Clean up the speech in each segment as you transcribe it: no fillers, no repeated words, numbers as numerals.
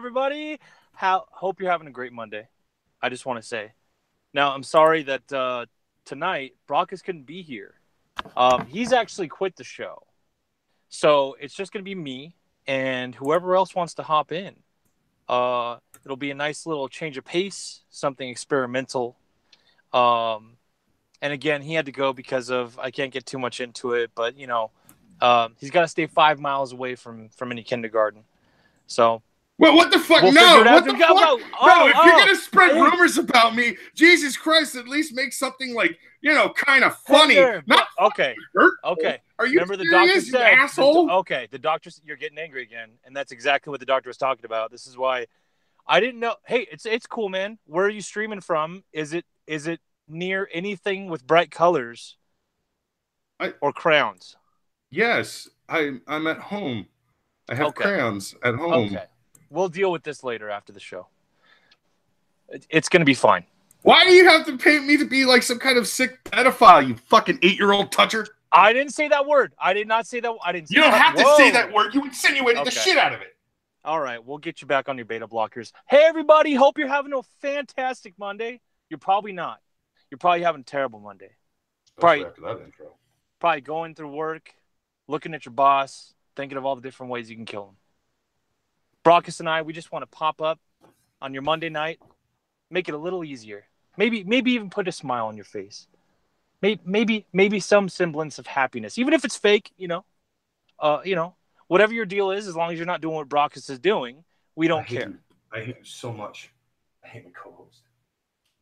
everybody. Hope you're having a great Monday. I just want to say. Now, I'm sorry that tonight Brockus couldn't be here. He's actually quit the show, so it's just going to be me and whoever else wants to hop in. It'll be a nice little change of pace, something experimental. Um, and again, he had to go because of I can't get too much into it, but he's got to stay 5 miles away from any kindergarten. So well, what the fuck? we'll No, figure it out. what the fuck? Go. No, if you're gonna spread rumors about me, Jesus Christ, at least make something like kind of funny. Not okay. Hurtful. Okay. Are you Remember serious, the doctor said, asshole? The doctor, you're getting angry again, and that's exactly what the doctor was talking about. This is why I didn't know. Hey, it's cool, man. Where are you streaming from? Is it near anything with bright colors or crowns? Yes, I'm at home. I have crayons at home. Okay. We'll deal with this later after the show. It's going to be fine. Why do you have to paint me to be like some kind of sick pedophile, you fucking 8-year-old toucher? I didn't say that word. I did not say that. I didn't say You don't have to say that word. You insinuated the shit out of it. All right. We'll get you back on your beta blockers. Hey, everybody. Hope you're having a fantastic Monday. You're probably not. You're probably having a terrible Monday. Especially after that intro. Probably going through work, looking at your boss, thinking of all the different ways you can kill him. Brockus and I, we just want to pop up on your Monday night, make it a little easier. Maybe even put a smile on your face. Maybe some semblance of happiness, even if it's fake. Whatever your deal is, as long as you're not doing what Brockus is doing, we don't care. I hate you so much. I hate my co-host.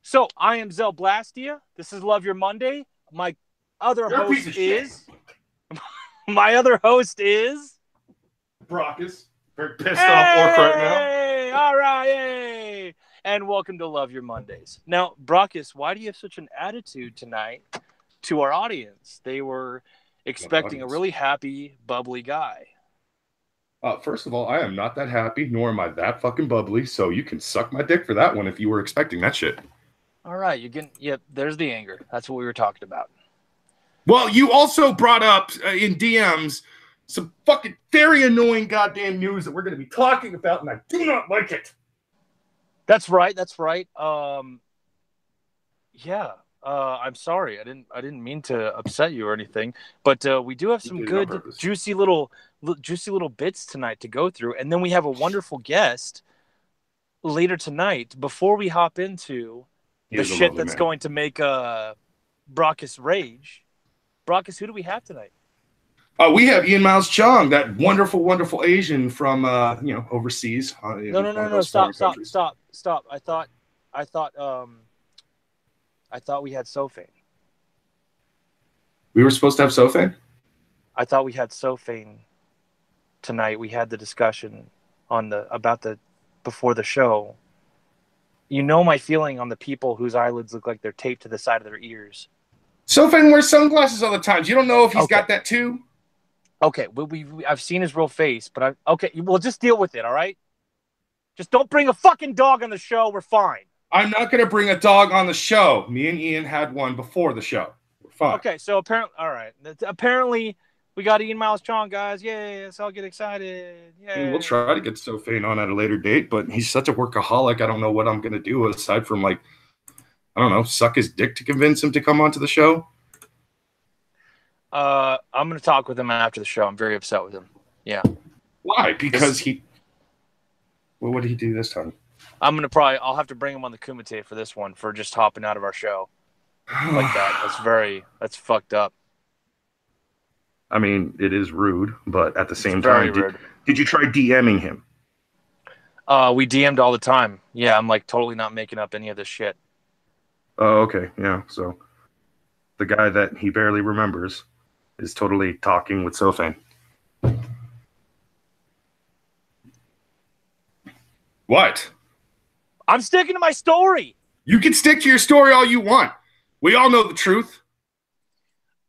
So I am Zell Blastia. This is Love Your Monday. My other host is Brockus. Very pissed off orc right now. All right, hey. And welcome to Love Your Mondays. Now, Brockus, why do you have such an attitude tonight to our audience? They were expecting a really happy, bubbly guy. First of all, I am not that happy, nor am I that fucking bubbly, so you can suck my dick for that one if you were expecting that shit. All right, there's the anger. That's what we were talking about. Well, you also brought up in DMs some fucking very annoying goddamn news that we're going to be talking about, and I do not like it. That's right. I'm sorry. I didn't mean to upset you or anything, but we do have some good, juicy little bits tonight to go through, and then we have a wonderful guest later tonight. Before we hop into the shit that's going to make Brockus rage, Brockus, who do we have tonight? We have Ian Miles Cheong, that wonderful, wonderful Asian from overseas. No! Stop! I thought we had Sophane. We were supposed to have Sophane? I thought we had Sophane tonight. We had the discussion before the show. You know my feeling on the people whose eyelids look like they're taped to the side of their ears. Sophane wears sunglasses all the time. You don't know if he's got that too? Okay, I've seen his real face, but we'll just deal with it, all right? Just don't bring a fucking dog on the show. We're fine. I'm not going to bring a dog on the show. Me and Ian had one before the show. We're fine. Okay, so apparently we got Ian Miles Cheong, guys. Yay, let's all get excited. Yay. I mean, we'll try to get Sophane on at a later date, but he's such a workaholic. I don't know what I'm going to do aside from, suck his dick to convince him to come onto the show. I'm going to talk with him after the show. I'm very upset with him. Yeah. Why? Because what did he do this time? I'll have to bring him on the Kumite for this one, for just hopping out of our show like that. That's fucked up. I mean, it is rude, but at the same time, did you try DMing him? We DM'd all the time. Yeah, I'm totally not making up any of this shit. Oh, okay. Yeah. So the guy that he barely remembers is totally talking with Sophane. What? I'm sticking to my story. You can stick to your story all you want. We all know the truth.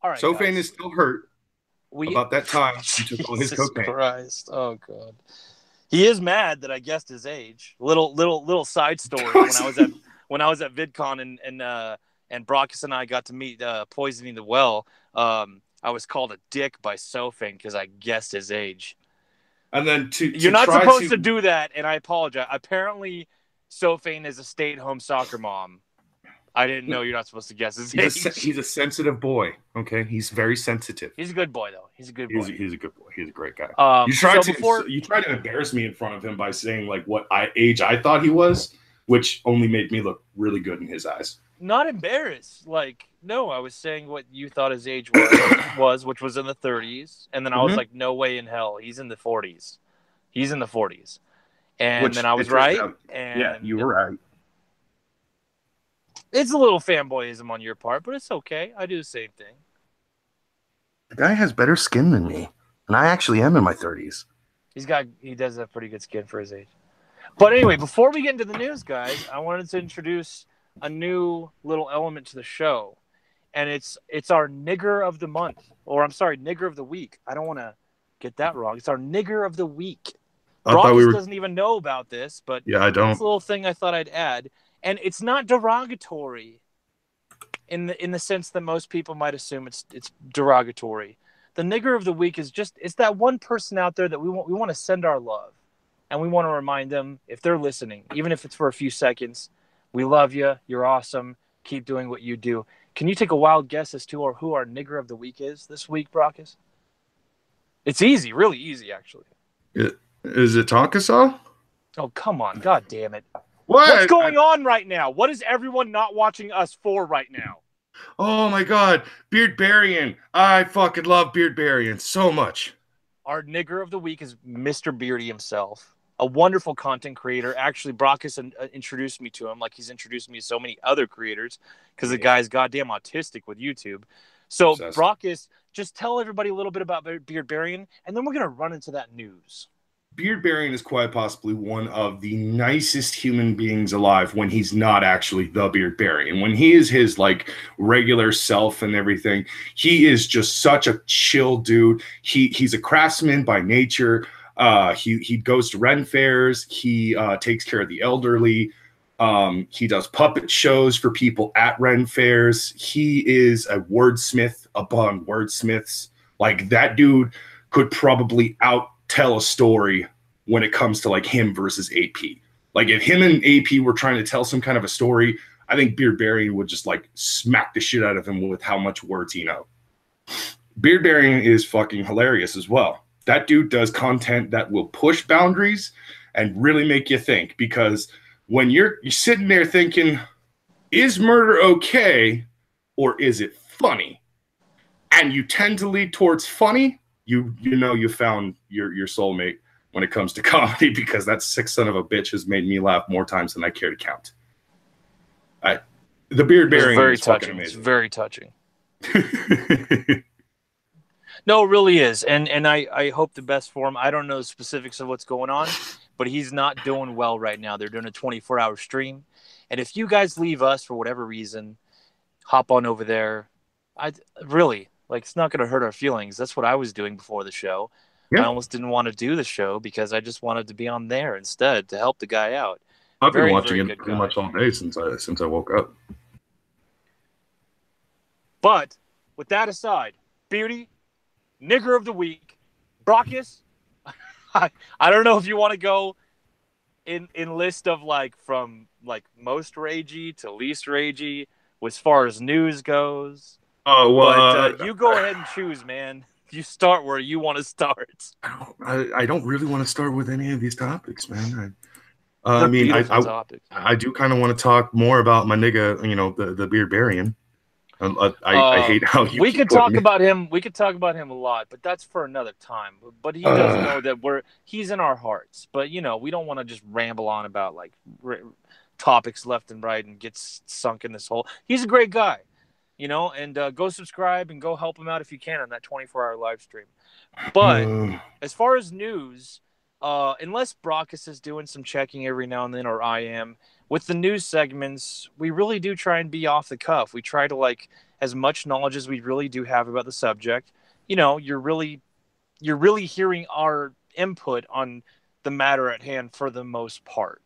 All right. Sophane is still hurt about that time he took all his cocaine. Christ. Oh God. He is mad that I guessed his age. Little side story. when I was at VidCon and Brockus and I got to meet Poisoning the Well, I was called a dick by Sophane because I guessed his age. And then You're not supposed to do that, and I apologize. Apparently, Sophane is a stay-at-home soccer mom. I didn't know you're not supposed to guess his age. He's a sensitive boy. Okay, he's very sensitive. He's a good boy, though. He's a good boy. He's a good boy. He's a great guy. You tried to embarrass me in front of him by saying like what age I thought he was, which only made me look really good in his eyes. Not embarrassed. Like, no, I was saying what you thought his age was, which was in the 30s, and then I was like, no way in hell, he's in the 40s. He's in the 40s, and then I was right. And yeah, you were right. It's a little fanboyism on your part, but it's okay. I do the same thing. The guy has better skin than me, and I actually am in my 30s. He does have pretty good skin for his age. But anyway, before we get into the news, guys, I wanted to introduce a new little element to the show, and it's our nigger of the month, or I'm sorry, nigger of the week. I don't want to get that wrong. It's our nigger of the week. Brock doesn't even know about this, but yeah, I don't. It's a little thing I thought I'd add. And it's not derogatory in the sense that most people might assume it's derogatory. The nigger of the week is it's that one person out there that we want to send our love, and we want to remind them, if they're listening, even if it's for a few seconds, we love you. You're awesome. Keep doing what you do. Can you take a wild guess as to who our nigger of the week is this week, Brockus? It's easy, really easy, actually. Is it Takasaw? Oh, come on. God damn it. What? What's going on right now? What is everyone not watching us for right now? Oh my God, Beardbarian! I fucking love Beardbarian so much. Our nigger of the week is Mr. Beardy himself, a wonderful content creator. Actually, Brockus introduced me to him like he's introduced me to so many other creators because the guy's goddamn autistic with YouTube. So, obsessed. Brockus, just tell everybody a little bit about Beardbarian, and then we're going to run into that news. Beardbarian is quite possibly one of the nicest human beings alive when he's not actually the Beardbarian. When he is his like regular self and everything, he is just such a chill dude. He's a craftsman by nature. He goes to Ren fairs. He takes care of the elderly. He does puppet shows for people at Ren fairs. He is a wordsmith upon wordsmiths. Like that dude could probably tell a story when it comes to like him versus AP. Like if him and AP were trying to tell some kind of a story, I think Beardbarian would just like smack the shit out of him with how much words he knows. Beardbarian is fucking hilarious as well. That dude does content that will push boundaries and really make you think, because when you're sitting there thinking, is murder okay or is it funny? And you tend to lead towards funny, you know you found your soulmate when it comes to comedy, because that sick son of a bitch has made me laugh more times than I care to count. The Beardbarian is fucking amazing. It's very touching. No, it really is. And I hope the best for him. I don't know the specifics of what's going on, but he's not doing well right now. They're doing a 24-hour stream. And if you guys leave us for whatever reason, hop on over there. It's not going to hurt our feelings. That's what I was doing before the show. Yeah. I almost didn't want to do the show because I just wanted to be on there instead to help the guy out. I've been watching it pretty much all day since I woke up. But with that aside, Beauty, nigger of the week, Brockus, I don't know if you want to go in list of from most ragey to least ragey as far as news goes. Oh, well, but you go ahead and choose, man. You start where you want to start. I don't really want to start with any of these topics, man. I do kind of want to talk more about my nigga, the Beardbarian. I hate how we could talk about him. We could talk about him a lot, but that's for another time. But he does know that he's in our hearts. But we don't want to just ramble on about topics left and right and get sunk in this hole. He's a great guy. And go subscribe and go help him out if you can on that 24-hour live stream. But as far as news, unless Brockus is doing some checking every now and then, or I am, with the news segments, we really do try and be off the cuff. We try to as much knowledge as we really do have about the subject. You're really hearing our input on the matter at hand for the most part.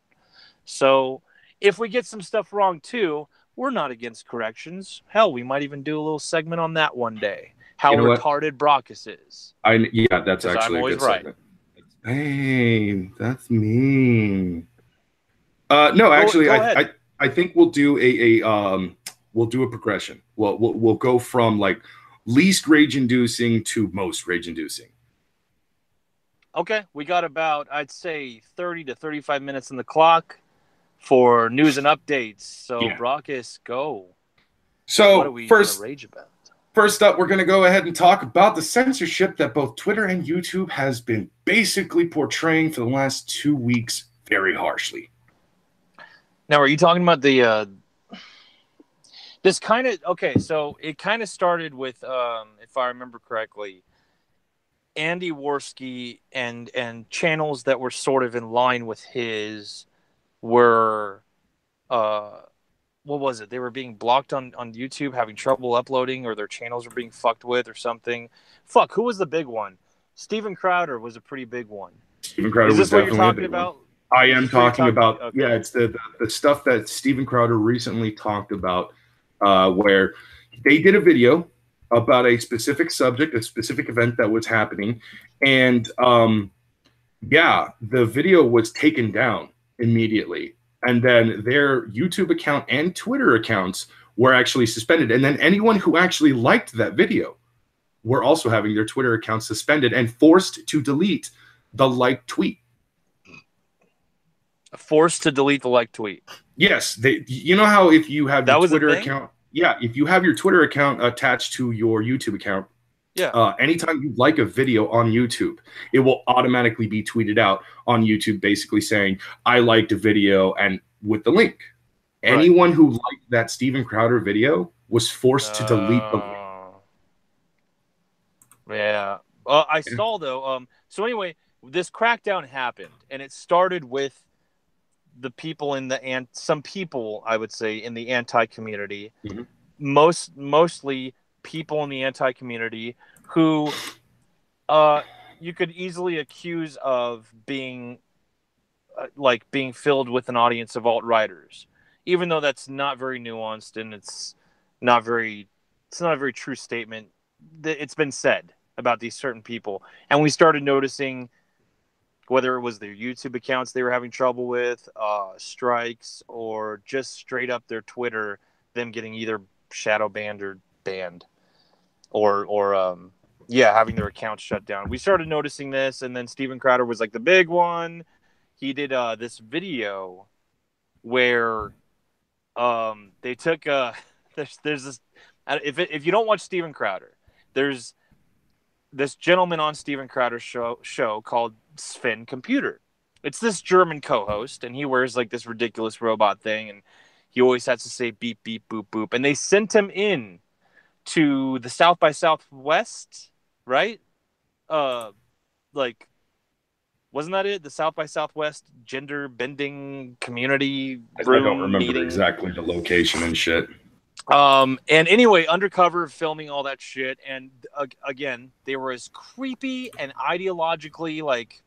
So if we get some stuff wrong too, we're not against corrections. Hell, we might even do a little segment on that one day. How retarded Brockus is. That's actually a good segment. Hey, that's mean. No, Go actually, go ahead. I think we'll do we'll do a progression. We'll go from like least rage inducing to most rage inducing. Okay, we got about, I'd say, 30 to 35 minutes in the clock for news and updates. So, Yeah. Brockus, go. What are So we gonna first rage about? first up, we're going to go ahead and talk about the censorship that both Twitter and YouTube has been basically portraying for the last 2 weeks very harshly. Now, are you talking about the this kind of okay? So it kind of started with, if I remember correctly, Andy Worski and channels that were sort of in line with his were uh what was it? They were being blocked on YouTube, having trouble uploading, or their channels were being fucked with, or something. Fuck, who was the big one? Steven Crowder was a pretty big one. Steven Crowder Is was this what you're definitely a talking big one. about? I Is am this what you're talking talking? about, Okay. yeah, it's the stuff that Steven Crowder recently talked about, where they did a video about a specific subject, a specific event that was happening, and yeah, the video was taken down immediately, and then their YouTube account and Twitter accounts were actually suspended, and then anyone who actually liked that video were also having their Twitter accounts suspended and forced to delete the like tweet. Forced to delete the like tweet. Yes, you know how if you have your That was a Twitter thing? account, yeah, if you have your Twitter account attached to your YouTube account, Yeah. anytime you like a video on YouTube, it will automatically be tweeted out on YouTube, basically saying, I liked a video and with the link. Right. Anyone who liked that Steven Crowder video was forced to delete the link. Uh, yeah. I saw though. So anyway, this crackdown happened, and it started with the people in the and some people, I would say, in the anti community, Mhm. mostly people in the anti community who uh you could easily accuse of being like being filled with an audience of alt writers, even though that's not very nuanced and not very it's not a very true statement. It's been said about these certain people, and we started noticing whether it was their YouTube accounts they were having trouble with, strikes, or just straight up their Twitter, them getting either shadow banned or banned, or yeah, having their accounts shut down. We started noticing this, and then Steven Crowder was like the big one. He did this video where they took there's this if you don't watch Steven Crowder, there's this gentleman on Steven Crowder's show called Sven Computer. It's this German co-host, and he wears like this ridiculous robot thing, and he always has to say beep beep boop boop. And they sent him in to the South by Southwest, right? Uh, like wasn't that it? The South by Southwest gender bending community I don't room remember meeting. exactly the location and shit. And anyway, undercover filming all that shit, and again, they were as creepy and ideologically like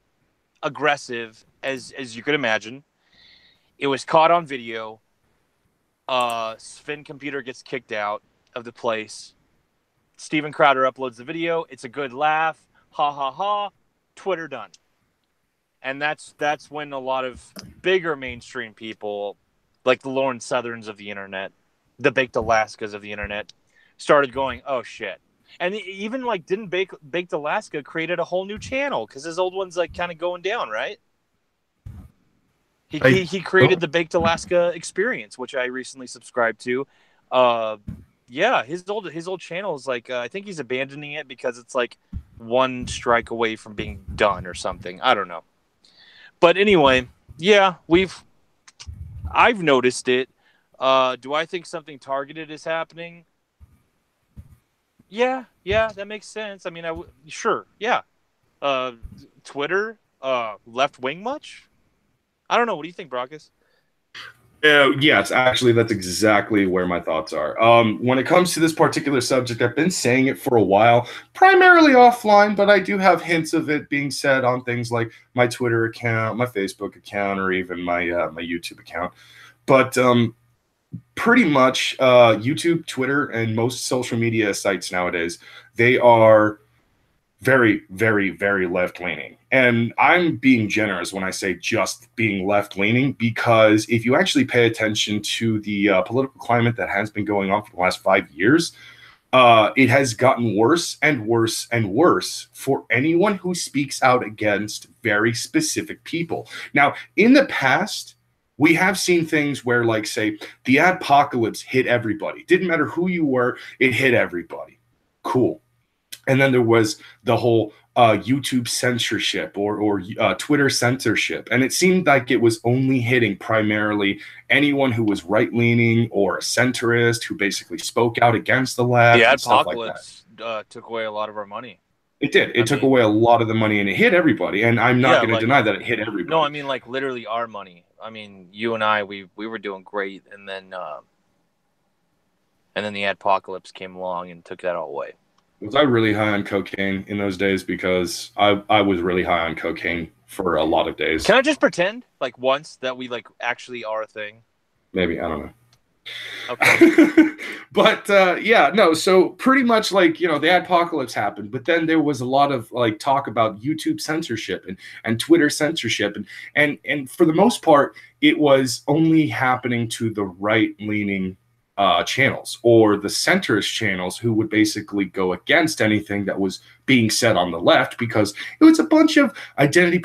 aggressive as you could imagine. It was caught on video. Sven Computer gets kicked out of the place. Steven Crowder uploads the video. It's a good laugh. Ha ha ha. Twitter done. And that's when a lot of bigger mainstream people, like the Lauren Southerns of the internet, the Baked Alaskas of the internet, started going, "Oh shit!" And even like didn't Baked Alaska created a whole new channel because his old one's like kind of going down, right? I He created the Baked Alaska experience, which I recently subscribed to. Uh, yeah, his old channel is like I think he's abandoning it because it's like one strike away from being done or something. I don't know. But anyway, yeah, I've noticed it. Do I think something targeted is happening? Yeah, yeah, that makes sense. I mean, sure, yeah. Uh, Twitter, left wing much? I don't know. What do you think, Brockus? Yes, actually, that's exactly where my thoughts are. When it comes to this particular subject, I've been saying it for a while, primarily offline, but I do have hints of it being said on things like my Twitter account, my Facebook account, or even my YouTube account. But pretty much, YouTube, Twitter, and most social media sites nowadays, they are very, very, very left leaning. And I'm being generous when I say just being left leaning, because if you actually pay attention to the political climate that has been going on for the last 5 years, it has gotten worse and worse and worse for anyone who speaks out against very specific people. Now, in the past, we have seen things where, like, say, the apocalypse hit everybody. Didn't matter who you were, it hit everybody. Cool. And then there was the whole YouTube censorship or Twitter censorship. And it seemed like it was only hitting primarily anyone who was right-leaning or a centrist who basically spoke out against the left The and stuff like that. apocalypse took away a lot of our money. It did. It took away a lot of the money, and it hit everybody. And I'm not going to deny that it hit everybody. No, I mean, like, literally our money. I mean, you and I, we were doing great, and then the apocalypse came along and took that all away. Was I really high on cocaine in those days? Because I was really high on cocaine for a lot of days. Can I just pretend, like, once that we, like, actually are a thing? Maybe. I don't know. Okay. But yeah, no, so pretty much, like, you know, the apocalypse happened, but then there was a lot of, like, talk about YouTube censorship and Twitter censorship, and for the most part, it was only happening to the right-leaning channels or the centrist channels, who would basically go against anything that was being said on the left, because it was a bunch of identity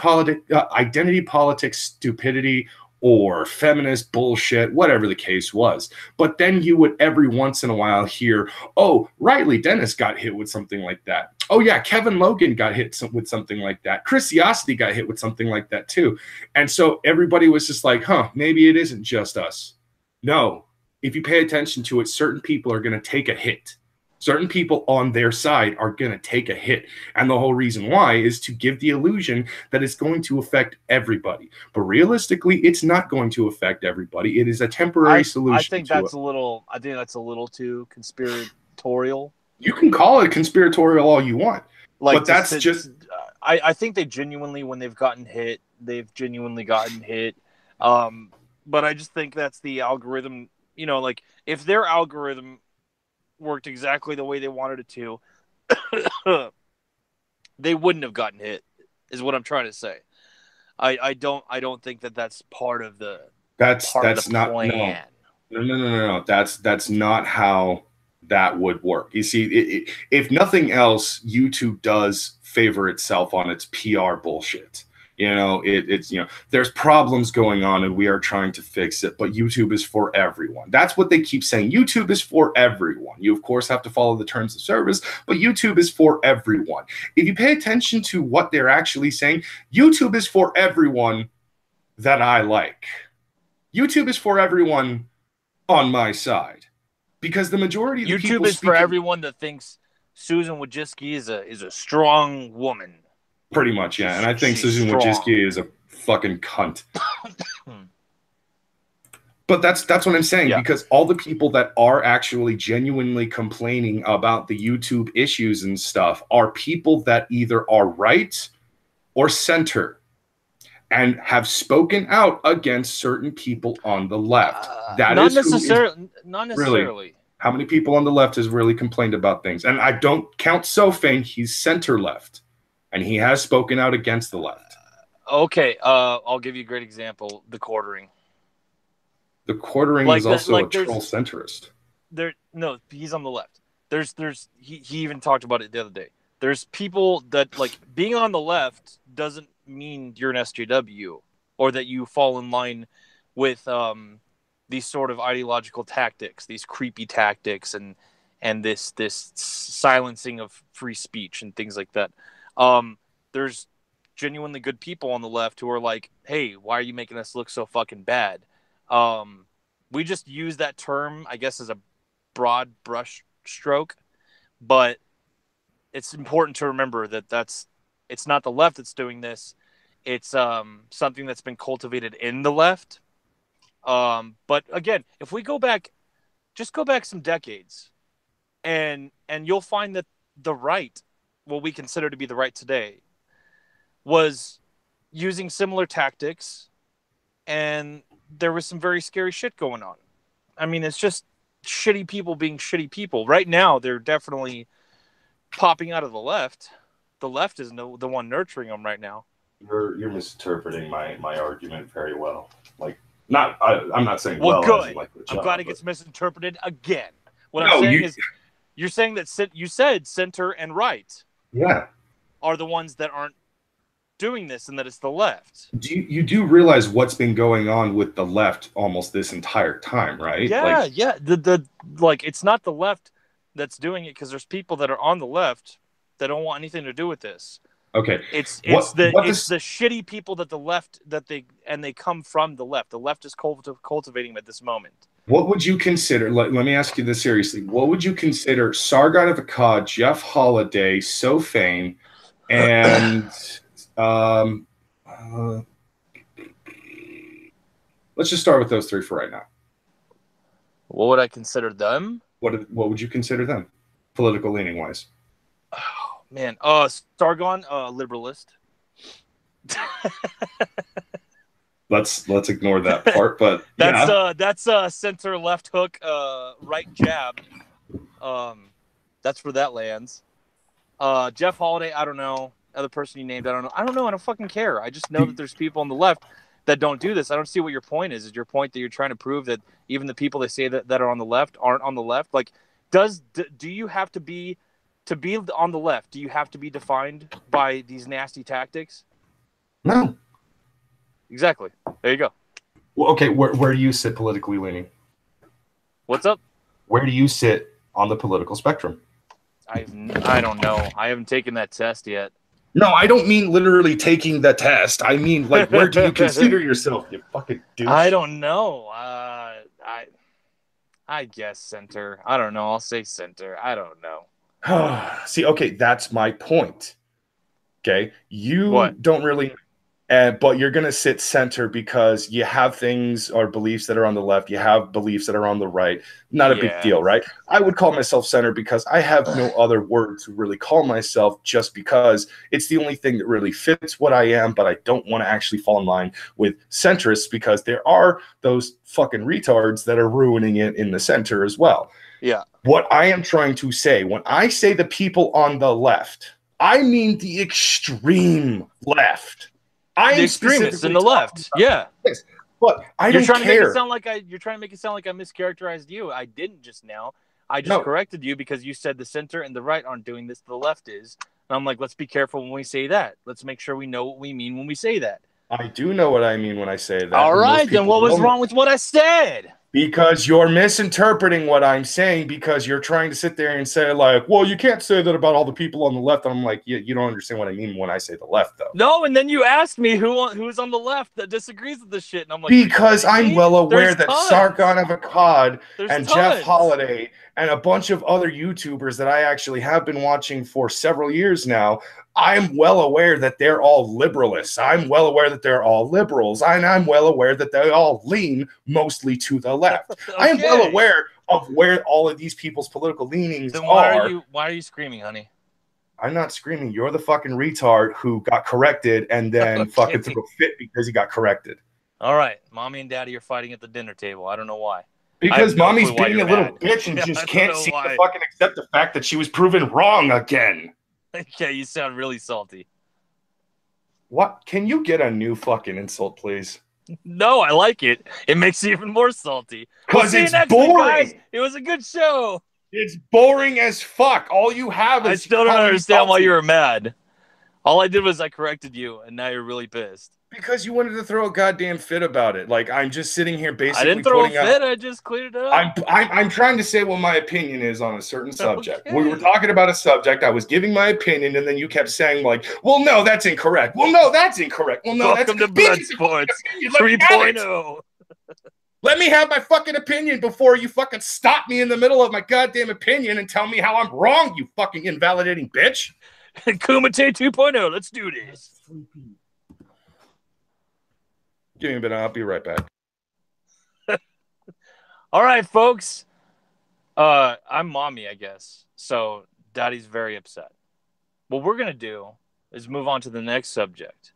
politics stupidity or feminist bullshit, whatever the case was. But then you would every once in a while hear, oh, Riley Dennis got hit with something like that. Oh yeah, Kevin Logan got hit with something like that. Chris Yosty got hit with something like that too. And so everybody was just like, maybe it isn't just us. No, if you pay attention to it, certain people are going to take a hit. Certain people on their side are going to take a hit. And the whole reason why is to give the illusion that it's going to affect everybody. But realistically, it's not going to affect everybody. It is a temporary solution. I think that's a little too conspiratorial. You can call it conspiratorial all you want. Like, but that's just... I think they genuinely, when they've gotten hit, they've genuinely gotten hit. But I just think that's the algorithm. You know, like, if their algorithm worked exactly the way they wanted it to, they wouldn't have gotten hit, is what I'm trying to say. I don't think that that's part of the plan. No. That's not how that would work. You see, if nothing else, YouTube does favor itself on its PR bullshit. You know, it's, you know, there's problems going on and we are trying to fix it, but YouTube is for everyone. That's what they keep saying. YouTube is for everyone. You, of course, have to follow the terms of service, but YouTube is for everyone. If you pay attention to what they're actually saying, YouTube is for everyone that I like. YouTube is for everyone on my side, because the majority of the people YouTube is for everyone that thinks Susan Wojcicki is a strong woman. Pretty much, yeah. And I think Susan Wojcicki is a fucking cunt. But that's what I'm saying, because all the people that are actually genuinely complaining about the YouTube issues and stuff are people that either are right or center and have spoken out against certain people on the left. Not necessarily. Really, how many people on the left has really complained about things? And I don't count Sofane. He's center left. And he has spoken out against the left. Okay, I'll give you a great example. The Quartering. The Quartering is also a troll centrist. No, he's on the left. He even talked about it the other day. There's people that, like, being on the left doesn't mean you're an SJW or that you fall in line with these sort of ideological tactics, these creepy tactics, and this silencing of free speech and things like that. There's genuinely good people on the left who are like, hey, why are you making us look so fucking bad? We just use that term, I guess, as a broad brush stroke, but it's important to remember that it's not the left that's doing this. It's something that's been cultivated in the left. But again, if we go back some decades, and you'll find that the right, what we consider to be the right today, was using similar tactics, and there was some very scary shit going on. I mean, it's just shitty people being shitty people. Right now, they're definitely popping out of the left, the left is the one nurturing them right now. You're misinterpreting my argument very well. Like, I'm not saying Well, as in good. like the I'm job, glad it but gets misinterpreted again. What I'm no, saying is, you're saying that you said center and right yeah. are the ones that aren't doing this, and that it's the left. You do realize what's been going on with the left almost this entire time, right? Yeah, yeah. The like it's not the left that's doing it, because there's people that are on the left that don't want anything to do with this. Okay. It's What the does shitty people that the left they come from the left. The left is cultivating them at this moment. what would you consider? Let me ask you this seriously. What would you consider Sargon of Akkad, Jeff Holiday, Sofane, and let's just start with those three for right now. What would I consider them? What would you consider them, political leaning wise? Oh man, Sargon, liberalist. Let's ignore that part, but that's center left hook, right jab. That's where that lands. Jeff Holiday, I don't know. Other person you named, I don't know. I don't fucking care. I just know that there's people on the left that don't do this. I don't see what your point is. Is your point that you're trying to prove that even the people that say that are on the left aren't on the left? Like, do you have to be on the left? Do you have to be defined by these nasty tactics? No. Exactly. There you go. Well, okay, where do you sit politically leaning? What's up? Where do you sit on the political spectrum? I don't know. I haven't taken that test yet. No, I don't mean literally taking the test. I mean, like, where do you consider yourself, you fucking douche? I don't know. I guess center. I don't know. I'll say center. I don't know. See, okay, that's my point. Okay, you don't really, but you're gonna sit center because you have things or beliefs that are on the left. You have beliefs that are on the right. Not a big deal, right? I would call myself center because I have no other word to really call myself, just because it's the only thing that really fits what I am. But I don't want to actually fall in line with centrists, because there are those fucking retards that are ruining it in the center as well. Yeah. What I am trying to say, when I say the people on the left, I mean the extreme left. The extremists in the left. Yeah. Yes, but you're trying to make it sound like I mischaracterized you. I didn't just now. I just corrected you because you said the center and the right aren't doing this. The left is. And I'm like, let's be careful when we say that. Let's make sure we know what we mean when we say that. I do know what I mean when I say that. All right, then what was wrong with what I said? Because you're misinterpreting what I'm saying, because you're trying to sit there and say, like, well, you can't say that about all the people on the left. And I'm like, you don't understand what I mean when I say the left, though. No, and then you asked me who's on the left that disagrees with this shit. And I'm like, because I'm well aware that tons. Sargon of Akkad and tons. Jeff Holiday and a bunch of other YouTubers that I actually have been watching for several years now, I'm well aware that they're all liberalists. I'm well aware that they're all liberals. And I'm well aware that they all lean mostly to the left. Okay. I am well aware of where all of these people's political leanings are. Why are you screaming, honey? I'm not screaming. You're the fucking retard who got corrected and then fucking threw a fit because he got corrected. All right. Mommy and daddy are fighting at the dinner table. I don't know why. Because mommy's being a little bitch and just can't seem to fucking accept the fact that she was proven wrong again. Okay, you sound really salty. What? Can you get a new fucking insult, please? No, I like it. It makes you even more salty. Because it's boring. Guys. It was a good show. It's boring as fuck. All you have is... I still don't understand why you were mad. All I did was I corrected you, and now you're really pissed. Because you wanted to throw a goddamn fit about it. Like, I'm just sitting here basically... I didn't throw a fit. I just cleared it up. I'm trying to say what my opinion is on a certain subject. Okay. We were talking about a subject. I was giving my opinion, and then you kept saying, like, well, no, that's incorrect. Well, no, that's incorrect. Well, no, Welcome to Blood Sports 3.0. Let me have my fucking opinion before you fucking stop me in the middle of my goddamn opinion and tell me how I'm wrong, you fucking invalidating bitch. Kumite 2.0. Let's do this. Give me a minute. I'll be right back. All right, folks. I'm mommy, I guess. So daddy's very upset. What we're gonna do is move on to the next subject.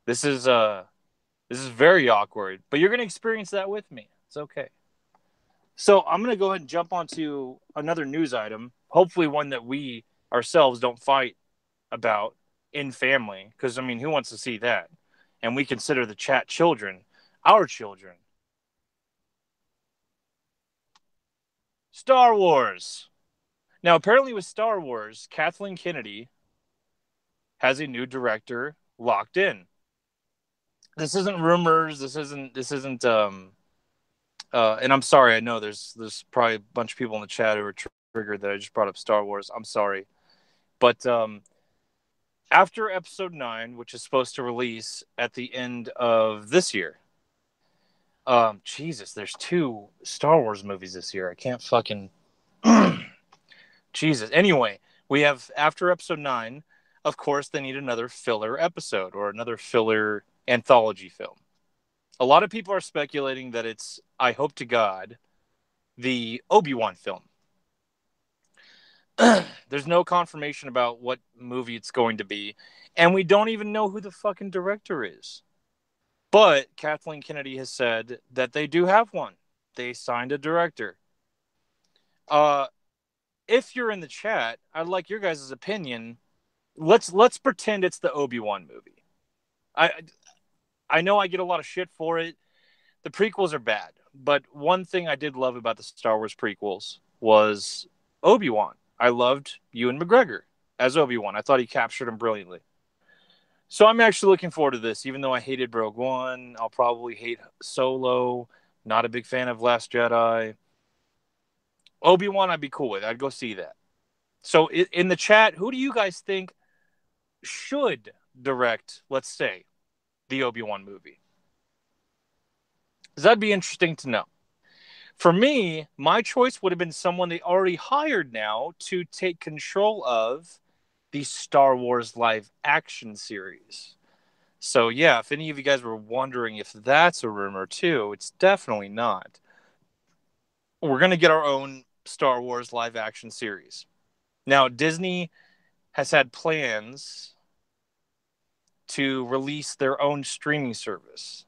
This is very awkward, but you're gonna experience that with me. It's okay. So I'm gonna go ahead and jump onto another news item. Hopefully, one that we ourselves don't fight about in family, because I mean, who wants to see that? And we consider the chat children, our children. Star Wars. Now, apparently, with Star Wars, Kathleen Kennedy has a new director locked in. This isn't rumors. This isn't. And I'm sorry. I know there's probably a bunch of people in the chat who are triggered that I just brought up Star Wars. I'm sorry, but after Episode 9, which is supposed to release at the end of this year, Jesus, there's 2 Star Wars movies this year. I can't fucking Jesus. Anyway, we have after Episode 9. Of course, they need another filler episode or another filler anthology film. A lot of people are speculating that it's, I hope to God, the Obi-Wan film. There's no confirmation about what movie it's going to be, and we don't even know who the fucking director is. But Kathleen Kennedy has said that they do have one. They signed a director. If you're in the chat, I'd like your guys' opinion. Let's pretend it's the Obi-Wan movie. I know I get a lot of shit for it. The prequels are bad, but one thing I did love about the Star Wars prequels was Obi-Wan. I loved Ewan McGregor as Obi-Wan. I thought he captured him brilliantly. So I'm actually looking forward to this, even though I hated Rogue One. I'll probably hate Solo. Not a big fan of Last Jedi. Obi-Wan I'd be cool with. I'd go see that. So in the chat, who do you guys think should direct, let's say, the Obi-Wan movie? Because that'd be interesting to know. For me, my choice would have been someone they already hired now to take control of the Star Wars live action series. So yeah, if any of you guys were wondering if that's a rumor too, it's definitely not. We're going to get our own Star Wars live action series. Now, Disney has had plans to release their own streaming service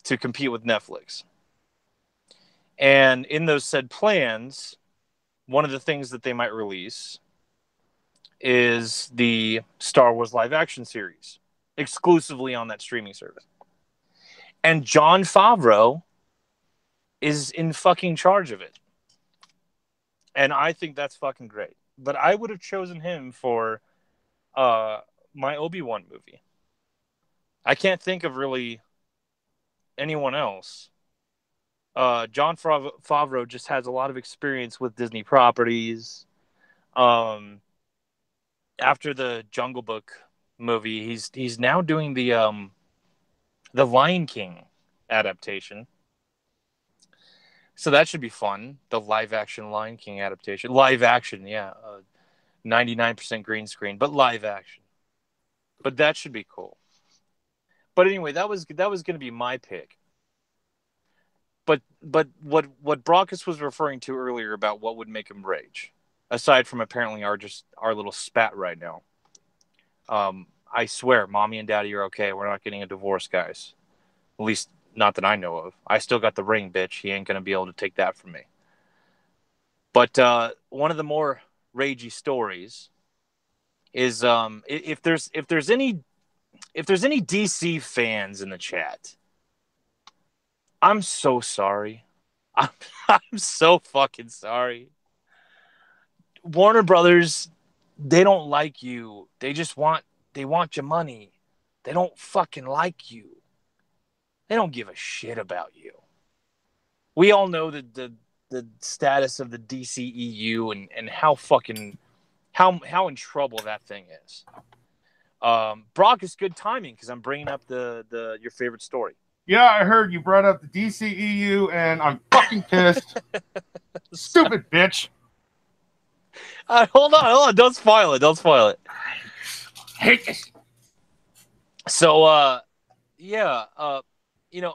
to compete with Netflix. And in those said plans, one of the things that they might release is the Star Wars live action series exclusively on that streaming service. And Jon Favreau is in fucking charge of it. And I think that's fucking great. But I would have chosen him for my Obi-Wan movie. I can't think of really anyone else. Jon Favreau just has a lot of experience with Disney properties. After the Jungle Book movie, he's now doing the Lion King adaptation. So that should be fun. The live action Lion King adaptation. Live action, yeah. 99% green screen, but live action. But that should be cool. But anyway, that was going to be my pick. But what Brockus was referring to earlier about what would make him rage, aside from apparently our little spat right now. I swear, mommy and daddy are okay. We're not getting a divorce, guys. At least not that I know of. I still got the ring, bitch. He ain't gonna be able to take that from me. But one of the more ragey stories is if there's any DC fans in the chat, I'm so sorry. I'm so fucking sorry. Warner Brothers, they don't like you. They want your money. They don't fucking like you. They don't give a shit about you. We all know the status of the DCEU and how fucking how in trouble that thing is. Brock, is good timing because I'm bringing up the your favorite story. Yeah, I heard you brought up the DCEU, and I'm fucking pissed. Stupid bitch. Hold on. Don't spoil it. I hate this. So, you know,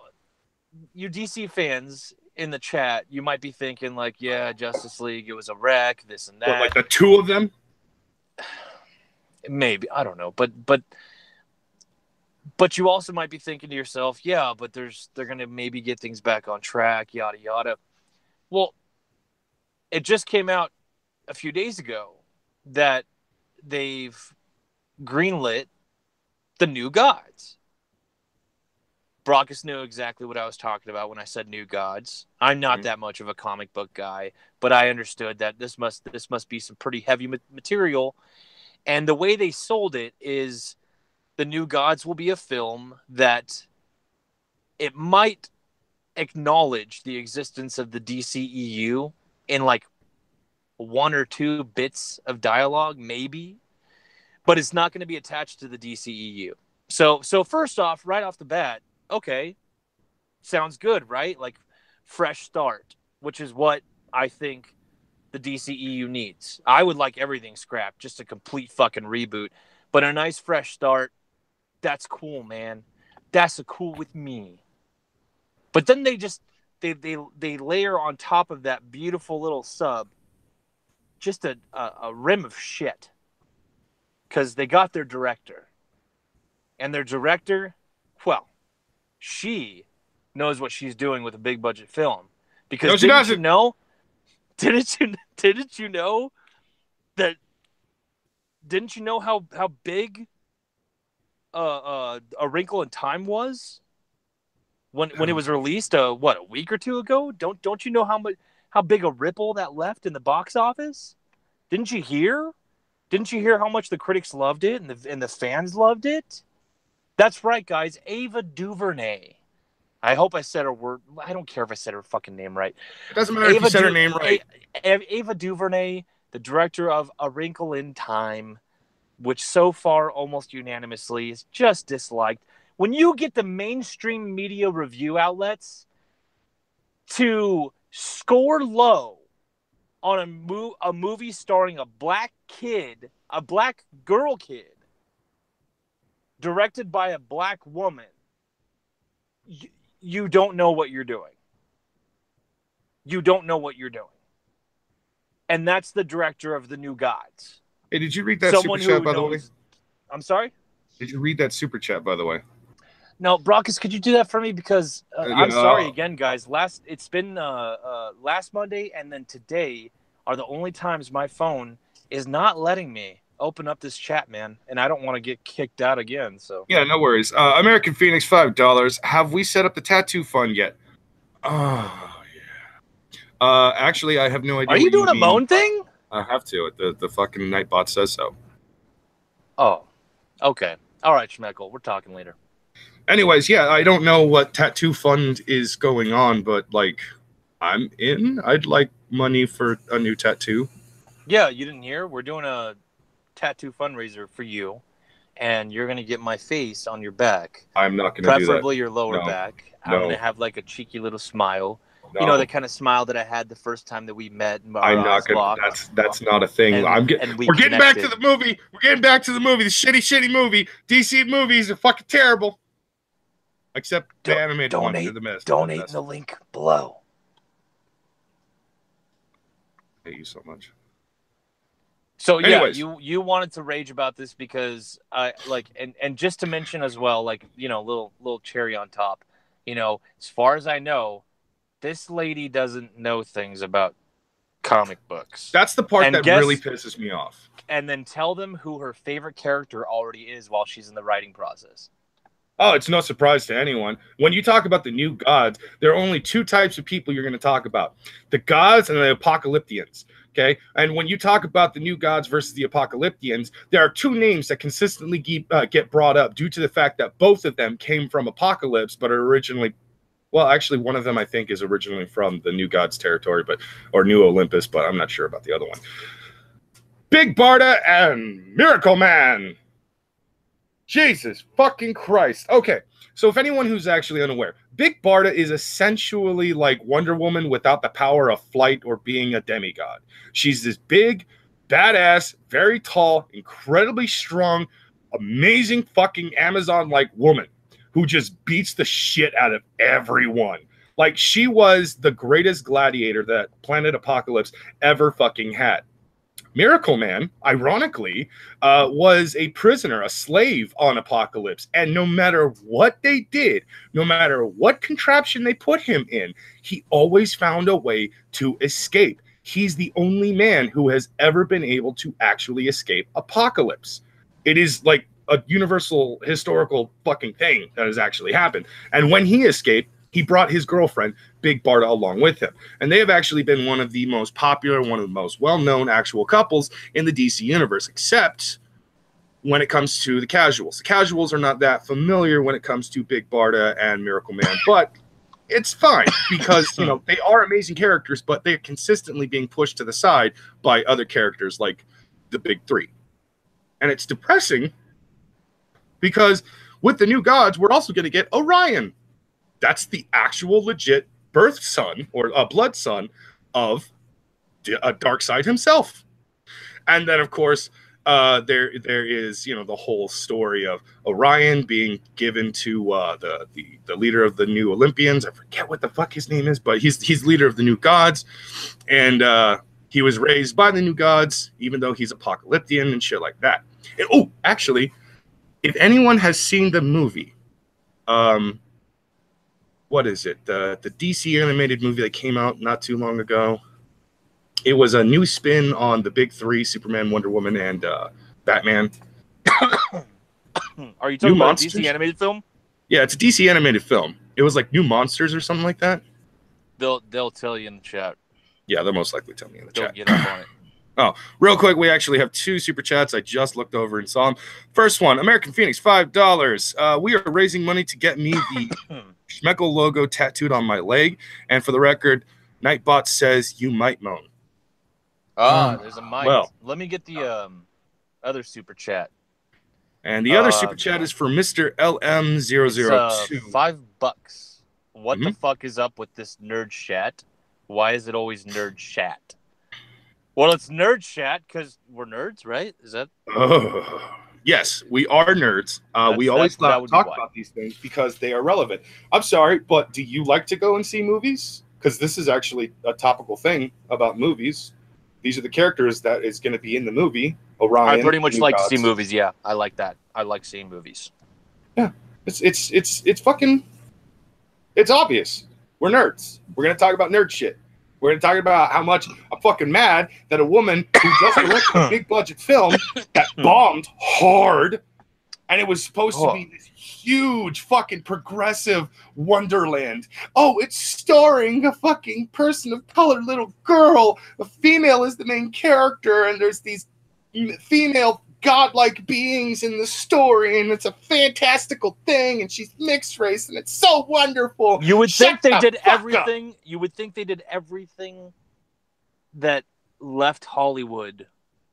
you DC fans in the chat, you might be thinking like, yeah, Justice League, it was a wreck, this and that. What, like the two of them? Maybe, I don't know, but you also might be thinking to yourself, yeah, but they're gonna maybe get things back on track, yada yada. Well, it just came out a few days ago that they've greenlit the New Gods. Brockus knew exactly what I was talking about when I said New Gods. I'm not that much of a comic book guy, but I understood that this must be some pretty heavy material. And the way they sold it is the New Gods will be a film that it might acknowledge the existence of the DCEU in like one or two bits of dialogue, maybe, but it's not going to be attached to the DCEU. So first off, right off the bat, okay, sounds good, right? Like fresh start, which is what I think the DCEU needs. I would like everything scrapped, just a complete fucking reboot, but a nice fresh start. That's cool, man. That's a cool with me. But then they layer on top of that beautiful little sub just a rim of shit, because they got their director, and their director, well, she knows what she's doing with a big budget film. Because no, didn't you know that? Didn't you know how big A Wrinkle in Time was when it was released? A week or two ago? Don't you know how big a ripple that left in the box office? Didn't you hear? Didn't you hear how much the critics loved it and the fans loved it? That's right, guys. Ava DuVernay. I hope I said her word. I don't care if I said her fucking name right. It doesn't matter if you said her name right. Ava DuVernay, the director of A Wrinkle in Time, which so far almost unanimously is just disliked. When you get the mainstream media review outlets to score low on a movie starring a black girl kid, directed by a black woman, you don't know what you're doing. You don't know what you're doing. And that's the director of The New Gods. Hey, did you read that super chat, by the way? I'm sorry? Did you read that super chat, by the way? No, Brockus, could you do that for me? Because I'm sorry again, guys. It's been last Monday and then today are the only times my phone is not letting me open up this chat, man. And I don't want to get kicked out again. So yeah, no worries. American Phoenix, $5. Have we set up the tattoo fund yet? Oh yeah. Actually, I have no idea. Are you doing a moan thing? I have to. The fucking Nightbot says so. Oh, okay. All right, Schmeckle. We're talking later. Anyways, yeah, I don't know what tattoo fund is going on, but like, I'm in. I'd like money for a new tattoo. Yeah, you didn't hear? We're doing a tattoo fundraiser for you, and you're gonna get my face on your back. I'm not gonna do that. Preferably your lower back. I'm gonna have like a cheeky little smile. No. You know, the kind of smile that I had the first time that we met. I'm not gonna. That's not a thing. We're getting back to the movie. We're getting back to the movie. The shitty movie. DC movies are fucking terrible. Except the animated ones are the best. Donate in the link below. I hate you so much. So anyways, yeah, you wanted to rage about this because and just to mention as well, like, you know, little cherry on top, you know, as far as I know, this lady doesn't know things about comic books. That's the part that really pisses me off. And then tell them who her favorite character already is while she's in the writing process. Oh, it's no surprise to anyone. When you talk about the New Gods, there are only two types of people you're going to talk about. The gods and the apocalyptians. Okay? And when you talk about the New Gods versus the apocalyptians, there are two names that consistently get brought up due to the fact that both of them came from Apocalypse, but are originally... Well, actually, one of them, I think, is originally from the New Gods territory, or New Olympus, but I'm not sure about the other one. Big Barda and Miracle Man. Jesus fucking Christ. Okay, so if anyone who's actually unaware, Big Barda is essentially like Wonder Woman without the power of flight or being a demigod. She's this big, badass, very tall, incredibly strong, amazing fucking Amazon-like woman who just beats the shit out of everyone. Like, she was the greatest gladiator that Planet Apocalypse ever fucking had. Miracle Man, ironically, was a prisoner, a slave on Apocalypse. And no matter what they did, no matter what contraption they put him in, he always found a way to escape. He's the only man who has ever been able to actually escape Apocalypse. It is like a universal historical fucking thing that has actually happened. And when he escaped, he brought his girlfriend, Big Barda, along with him. And they have actually been one of the most popular, one of the most well-known actual couples in the DC universe, except when it comes to the casuals. The casuals are not that familiar when it comes to Big Barda and Miracle Man, but it's fine because, you know, they are amazing characters, but they're consistently being pushed to the side by other characters like the big three. And it's depressing because with the new gods, we're also going to get Orion. That's the actual legit birth son or a blood son of Darkseid himself. And then, of course, there is, you know, the whole story of Orion being given to the leader of the new Olympians. I forget what the fuck his name is, but he's leader of the new gods, and he was raised by the new gods, even though he's apocalyptian and shit like that. And, oh, actually, if anyone has seen the movie, what is it? The DC animated movie that came out not too long ago. It was a new spin on the big three: Superman, Wonder Woman, and Batman. Are you talking about a DC animated film? Yeah, it's a DC animated film. It was like New Monsters or something like that. They'll tell you in the chat. Yeah, they'll most likely tell me in the chat. Get up on it. Oh, real quick, we actually have 2 super chats. I just looked over and saw them. First one, American Phoenix, $5. We are raising money to get me the Schmeckle logo tattooed on my leg. And for the record, Nightbot says you might moan. There's a mic. Well, let me get the other super chat. And the other super chat is for Mr. LM002. It's, $5. What the fuck is up with this nerd chat? Why is it always nerd chat? Well, it's nerd chat because we're nerds, right? Is that? Yes, we are nerds. We always talk about these things because they are relevant. I'm sorry, but do you like to go and see movies? Because this is actually a topical thing about movies. These are the characters that is going to be in the movie. Orion. I pretty much like to see movies. Yeah, I like that. I like seeing movies. Yeah, it's fucking. It's obvious. We're nerds. We're gonna talk about nerd shit. We're gonna talk about how much I'm fucking mad that a woman who just directed a big budget film that bombed hard, and it was supposed to be this huge fucking progressive wonderland. Oh, it's starring a fucking person of color, little girl. A female is the main character, and there's these female godlike beings in the story, and it's a fantastical thing, and she's mixed race, and it's so wonderful. You would think they did everything. You would think they did everything that left Hollywood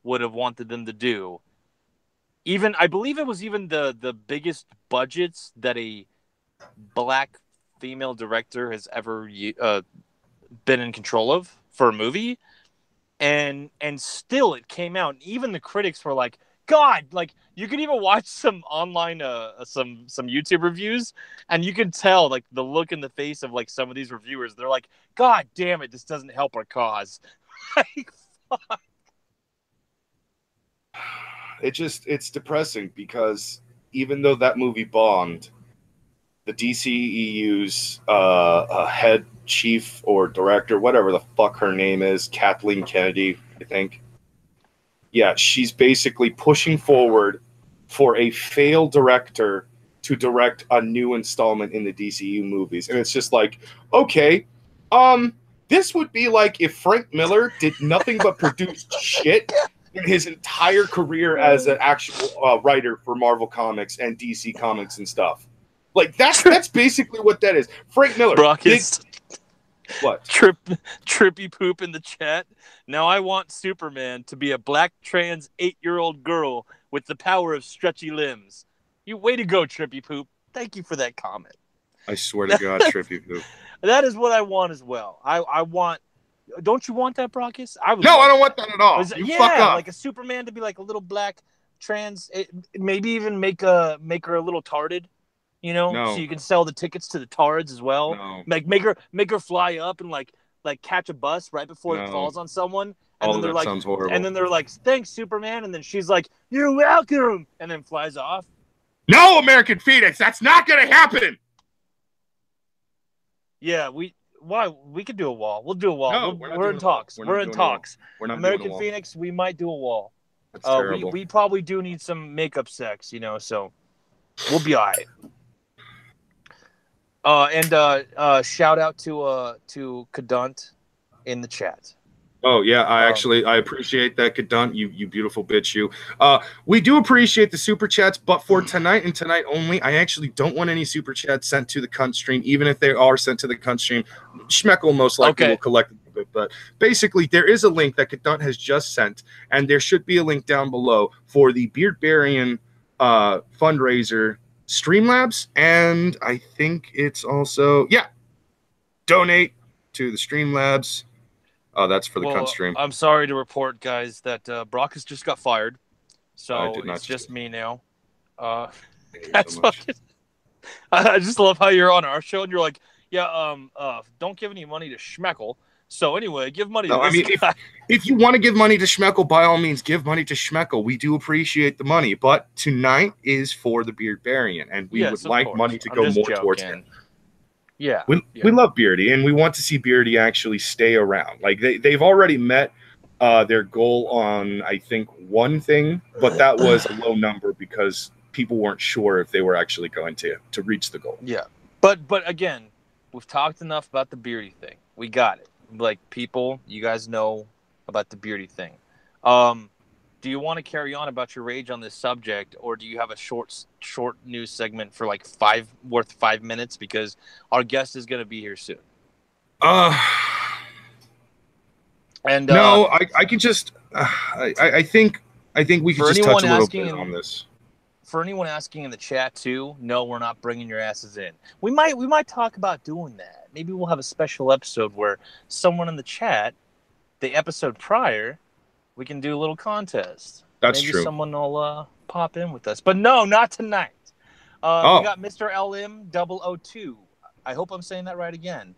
would have wanted them to do. Even I believe it was even the biggest budgets that a black female director has ever been in control of for a movie, and still it came out. And even the critics were like, God, like you could even watch some online some YouTube reviews, and you can tell like the look in the face of like some of these reviewers. They're like, God damn it, this doesn't help our cause. Like, fuck. It's depressing because even though that movie bombed, the DCEU's head chief or director, whatever the fuck her name is, Kathleen Kennedy, I think. Yeah, she's basically pushing forward for a failed director to direct a new installment in the DCU movies. And it's just like, okay, this would be like if Frank Miller did nothing but produce shit in his entire career as an actual writer for Marvel Comics and DC Comics and stuff. Like, that's basically what that is. Frank Miller. Brock is... What? Trippy poop in the chat. Now I want Superman to be a black trans 8-year-old girl with the power of stretchy limbs. You way to go, Trippy poop. Thank you for that comment. I swear to God, Trippy poop. That is what I want as well. I want. Don't you want that, Brockus? I don't want that at all. You fuck up. Like a Superman to be like a little black trans. Maybe even make her a little tarded. You know, so you can sell the tickets to the tards as well. No. Like make her fly up and like catch a bus right before it falls on someone. And then they're like, sounds horrible. And then they're like, "Thanks, Superman." And then she's like, "You're welcome." And then flies off. No, American Phoenix, that's not gonna happen. Yeah, we could do a wall. We'll do a wall. No, we're in talks. We're in talks. We're not American Phoenix, we might do a wall. That's terrible. We probably do need some makeup sex, so we'll be all right. And shout out to Kadunt in the chat. Oh yeah, I appreciate that, Kadunt. You beautiful bitch, you. We do appreciate the super chats, but for tonight and tonight only, I actually don't want any super chats sent to the cunt stream. Even if they are sent to the cunt stream, Schmeckle most likely will collect it. But basically, there is a link that Kadunt has just sent, and there should be a link down below for the Beardbarian fundraiser Streamlabs, and I think it's also donate to the Streamlabs. Oh, that's for the cunt stream. I'm sorry to report, guys, that Brock has just got fired. So it's just me now. That's so fucking. I just love how you're on our show and you're like, don't give any money to Schmeckle. So anyway, give money to this guy. If you want to give money to Schmeckle, by all means, give money to Schmeckle. We do appreciate the money, but tonight is for the Beardbarian, and we would like money to go more towards him. Yeah, we love Beardy, and we want to see Beardy actually stay around. Like they've already met their goal on, I think, one thing, but that was a low number because people weren't sure if they were actually going to reach the goal. Yeah, but again, we've talked enough about the Beardy thing. We got it. Like, people, you guys know about the Beardy thing. Do you want to carry on about your rage on this subject, or do you have a short news segment for like 5 minutes, because our guest is going to be here soon? No, I can just I think we can just touch a little bit on this. For anyone asking in the chat too, no, we're not bringing your asses in. We might talk about doing that. Maybe we'll have a special episode where someone in the chat, the episode prior, we can do a little contest. That's Maybe true. Someone will pop in with us. But no, not tonight. We got Mr. LM002. I hope I'm saying that right again.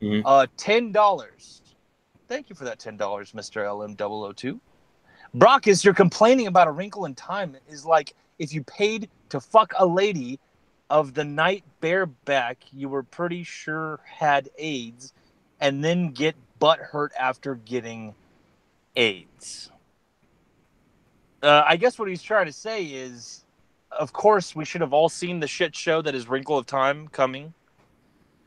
Mm-hmm. $10. Thank you for that $10, Mr. LM002. Brockus, you're complaining about A Wrinkle in Time is like if you paid to fuck a lady of the night bareback you were pretty sure had AIDS and then get butt hurt after getting AIDS. I guess what he's trying to say is, of course, we should have all seen the shit show that is Wrinkle of Time coming.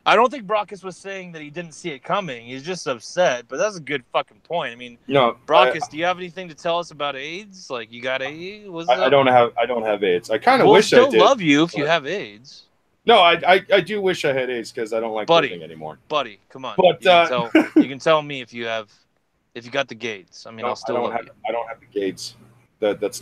I don't think Brockus was saying that he didn't see it coming. He's just upset, but that's a good fucking point. I mean, no, Brockus, do you have anything to tell us about AIDS? Like, you got AIDS? I don't have AIDS. I kind of wish I did. We'll still love you if you have AIDS. No, I do wish I had AIDS because I don't like living anymore. Buddy, come on. But you can tell me if you got the gates. I mean, I'll still love you. I don't have the gates. That's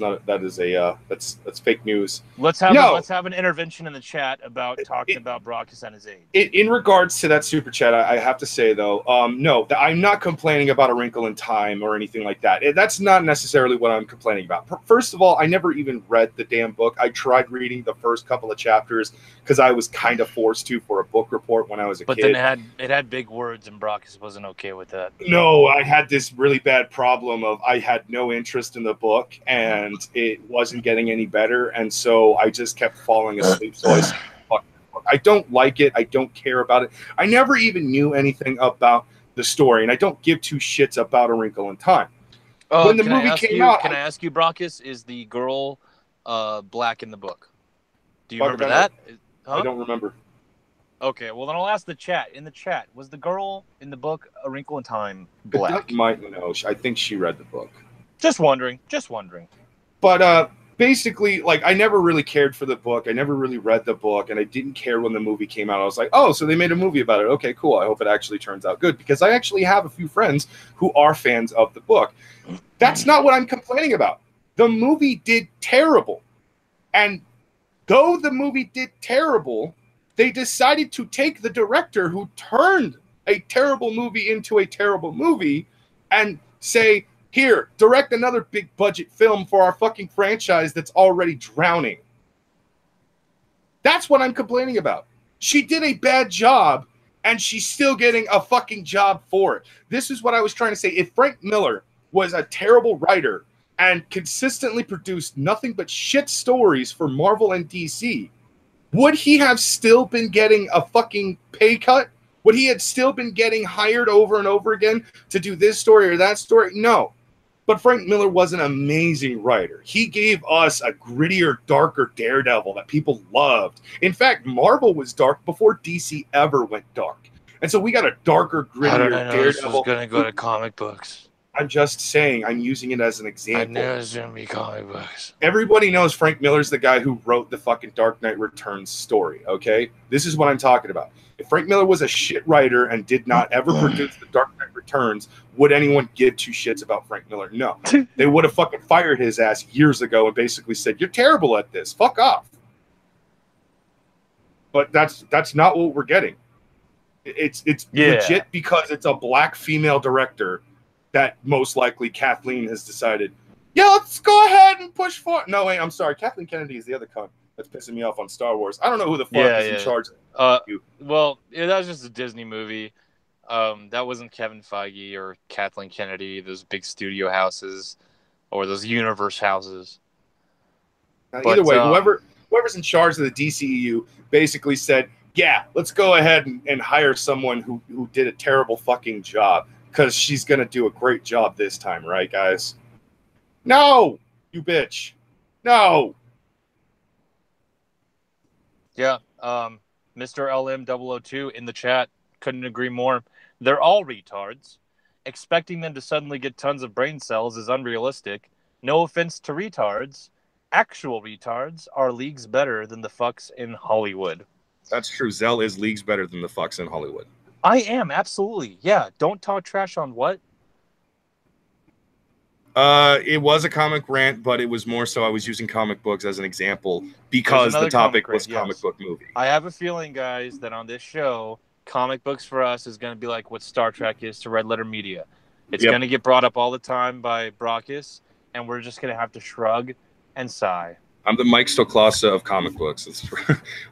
fake news. Let's have an intervention in the chat about talking about Brockus and his AIDS. In regards to that super chat, I have to say though, no, I'm not complaining about A Wrinkle in Time or anything like that. That's not necessarily what I'm complaining about. First of all, I never even read the damn book. I tried reading the first couple of chapters because I was kind of forced to for a book report when I was a kid. But then it had big words, and Brockus wasn't okay with that. No, I had this really bad problem of I had no interest in the book. And it wasn't getting any better, and so I just kept falling asleep. So I don't like it. I don't care about it. I never even knew anything about the story, and I don't give two shits about A Wrinkle in Time. When the movie came out, can I ask you, Brockus, is the girl black in the book? Do you remember that? I don't remember. Okay, well then I'll ask the chat. In the chat, was the girl in the book A Wrinkle in Time black? Might know. I think she read the book. Just wondering. But basically, like, I never really cared for the book. I never really read the book, and I didn't care when the movie came out. I was like, oh, so they made a movie about it. Okay, cool. I hope it actually turns out good, because I actually have a few friends who are fans of the book. That's not what I'm complaining about. The movie did terrible. And though the movie did terrible, they decided to take the director who turned a terrible movie into a terrible movie and say, here, direct another big budget film for our fucking franchise that's already drowning. That's what I'm complaining about. She did a bad job, and she's still getting a fucking job for it. This is what I was trying to say. If Frank Miller was a terrible writer and consistently produced nothing but shit stories for Marvel and DC, would he have still been getting a fucking pay cut? Would he have still been getting hired over and over again to do this story or that story? No. But Frank Miller was an amazing writer. He gave us a grittier, darker Daredevil that people loved. In fact, Marvel was dark before DC ever went dark. And so we got a darker, How did I grittier know this was Daredevil. going to go to comic books? I'm just saying, I'm using it as an I example. knew it was going to be comic books. Everybody knows Frank Miller's the guy who wrote the fucking Dark Knight Returns story, okay? This is what I'm talking about. If Frank Miller was a shit writer and did not ever produce the Dark Knight Returns, would anyone give two shits about Frank Miller? No. They would have fucking fired his ass years ago and basically said, you're terrible at this. Fuck off. But that's not what we're getting. It's legit because it's a black female director that most likely Kathleen has decided, yeah, let's go ahead and push for. No, wait, I'm sorry. Kathleen Kennedy is the other cunt that's pissing me off on Star Wars. I don't know who the fuck is in charge of you. Well, that was just a Disney movie. That wasn't Kevin Feige or Kathleen Kennedy, those big studio houses or those universe houses. Either way, whoever's in charge of the DCEU basically said, yeah, let's go ahead and hire someone who did a terrible fucking job because she's going to do a great job this time, right, guys? No, you bitch. No. Yeah, Mr. LM002 in the chat couldn't agree more. They're all retards. Expecting them to suddenly get tons of brain cells is unrealistic. No offense to retards. Actual retards are leagues better than the fucks in Hollywood. That's true. Zell is leagues better than the fucks in Hollywood. I am, absolutely. Yeah, don't talk trash on what? It was a comic rant, but it was more so I was using comic books as an example because the topic was comic book movie. I have a feeling, guys, that on this show, comic books for us is going to be like what Star Trek is to Red Letter Media. It's going to get brought up all the time by Brockus, and we're just going to have to shrug and sigh. I'm the Mike Stoklasa of comic books. It's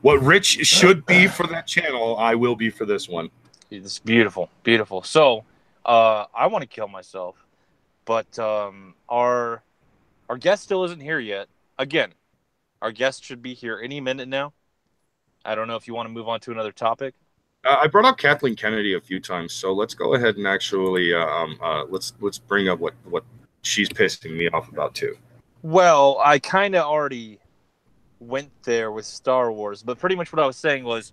what Rich should be for that channel, I will be for this one. It's beautiful, beautiful. So, I want to kill myself. But our guest still isn't here yet. Again, our guest should be here any minute now. I don't know if you want to move on to another topic. I brought up Kathleen Kennedy a few times, so let's go ahead and actually let's bring up what she's pissing me off about too. Well, I kind of already went there with Star Wars, but pretty much what I was saying was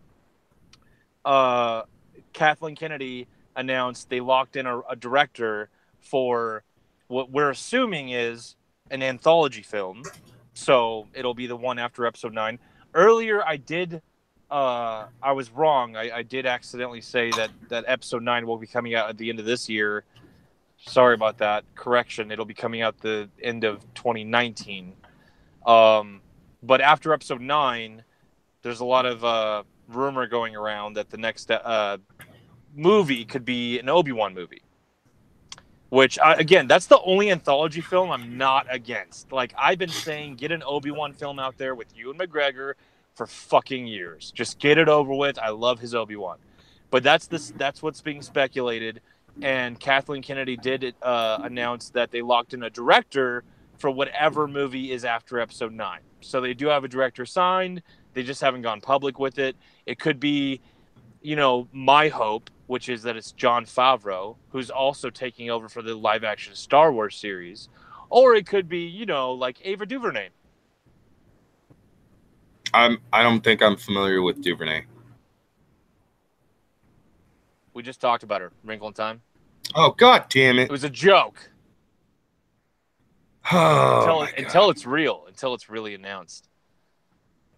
Kathleen Kennedy announced they locked in a director for what we're assuming is an anthology film, so it'll be the one after episode 9. Earlier, I was wrong. I did accidentally say that episode 9 will be coming out at the end of this year. Sorry about that. Correction, it'll be coming out the end of 2019. But after episode 9, there's a lot of rumor going around that the next movie could be an Obi-Wan movie. Which, again, that's the only anthology film I'm not against. Like, I've been saying, get an Obi-Wan film out there with Ewan McGregor for fucking years. Just get it over with. I love his Obi-Wan. But that's what's being speculated. And Kathleen Kennedy did announce that they locked in a director for whatever movie is after episode 9. So they do have a director signed. They just haven't gone public with it. It could be, my hope, which is that it's Jon Favreau, who's also taking over for the live-action Star Wars series. Or it could be, like Ava DuVernay. I don't think I'm familiar with DuVernay. We just talked about her. Wrinkle in Time. Oh, God damn it. It was a joke. Until it's real. Until it's really announced.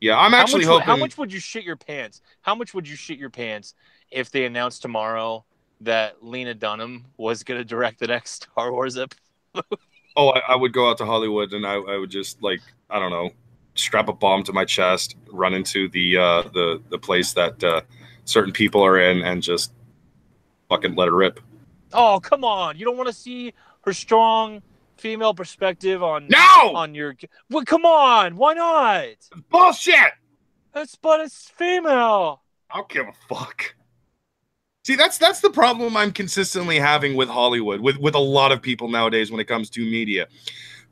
Yeah, I'm actually hoping... How much would you shit your pants? How much would you shit your pants if they announced tomorrow that Lena Dunham was going to direct the next Star Wars episode? Oh, I would go out to Hollywood and I would just, I don't know, strap a bomb to my chest, run into the place that certain people are in and just fucking let her rip. Oh, come on. You don't want to see her strong female perspective on your... Well, come on. Why not? It's bullshit. But it's female. I don't give a fuck. See, that's the problem I'm consistently having with Hollywood, with a lot of people nowadays when it comes to media.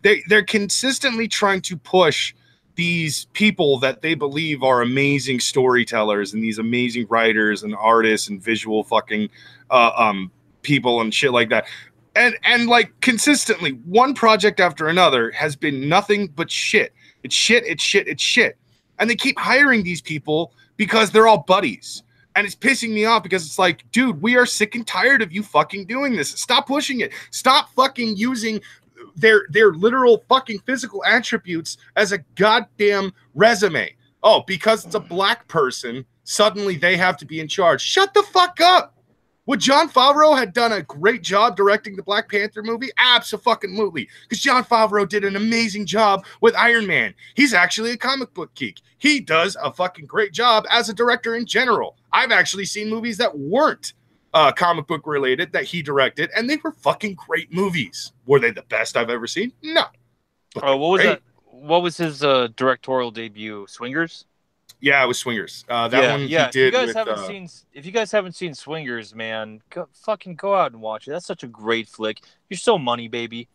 They're consistently trying to push these people that they believe are amazing storytellers and these amazing writers and artists and visual fucking people and shit like that. And like consistently, one project after another has been nothing but shit. It's shit, it's shit, it's shit. And they keep hiring these people because they're all buddies. And it's pissing me off because it's like, dude, we are sick and tired of you fucking doing this. Stop pushing it. Stop fucking using their literal fucking physical attributes as a goddamn resume. Oh, because it's a black person, suddenly they have to be in charge. Shut the fuck up. Would Jon Favreau had done a great job directing the Black Panther movie? Absolutely. Because Jon Favreau did an amazing job with Iron Man. He's actually a comic book geek. He does a fucking great job as a director in general. I've actually seen movies that weren't comic book related that he directed, and they were fucking great movies. Were they the best I've ever seen? No. Oh, what was that? What was his directorial debut? Swingers? Yeah, it was Swingers. That one he did. If you guys haven't seen Swingers, man, go out and watch it. That's such a great flick. You're so money, baby.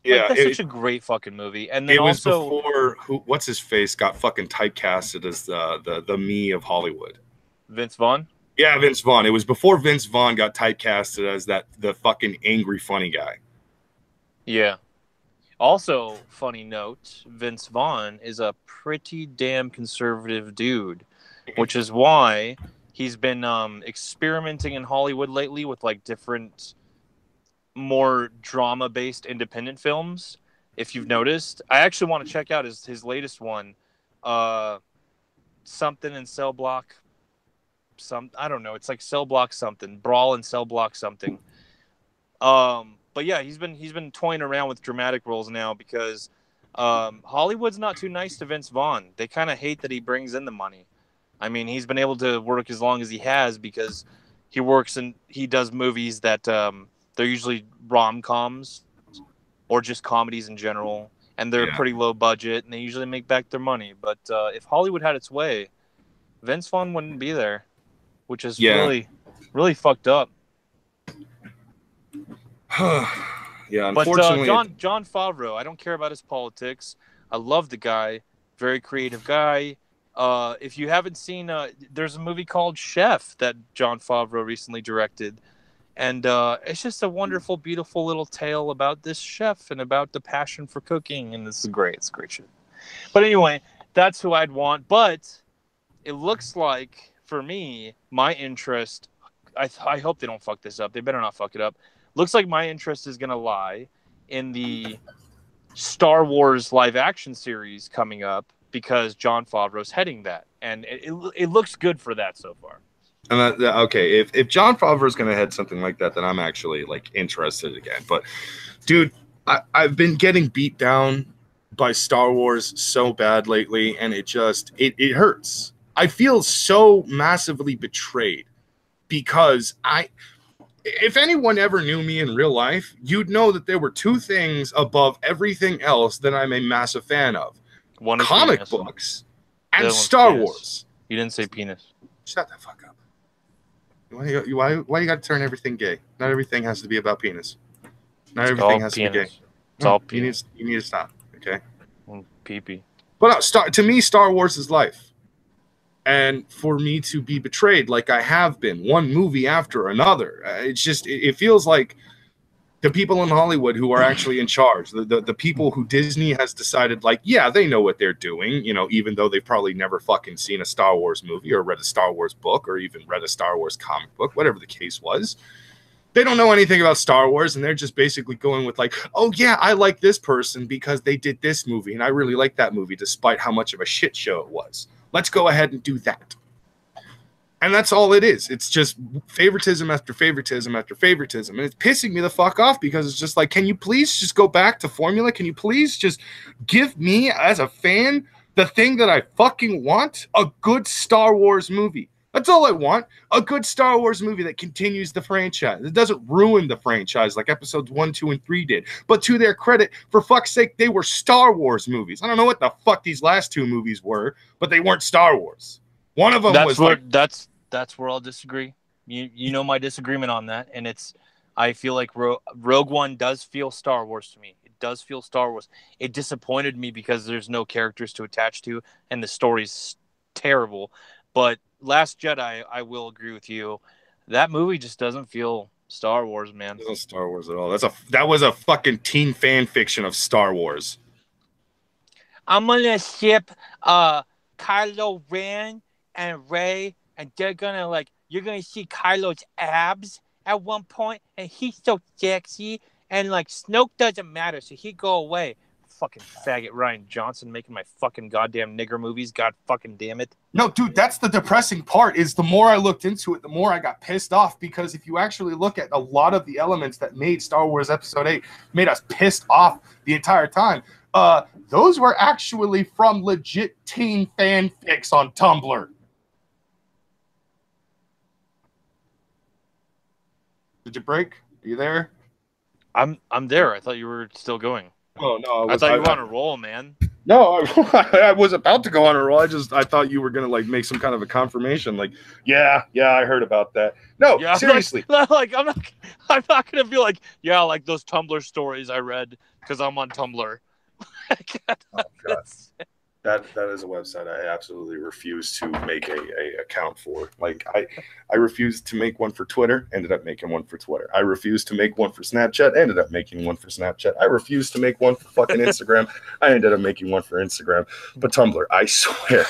Yeah, that's such a great fucking movie. And then it was before what's his face got fucking typecasted as the me of Hollywood. Vince Vaughn. Yeah, Vince Vaughn. It was before Vince Vaughn got typecasted as the fucking angry funny guy. Yeah. Also, funny note, Vince Vaughn is a pretty damn conservative dude, which is why he's been experimenting in Hollywood lately with like different, more drama-based independent films. If you've noticed, I actually want to check out his latest one, something in Cell Block. I don't know. It's like Cell Block something, Brawl and Cell Block something. But yeah, he's been toying around with dramatic roles now because Hollywood's not too nice to Vince Vaughn. They kind of hate that he brings in the money. I mean, he's been able to work as long as he has because he does movies that they're usually rom-coms or just comedies in general, and they're pretty low budget, and they usually make back their money. But if Hollywood had its way, Vince Vaughn wouldn't be there, which is really, really fucked up. Yeah, unfortunately. But Jon Favreau, I don't care about his politics. I love the guy, very creative guy. If you haven't seen, there's a movie called Chef that Jon Favreau recently directed, and it's just a wonderful, beautiful little tale about this chef and about the passion for cooking, and this is great. It's great shit. But anyway, that's who I'd want. But it looks like for me, my interest. I hope they don't fuck this up. They better not fuck it up. Looks like my interest is going to lie in the Star Wars live-action series coming up because Jon Favreau's heading that. And it looks good for that so far. And okay, if Jon Favreau's going to head something like that, then I'm actually like interested again. But, dude, I've been getting beat down by Star Wars so bad lately, and it hurts. I feel so massively betrayed because if anyone ever knew me in real life, you'd know that there were two things above everything else that I'm a massive fan of. One is comic penis. books and Star Wars. You didn't say penis. Shut the fuck up. Why you got to turn everything gay? Not everything has to be about penis. Not everything has to be gay. It's all penis. You need to stop, okay? Pee-pee. But to me, Star Wars is life. And for me to be betrayed like I have been, one movie after another, it feels like the people in Hollywood who are actually in charge, the people who Disney has decided, like, yeah, they know what they're doing, even though they've probably never fucking seen a Star Wars movie or read a Star Wars book or even read a Star Wars comic book, whatever the case was. They don't know anything about Star Wars, and they're just basically going with like, oh, yeah, I like this person because they did this movie, and I really like that movie despite how much of a shit show it was. Let's go ahead and do that. And that's all it is. It's just favoritism after favoritism after favoritism. And it's pissing me the fuck off because it's just like, can you please just go back to formula? Can you please just give me, as a fan, the thing that I fucking want? A good Star Wars movie. That's all I want. A good Star Wars movie that continues the franchise. It doesn't ruin the franchise like episodes 1, 2, and 3 did. But to their credit, for fuck's sake, they were Star Wars movies. I don't know what the fuck these last two movies were, but they weren't Star Wars. One of them that's where I'll disagree. You know my disagreement on that, and I feel like Rogue One does feel Star Wars to me. It does feel Star Wars. It disappointed me because there's no characters to attach to, and the story's terrible. But Last Jedi, I will agree with you. That movie just doesn't feel Star Wars, man. It's not Star Wars at all. That was a fucking teen fan fiction of Star Wars. I'm gonna ship Kylo Ren and Rey, and they're gonna like you're gonna see Kylo's abs at one point, and he's so sexy, and like Snoke doesn't matter, so he'd go away. Fucking faggot Ryan Johnson making my fucking goddamn nigger movies. God fucking damn it. No, dude, that's the depressing part. Is the more I looked into it, the more I got pissed off, because if you actually look at a lot of the elements that made Star Wars Episode 8 made us pissed off the entire time, those were actually from legit teen fanfics on Tumblr. Did you break? Are you there? I'm there. I thought you were still going. Oh no, I thought you were on a roll, man. No, I was about to go on a roll. I thought you were gonna like make some kind of a confirmation, like, yeah, I heard about that. No, yeah, seriously, like I'm not gonna be like, yeah, like those Tumblr stories I read because I'm on Tumblr. Oh, God. That is a website I absolutely refuse to make a account for. Like I refused to make one for Twitter, ended up making one for Twitter. I refused to make one for Snapchat, ended up making one for Snapchat. I refused to make one for fucking Instagram. I ended up making one for Instagram. But Tumblr, I swear,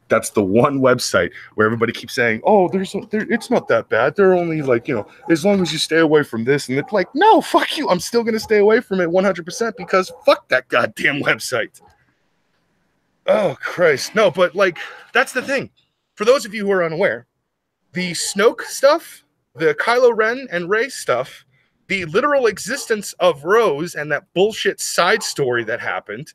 that's the one website where everybody keeps saying, "Oh, it's not that bad. They're only like, as long as you stay away from this." And it's like, no, fuck you. I'm still gonna stay away from it 100% because fuck that goddamn website. Oh, Christ. No, but, like, that's the thing. For those of you who are unaware, the Snoke stuff, the Kylo Ren and Rey stuff, the literal existence of Rose and that bullshit side story that happened,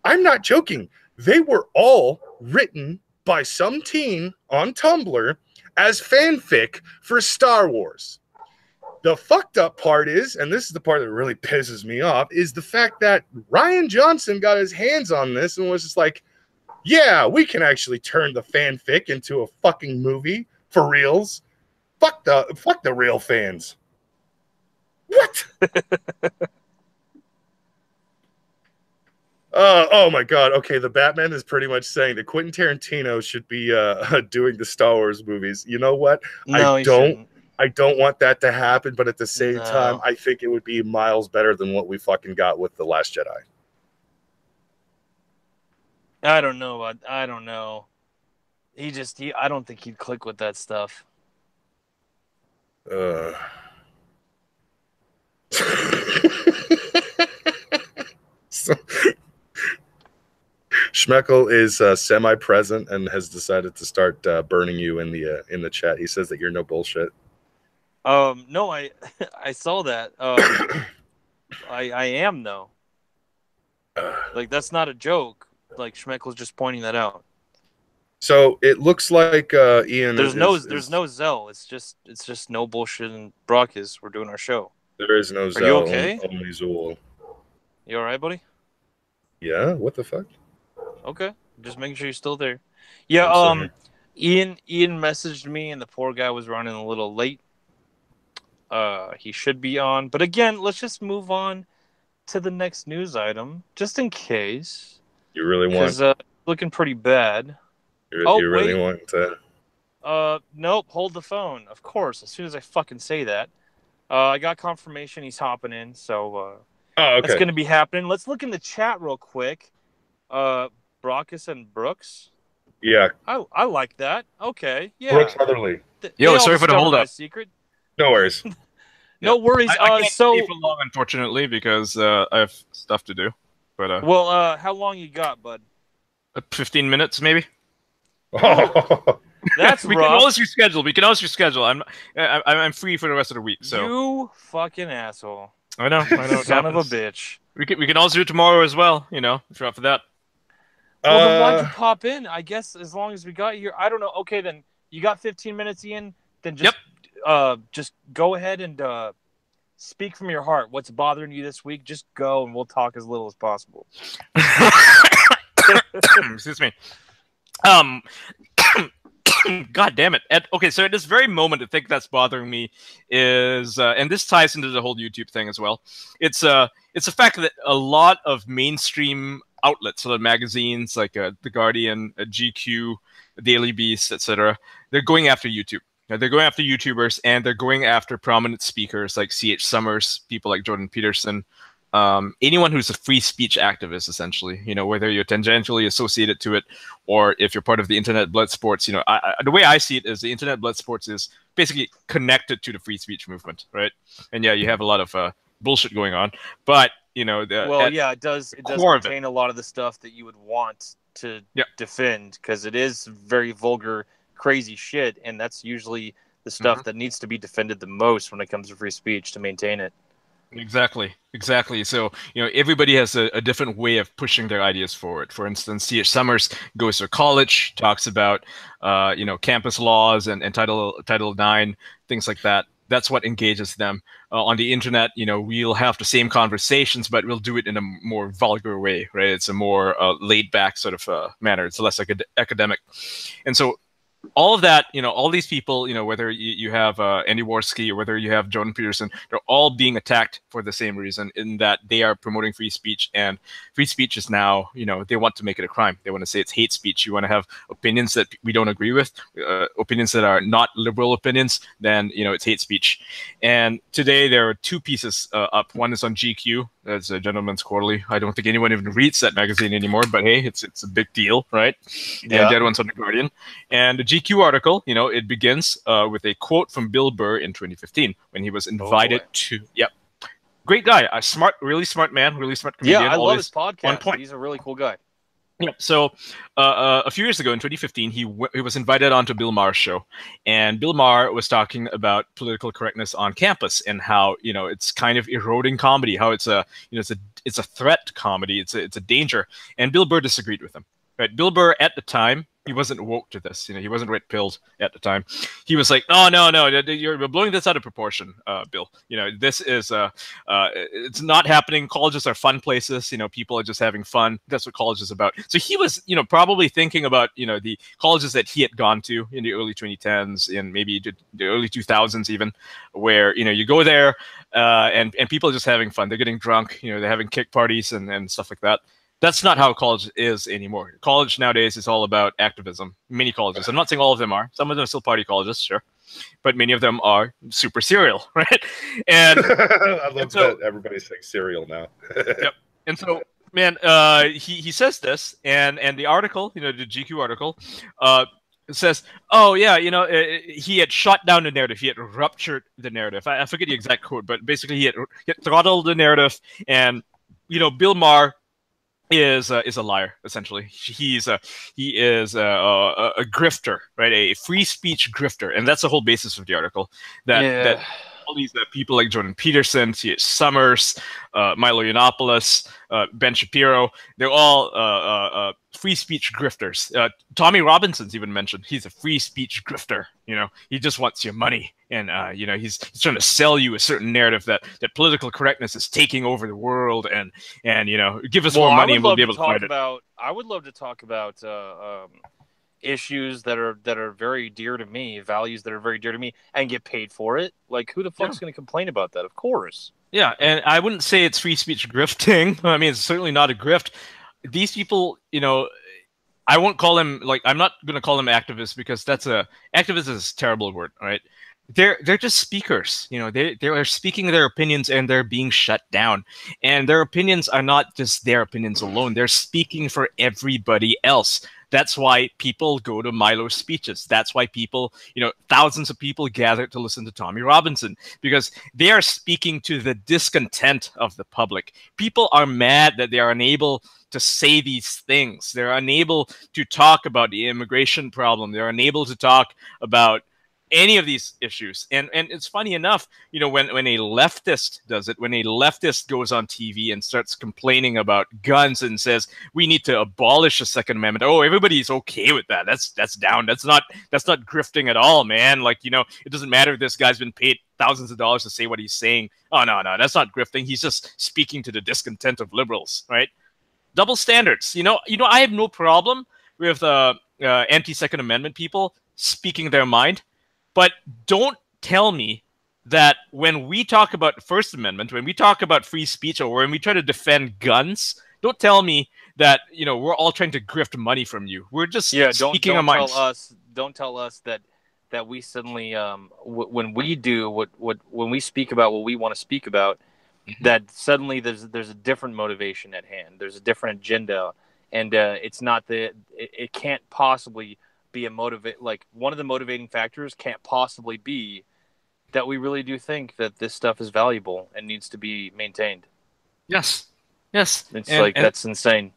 I'm not joking. They were all written by some teen on Tumblr as fanfic for Star Wars. The fucked up part is, and this is the part that really pisses me off, is the fact that Ryan Johnson got his hands on this and was just like, yeah, we can actually turn the fanfic into a fucking movie for reals. Fuck the real fans. What? Oh my God. Okay, the Batman is pretty much saying that Quentin Tarantino should be doing the Star Wars movies. You know what? No, I don't want that to happen, but at the same time, I think it would be miles better than what we fucking got with The Last Jedi. I don't know. I don't know. I don't think he'd click with that stuff. So, Schmeckel is semi-present and has decided to start burning you in the chat. He says that you're no bullshit. No, I saw that. I am though. Like that's not a joke. Like Schmeckel's just pointing that out. So it looks like Ian. There's no Zell. It's just no bullshit and Brockus. We're doing our show. There is no Zell. Are you okay? Only Zool. You all right, buddy? Yeah. What the fuck? Okay, just making sure you're still there. Yeah. Ian messaged me, and the poor guy was running a little late. He should be on, but again, let's just move on to the next news item, just in case. You really want? Because looking pretty bad. You really want to? Nope. Hold the phone. Of course. As soon as I fucking say that, I got confirmation he's hopping in. So okay. That's going to be happening. Let's look in the chat real quick. Brockus and Brooks. Yeah. I like that. Okay. Yeah. Brooks Heatherly. Yo, sorry for the hold up. Secret. No worries. No worries. I can't stay for long, unfortunately, because I have stuff to do. But well, how long you got, bud? 15 minutes, maybe. That's we rough. can always reschedule. I'm free for the rest of the week. So you fucking asshole. I know. Son of a bitch. We can also do tomorrow as well. If you're up for that. Well, then why'd you pop in? I guess as long as we got here, I don't know. Okay, then you got 15 minutes, Ian. Then just go ahead and speak from your heart. What's bothering you this week? Just go, and we'll talk as little as possible. Excuse me. God damn it. Okay, so at this very moment, the thing that's bothering me is, and this ties into the whole YouTube thing as well. It's the fact that a lot of mainstream outlets, so the magazines like The Guardian, GQ, Daily Beast, etc., they're going after YouTube. know, they're going after YouTubers, and they're going after prominent speakers like C.H. Summers, people like Jordan Peterson, anyone who's a free speech activist, essentially. You know, whether you're tangentially associated to it or if you're part of the internet blood sports. You know, the way I see it is the internet blood sports is basically connected to the free speech movement, right? And yeah, you have a lot of bullshit going on, but you know, it does contain a lot of the stuff that you would want to defend, because it is very vulgar, crazy shit, and that's usually the stuff that needs to be defended the most when it comes to free speech to maintain it. Exactly. So, you know, everybody has a different way of pushing their ideas forward. For instance, C.H. Summers goes to college, talks about, you know, campus laws and Title IX, things like that. That's what engages them. On the internet, you know, we'll have the same conversations, but we'll do it in a more vulgar way, right? It's a more laid-back sort of manner. It's less academic. And so all of that, you know, all these people, you know, whether you have Andy Warski or whether you have Jordan Peterson, they're all being attacked for the same reason, in that they are promoting free speech, and free speech is now, you know, they want to make it a crime. They want to say it's hate speech. You want to have opinions that we don't agree with, opinions that are not liberal opinions, then, you know, it's hate speech. And today there are two pieces up. One is on GQ. That's a Gentleman's Quarterly. I don't think anyone even reads that magazine anymore, but hey, it's a big deal, right? Yeah. And the other one's on The Guardian. And the GQ article, you know, it begins with a quote from Bill Burr in 2015 when he was invited to. Yep. Great guy, a smart, really smart man, really smart comedian. Yeah, I love his podcast. He's a really cool guy. Yeah. So a few years ago in 2015, he was invited onto Bill Maher's show, and Bill Maher was talking about political correctness on campus and how, you know, it's kind of eroding comedy, how it's a, you know, it's a threat to comedy, it's a danger. And Bill Burr disagreed with him. Right? Bill Burr at the time, he wasn't woke to this. You know, he wasn't red-pilled at the time. He was like, "Oh no, you're blowing this out of proportion, Bill. You know, this is it's not happening. Colleges are fun places. You know, people are just having fun. That's what college is about." So he was, you know, probably thinking about, you know, the colleges that he had gone to in the early 2010s, in maybe the early 2000s even, where, you know, you go there and people are just having fun. They're getting drunk. You know, they're having kick parties and stuff like that. That's not how college is anymore. College nowadays is all about activism. Many colleges. I'm not saying all of them are. Some of them are still party colleges, sure. But many of them are super serial, right? And I love that everybody's saying serial now. Yep. And so, man, he says this, and the article, you know, the GQ article, says, oh, yeah, you know, he had shut down the narrative. He had ruptured the narrative. I forget the exact quote, but basically he had throttled the narrative. And, you know, Bill Maher is a liar, essentially. He is a grifter, right? A free speech grifter, and that's the whole basis of the article. That all these people like Jordan Peterson, C.H. Summers, Milo Yiannopoulos, Ben Shapiro, they're all free speech grifters. Tommy Robinson's even mentioned he's a free speech grifter. You know, he just wants your money, and you know, he's trying to sell you a certain narrative that political correctness is taking over the world, and you know, give us more money and we'll be able to fight it. I would love to talk about issues that are very dear to me, values that are very dear to me, and get paid for it. Like, who the fuck's going to complain about that? Of course. Yeah, and I wouldn't say it's free speech grifting. I mean, it's certainly not a grift. These people, you know, I won't call them, like, I'm not going to call them activists, because activist is a terrible word, right? They're just speakers. You know, they are speaking their opinions, and they're being shut down. And their opinions are not just their opinions alone. They're speaking for everybody else. That's why people go to Milo's speeches. That's why people, you know, thousands of people gather to listen to Tommy Robinson, because they are speaking to the discontent of the public. People are mad that they are unable to say these things. They're unable to talk about the immigration problem. They're unable to talk about any of these issues. And it's funny enough, you know, when a leftist does it, when a leftist goes on TV and starts complaining about guns and says we need to abolish the Second Amendment, oh, everybody's okay with that. That's down. That's not grifting at all, man. Like, you know, it doesn't matter if this guy's been paid thousands of dollars to say what he's saying. Oh, no, that's not grifting. He's just speaking to the discontent of liberals, right? Double standards. You know, I have no problem with anti-Second Amendment people speaking their mind. But don't tell me that when we talk about First Amendment, when we talk about free speech, or when we try to defend guns, don't tell me that, you know, we're all trying to grift money from you. We're just speaking our minds. Don't tell us that that we suddenly when we do when we speak about what we want to speak about, that suddenly there's a different motivation at hand. There's a different agenda, and it's not it can't possibly be a motivate, like one of the motivating factors can't possibly be that we really do think that this stuff is valuable and needs to be maintained. Yes. Yes. It's like that's insane.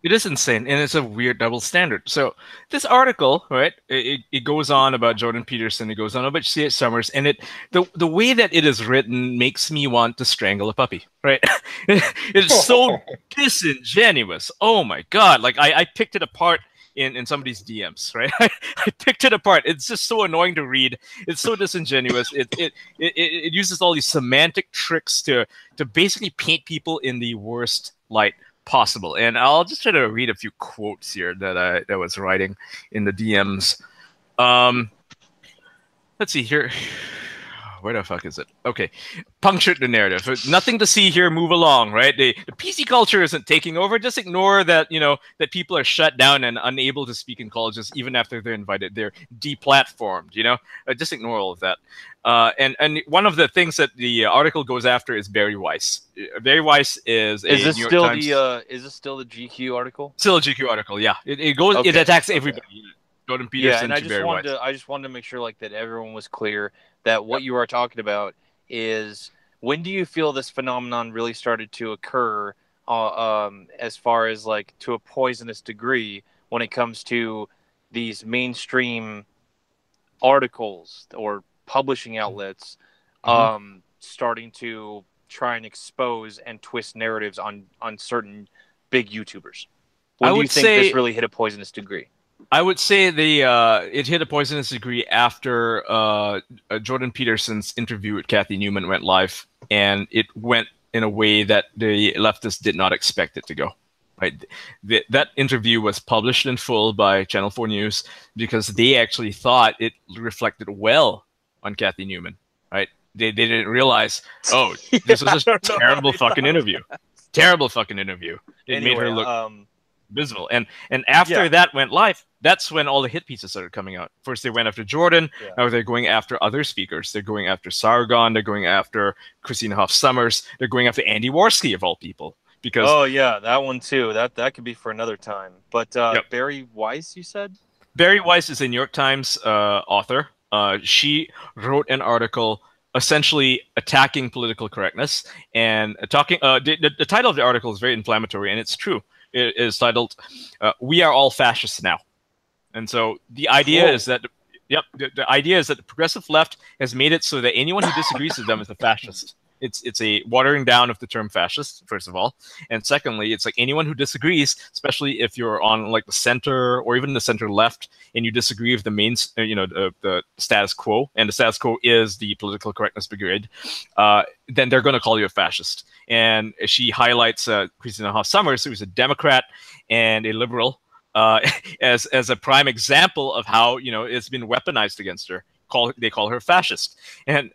It is insane, and it's a weird double standard. So this article, right, it goes on about Jordan Peterson, it goes on about C.H. Summers, and the way that it is written makes me want to strangle a puppy, right? It's so disingenuous. Oh my God. Like I picked it apart in somebody's DMs, right? I picked it apart. It's just so annoying to read. It's so disingenuous. It uses all these semantic tricks to basically paint people in the worst light possible. And I'll just try to read a few quotes here that I was writing in the DMs. Let's see here. Where the fuck is it? Okay. Punctured the narrative. Nothing to see here. Move along, right? The PC culture isn't taking over. Just ignore that, that people are shut down and unable to speak in colleges even after they're invited. They're deplatformed, Just ignore all of that. And one of the things that the article goes after is Barry Weiss. Barry Weiss is a New York Times... is this still the GQ article? Still a GQ article, yeah. It goes. Okay. It attacks everybody. Jordan Peterson, and I just wanted to make sure that everyone was clear that what you are talking about is, when do you feel this phenomenon really started to occur, as far as to a poisonous degree when it comes to these mainstream articles or publishing outlets starting to try and expose and twist narratives on certain big YouTubers? When do you think this really hit a poisonous degree? I would say it hit a poisonous degree after Jordan Peterson's interview with Kathy Newman went live, and it went in a way that the leftists did not expect it to go. Right, that interview was published in full by Channel 4 News because they actually thought it reflected well on Kathy Newman. Right, they didn't realize, this was a terrible fucking interview. Terrible fucking interview. It made her look visible. And after that went live, that's when all the hit pieces started coming out. First they went after Jordan. Now they're going after other speakers. They're going after Sargon. They're going after Christina Hoff Sommers. They're going after Andy Worski, of all people. Because that one too. That could be for another time. But Barry Weiss, you said? Barry Weiss is a New York Times author. She wrote an article essentially attacking political correctness and talking. The title of the article is very inflammatory, and it's true. It is titled "We Are All Fascists Now," and so the idea is that the idea is that the progressive left has made it so that anyone who disagrees with them is a fascist. It's a watering down of the term fascist, first of all, and secondly, it's like anyone who disagrees, especially if you're on the center or even the center left, and you disagree with the main, the status quo, and the status quo is the political correctness brigade, then they're going to call you a fascist. And she highlights Christina Hoff Sommers, who's a Democrat and a liberal, as a prime example of how it's been weaponized against her. They call her fascist. And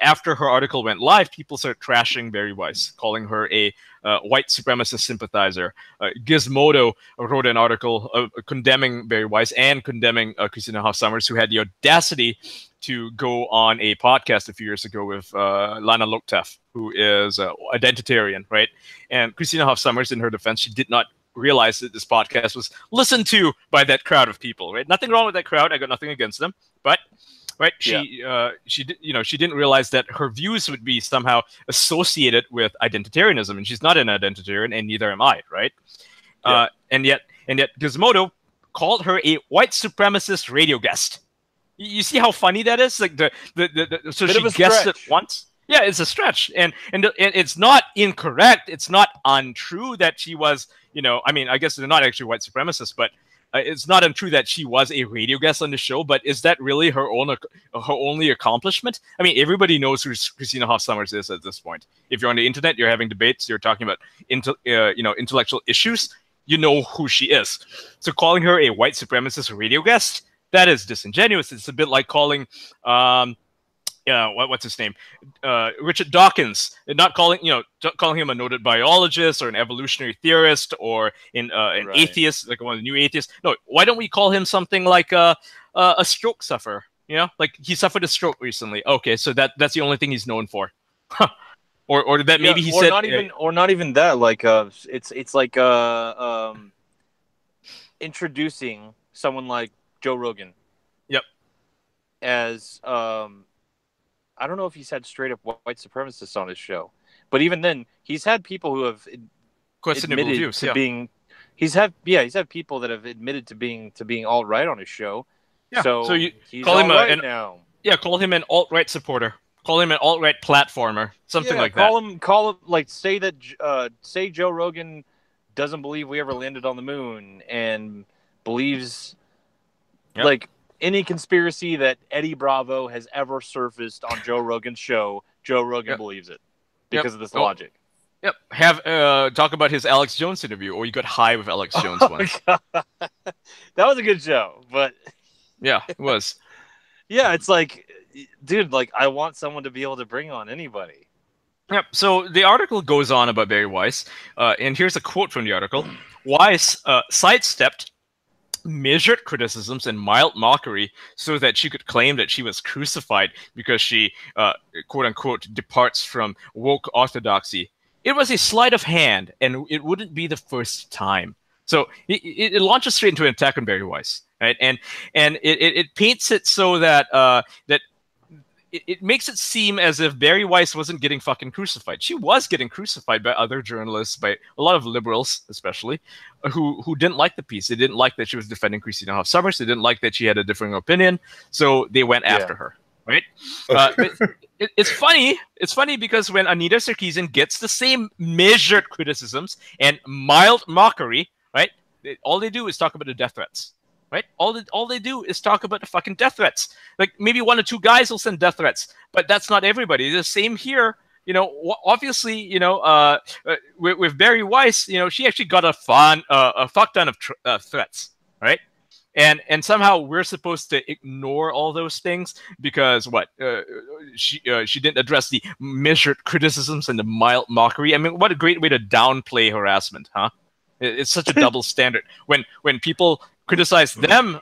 after her article went live, people started trashing Barry Weiss, calling her a white supremacist sympathizer. Gizmodo wrote an article condemning Barry Weiss and condemning Christina Hoff Sommers, who had the audacity to go on a podcast a few years ago with Lana Loktef, who is identitarian, right? And Christina Hoff Sommers, in her defense, she did not realize that this podcast was listened to by that crowd of people, right? Nothing wrong with that crowd. I got nothing against them, but she didn't realize that her views would be somehow associated with identitarianism, and she's not an identitarian, and neither am I, right? And yet Gizmodo called her a white supremacist radio guest. You see how funny that is? So she guessed it once. Yeah, it's a stretch, and it's not incorrect. It's not untrue that she was, I guess they're not actually white supremacists, but it's not untrue that she was a radio guest on the show. But is that really her only accomplishment? I mean, everybody knows who Christina Hoff Sommers is at this point. If you're on the internet, you're having debates, you're talking about intellectual issues, you know who she is. So calling her a white supremacist radio guest, that is disingenuous. It's a bit like calling what's his name, Richard Dawkins, not calling calling him a noted biologist or an evolutionary theorist or an atheist, like one of the new atheists. No, why don't we call him something like a stroke sufferer? Like he suffered a stroke recently. Okay, so that's the only thing he's known for. Or that maybe he said, not even that. Like it's like introducing someone like Joe Rogan. Yep. As I don't know if he's had straight up white supremacists on his show, but even then, he's had people who have questionable admitted views, to being. He's had people that have admitted to being alt right on his show. Yeah. So you he's call him alt-right now. Yeah, call him an alt-right supporter. Call him an alt-right platformer. Something like that. Call him like say Joe Rogan doesn't believe we ever landed on the moon and believes like any conspiracy that Eddie Bravo has ever surfaced on Joe Rogan's show, Joe Rogan believes it because of this logic. Yep. Have talk about his Alex Jones interview, or you got high with Alex Jones once. That was a good show, but yeah, it was. Yeah, it's like, dude, like I want someone to be able to bring on anybody. Yep. So the article goes on about Barry Weiss, and here's a quote from the article. Weiss sidestepped measured criticisms and mild mockery so that she could claim that she was crucified because she, quote-unquote, departs from woke orthodoxy. It was a sleight of hand, and it wouldn't be the first time. So it launches straight into an attack on Barry Weiss, right? And it paints it so that it makes it seem as if Barry Weiss wasn't getting fucking crucified. She was getting crucified by other journalists, by a lot of liberals, especially, who didn't like the piece. They didn't like that she was defending Christina Hoff Sommers. They didn't like that she had a differing opinion, so they went after her, right? It's funny. It's funny because when Anita Sarkeesian gets the same measured criticisms and mild mockery, right? All they do is talk about the death threats. Right? All they do is talk about the fucking death threats. Like maybe one or two guys will send death threats, but that's not everybody. The same here. Obviously, with Barry Weiss, she actually got a fuck ton of threats, right? And somehow we're supposed to ignore all those things because she didn't address the measured criticisms and the mild mockery. I mean, what a great way to downplay harassment, huh? It's such a double standard. When people criticize them,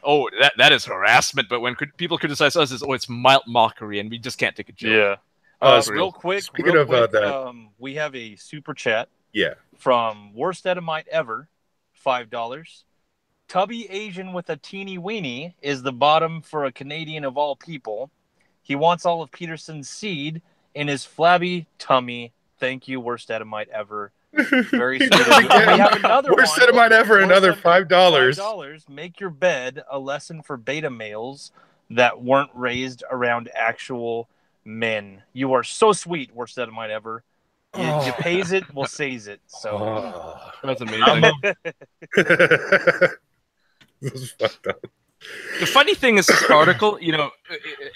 that is harassment. But when people criticize us, it's mild mockery, and we just can't take a joke. Yeah. Real quick, that, we have a super chat. Yeah. From Worst Edomite Ever, $5. Tubby Asian with a teeny weenie is the bottom for a Canadian of all people. He wants all of Peterson's seed in his flabby tummy. Thank you, Worst Edomite Ever. Very sweet. We have another Worst Edomite Ever, another $5. $5. Make your bed, a lesson for beta males that weren't raised around actual men. You are so sweet, Worst Edomite Ever. You pays it, we'll says it. So that's amazing. This is fucked up. The funny thing is, this article,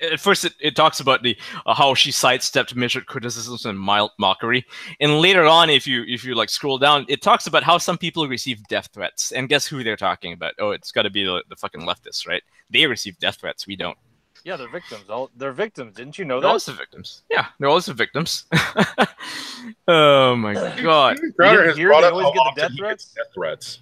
at first it talks about the how she sidestepped measured criticisms and mild mockery, and later on, if you like scroll down, it talks about how some people receive death threats, and guess who they're talking about? Oh, it's got to be the fucking leftists, right? They receive death threats, we don't. Yeah, they're victims. They're victims. Didn't you know that? They're also victims. Yeah, they're also victims. Oh my god! You didn't hear they always get the death threats. Death threats.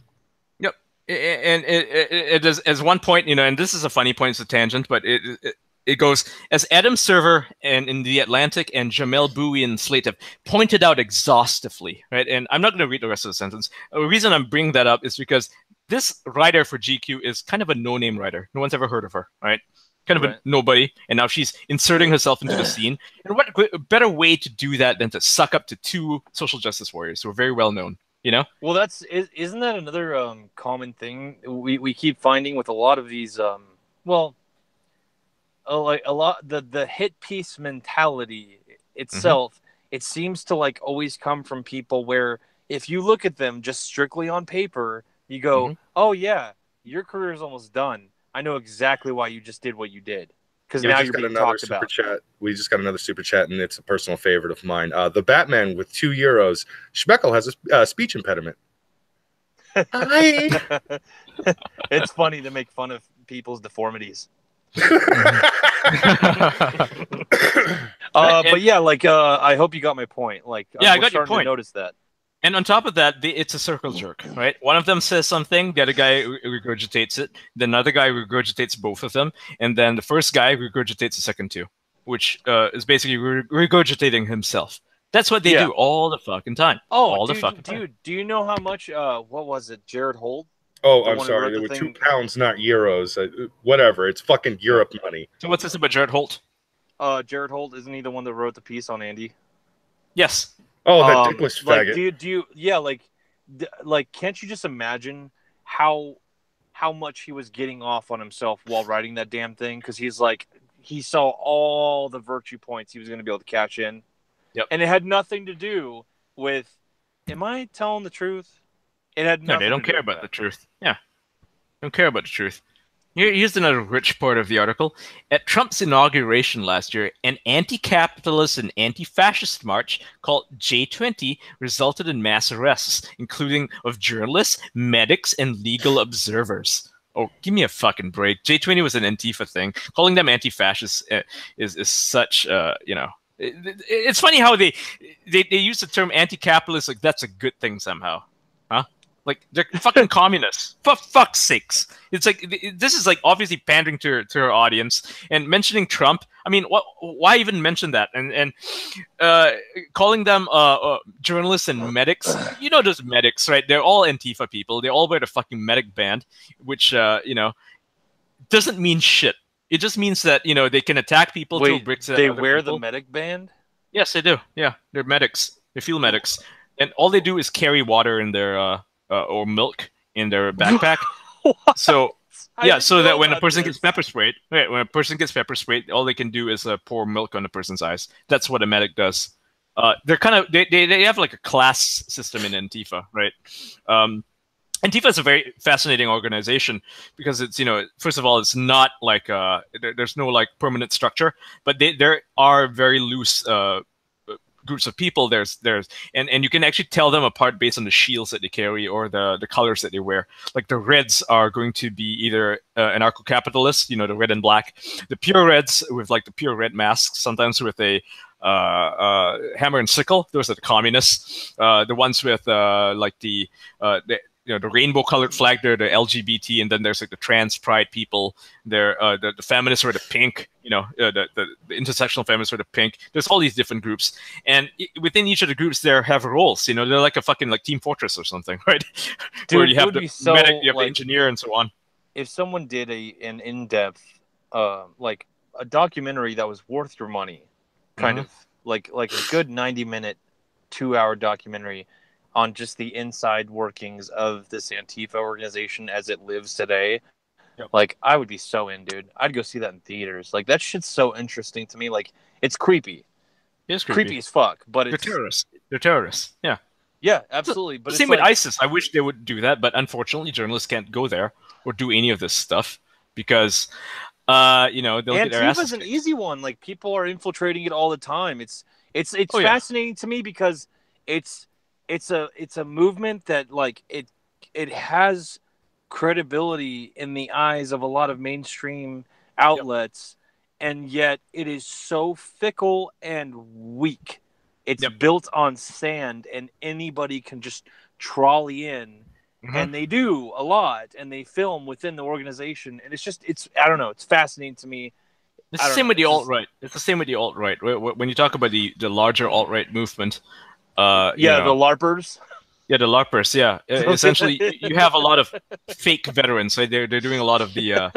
Yep. And it does, as one point, and this is a funny point, it's a tangent, but it goes, as Adam Server and in The Atlantic and Jamel Bowie in Slate have pointed out exhaustively, right? And I'm not going to read the rest of the sentence. The reason I'm bringing that up is because this writer for GQ is kind of a no-name writer. No one's ever heard of her, right? Kind of a nobody, and now she's inserting herself into the scene. And what better way to do that than to suck up to two social justice warriors who are very well known? Well, isn't that another common thing we keep finding with a lot of these like a lot the hit piece mentality itself. It seems to like always come from people where if you look at them just strictly on paper, you go, "Oh yeah, your career is almost done. I know exactly why you just did what you did." Because now you're being talked about. We just got another super chat, and it's a personal favorite of mine. The Batman with €2. Schmeckel has a speech impediment. It's funny to make fun of people's deformities. But yeah, like I hope you got my point. Like, Yeah, I we're got your starting to point. notice that. And on top of that, it's a circle jerk, right? One of them says something, the other guy regurgitates it, then another guy regurgitates both of them, and then the first guy regurgitates the second two, which is basically regurgitating himself. That's what they Yeah. do all the fucking time. Oh, all the dude, fucking time. do you know how much? What was it? Jared Holt. Oh, The I'm one who sorry. wrote There the were thing? £2, not euros. Whatever. It's fucking Europe money. So what's this about Jared Holt? Jared Holt, isn't he the one that wrote the piece on Andy? Yes. Oh, that dickless like, faggot. do you? Yeah, like, can't you just imagine how much he was getting off on himself while writing that damn thing? Because he's like, he saw all the virtue points he was going to be able to cash in. Yep. And it had nothing to do with, am I telling the truth? It had No, nothing they don't to do care with about that. the truth. Yeah. Don't care about the truth. Here's another rich part of the article. At Trump's inauguration last year, an anti-capitalist and anti-fascist march called J20 resulted in mass arrests, including of journalists, medics, and legal observers. Oh, give me a fucking break. J20 was an Antifa thing. Calling them anti-fascists is such, you know... It's funny how they use the term anti-capitalist like that's a good thing somehow. Huh? Like, they're fucking communists. For fuck's sakes. It's like, this is like obviously pandering to her audience. And mentioning Trump, I mean, why even mention that? And calling them journalists and medics, you know those medics, right? They're all Antifa people. They all wear the fucking medic band, which, you know, doesn't mean shit. It just means that, you know, they can attack people, throw Wait, bricks at they other wear people. the medic band? Yes, they do. Yeah, they're medics. They're field medics. And all they do is carry water in their... or milk in their backpack. So yeah, so that when a person gets pepper sprayed, right, when a person gets pepper sprayed, all they can do is pour milk on the person's eyes. That's what a medic does. They're kind of they have like a class system in Antifa, right? Antifa is a very fascinating organization because it's, you know, first of all, it's not like there's no like permanent structure, but there are very loose groups of people. There's and you can actually tell them apart based on the shields that they carry or the colors that they wear. Like the Reds are going to be either anarcho-capitalists, you know, the red and black. The pure Reds with like the pure red masks, sometimes with a hammer and sickle. Those are the communists. The ones with like the you know, the rainbow-colored flag, they're the LGBT, and then there's like the trans pride people. They're the feminists are the pink, you know, the intersectional feminists are the pink. There's all these different groups, and within each of the groups, there have roles. You know, they're like a fucking like Team Fortress or something, right? Dude, where you have the medic, you have like, the engineer, and so on. If someone did an in-depth, like a documentary that was worth your money, kind of like a good 90-minute, 2-hour documentary on just the inside workings of this Antifa organization as it lives today. Yep. Like, I would be so in, dude. I'd go see that in theaters. Like, that shit's so interesting to me. Like, it's creepy. It's creepy as fuck. But they're terrorists. They're terrorists. Yeah. Yeah, absolutely. But same with ISIS. I wish they would do that, but unfortunately, journalists can't go there or do any of this stuff because, you know, they'll get their asses Antifa's an kicked. easy one. Like, people are infiltrating it all the time. It's fascinating to me because it's a movement that like it has credibility in the eyes of a lot of mainstream outlets, and yet it is so fickle and weak. It's built on sand, and anybody can just trolley in, and they do a lot, and they film within the organization, and it's I don't know, it's fascinating to me. It's the same with the alt-right. It's the same with the alt-right. When you talk about the larger alt-right movement, the LARPers. Yeah, the LARPers. Yeah, essentially, you have a lot of fake veterans. Right? They're doing a lot of the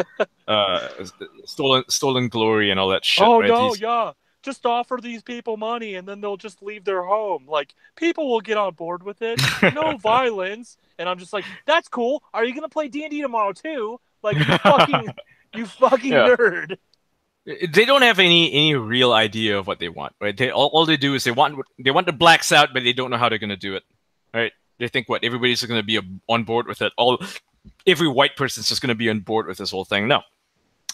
stolen glory and all that shit. Oh right? no, just offer these people money and then they'll just leave their home. Like, people will get on board with it. No violence. And I'm just like, that's cool. Are you gonna play D&D tomorrow too? Like, you fucking nerd. They don't have any real idea of what they want, right? All they do is they want the blacks out, but they don't know how they're gonna do it, right? They think everybody's gonna be on board with it. Every white person's just gonna be on board with this whole thing. No,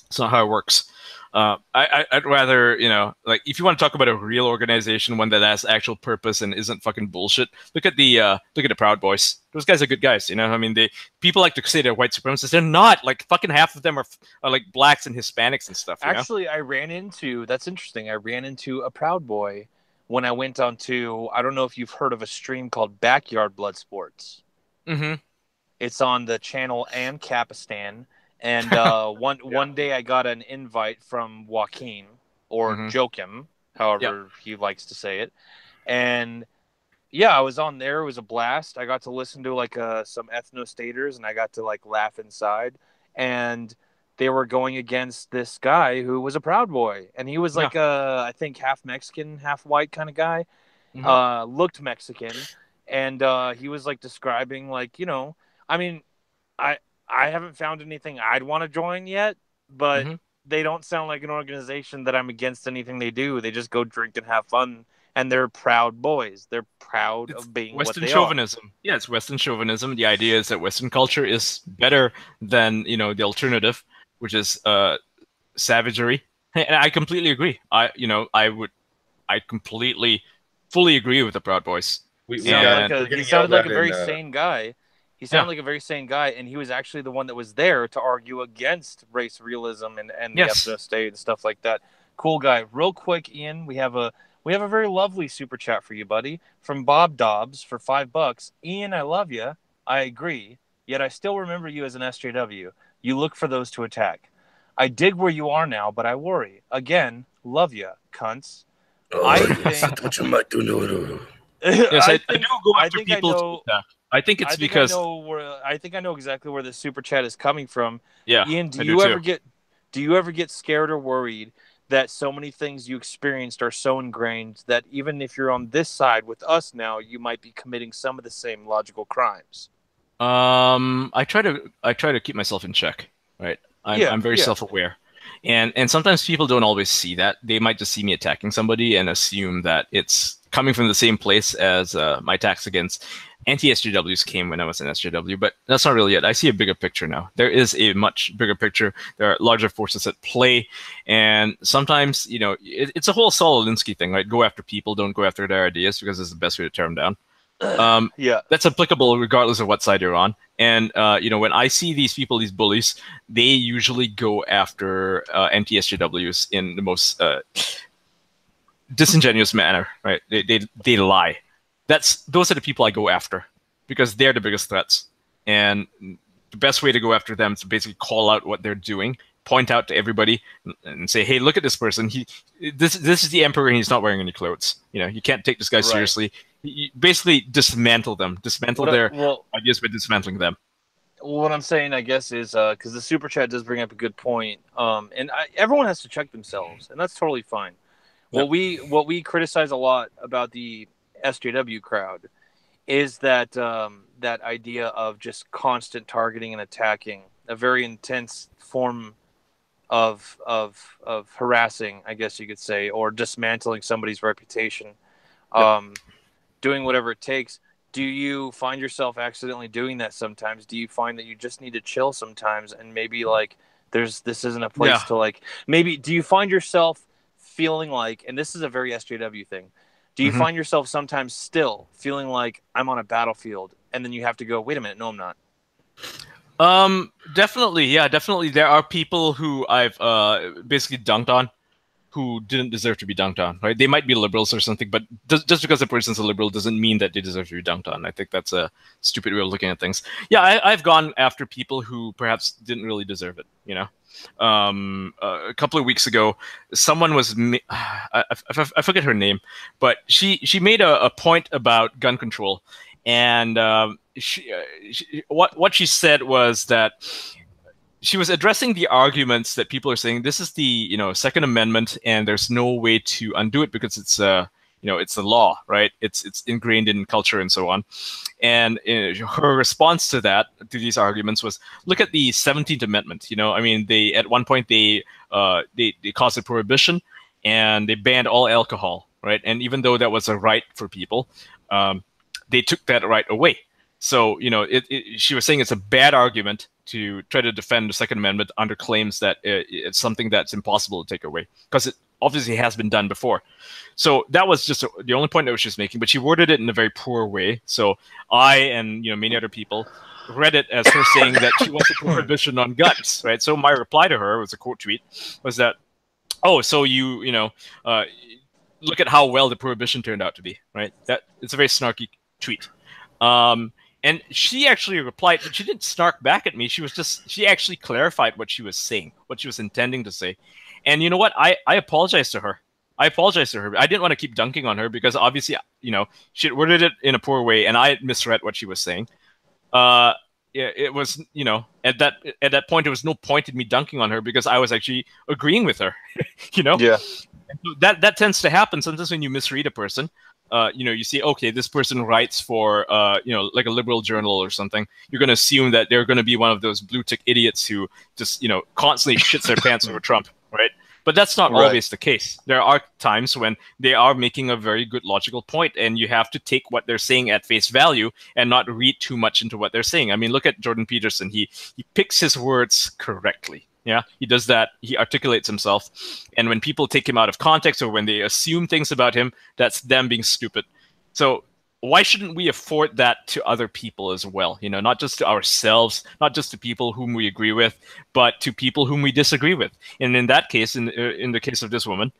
It's not how it works. I'd rather, like if you want to talk about a real organization, one that has actual purpose and isn't fucking bullshit. Look at the Proud Boys. Those guys are good guys. I mean, people like to say they're white supremacists. They're not. Like fucking half of them are like blacks and Hispanics and stuff. Actually, that's interesting. I ran into a Proud Boy when I went onto, I don't know if you've heard of a stream called Backyard Blood Sports. Mm-hmm. It's on the channel and Capistan. And one day I got an invite from Joaquin, or Joachim, however he likes to say it. And yeah, I was on there. It was a blast. I got to listen to like some ethno-staters, and I got to like laugh inside. And they were going against this guy who was a Proud Boy. And he was like I think half Mexican, half white kind of guy. Looked Mexican. And he was like describing like, I mean, I haven't found anything I'd want to join yet, but they don't sound like an organization that I'm against anything they do. They just go drink and have fun, and they're proud boys. They're proud of being Western what they chauvinism. Yeah, it's Western chauvinism. The idea is that Western culture is better than the alternative, which is savagery. And I completely agree. I completely, fully agree with the Proud Boys. He sounded like a very sane guy. He sounded like a very sane guy, and he was actually the one that was there to argue against race realism and the ethno state and stuff like that. Cool guy. Real quick, Ian, we have a very lovely super chat for you, buddy, from Bob Dobbs for $5. Ian, I love you. I agree. Yet I still remember you as an SJW. You look for those to attack. I dig where you are now, but I worry. Again, love you, cunts. I think what you might do. Yes, I do go after people to attack. I think it's because I think I know exactly where the super chat is coming from. Yeah, Ian, do you ever get scared or worried that so many things you experienced are so ingrained that even if you're on this side with us now, you might be committing some of the same logical crimes? I try to keep myself in check. Right, I'm very self-aware, and sometimes people don't always see that. They might just see me attacking somebody and assume that it's coming from the same place as my attacks against anti-SJWs came when I was an SJW, but that's not really it. I see a bigger picture now. There is a much bigger picture. There are larger forces at play, and sometimes, it's a whole Saul Alinsky thing, right? Go after people, don't go after their ideas, because it's the best way to tear them down. That's applicable regardless of what side you're on. And, when I see these people, these bullies, they usually go after anti-SJWs in the most disingenuous manner, right? They lie. Those are the people I go after because they're the biggest threats. And the best way to go after them is to basically call out what they're doing, point out to everybody, and say, "Hey, look at this person. This is the emperor, and he's not wearing any clothes. You can't take this guy seriously." You basically dismantle them, their ideas by dismantling them. What I'm saying, I guess, is because the super chat does bring up a good point, and everyone has to check themselves, and that's totally fine. Yep. What we criticize a lot about the SJW crowd is that that idea of just constant targeting and attacking, a very intense form of harassing, I guess you could say, or dismantling somebody's reputation, doing whatever it takes. Do you find yourself accidentally doing that sometimes? Do you find that you just need to chill sometimes, and maybe like this isn't a place to like, maybe do you find yourself feeling like, and this is a very SJW thing, do you find yourself sometimes still feeling like I'm on a battlefield, and then you have to go, wait a minute, no, I'm not? Definitely. Yeah, definitely. There are people who I've basically dunked on who didn't deserve to be dunked on, right? They might be liberals or something, but just because a person's a liberal doesn't mean that they deserve to be dunked on. I think that's a stupid way of looking at things. Yeah, I've gone after people who perhaps didn't really deserve it, A couple of weeks ago, someone was, I forget her name, but she made a point about gun control. And what she said was that she was addressing the arguments that people are saying this is the Second Amendment and there's no way to undo it because it's it's the law, right? It's ingrained in culture and so on. And her response to these arguments was, look at the 17th Amendment. They at one point they caused a prohibition and they banned all alcohol, right? And even though that was a right for people, they took that right away. So, she was saying it's a bad argument to try to defend the Second Amendment under claims that it's something that's impossible to take away, because it obviously has been done before. So that was just the only point that she was making, but she worded it in a very poor way. So I and many other people read it as her saying that she wants a prohibition on guns, right? So my reply to her was a quote tweet, was that, oh, so look at how well the prohibition turned out to be, right? That it's a very snarky tweet. And she actually replied, but she didn't snark back at me. She actually clarified what she was saying, what she was intending to say. And you know what? I apologized to her. I didn't want to keep dunking on her because obviously, she worded it in a poor way, and I misread what she was saying. It was, at that point, there was no point in me dunking on her because I was actually agreeing with her. Yeah. That tends to happen sometimes when you misread a person. You see, okay, this person writes for, like a liberal journal or something. You're going to assume that they're going to be one of those blue tick idiots who just, constantly shits their pants over Trump, right? But that's not always the case. There are times when they are making a very good logical point, and you have to take what they're saying at face value and not read too much into what they're saying. I mean, look at Jordan Peterson. He picks his words correctly. Yeah, he does that. He articulates himself. And when people take him out of context or when they assume things about him, that's them being stupid. So why shouldn't we afford that to other people as well? Not just to ourselves, not just to people whom we agree with, but to people whom we disagree with. And in that case, in the case of this woman,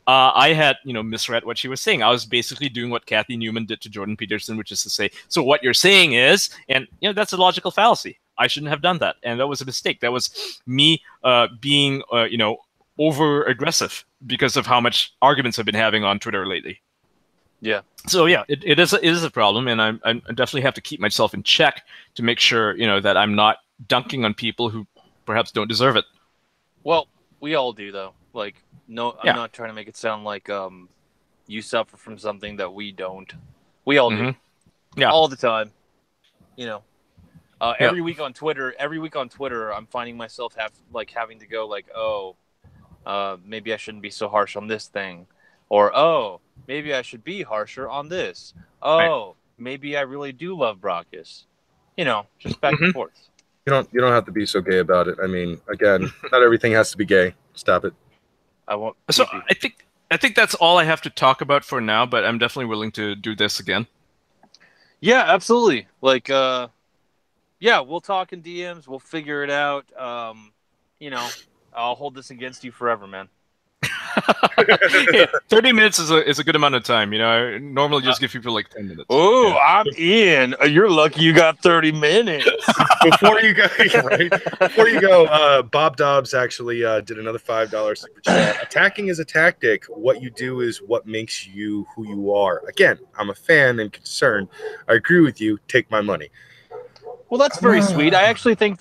I had, misread what she was saying. I was basically doing what Kathy Newman did to Jordan Peterson, which is to say, so what you're saying is, and that's a logical fallacy. I shouldn't have done that, and that was a mistake. That was me being, over aggressive because of how much arguments I've been having on Twitter lately. Yeah. So yeah, it is a problem, and I definitely have to keep myself in check to make sure that I'm not dunking on people who perhaps don't deserve it. Well, we all do though. Like, no, I'm not trying to make it sound like you suffer from something that we don't. We all do. Yeah. All the time. Every week on Twitter, I'm finding myself having to go like, oh, maybe I shouldn't be so harsh on this thing, or oh, maybe I should be harsher on this. Oh, maybe I really do love Brockus. Just back and forth. You don't have to be so gay about it. I mean, again, not everything has to be gay. Stop it. I won't. So I think that's all I have to talk about for now, but I'm definitely willing to do this again. Yeah, absolutely. Like, yeah, we'll talk in DMs. We'll figure it out. I'll hold this against you forever, man. Hey, 30 minutes is a good amount of time. I normally just give people like 10 minutes. Oh, yeah. I'm in. You're lucky you got 30 minutes. Before you go, Bob Dobbs actually did another $5 super chat. Attacking is a tactic. What you do is what makes you who you are. Again, I'm a fan and concerned. I agree with you. Take my money. Well, that's very sweet. I actually think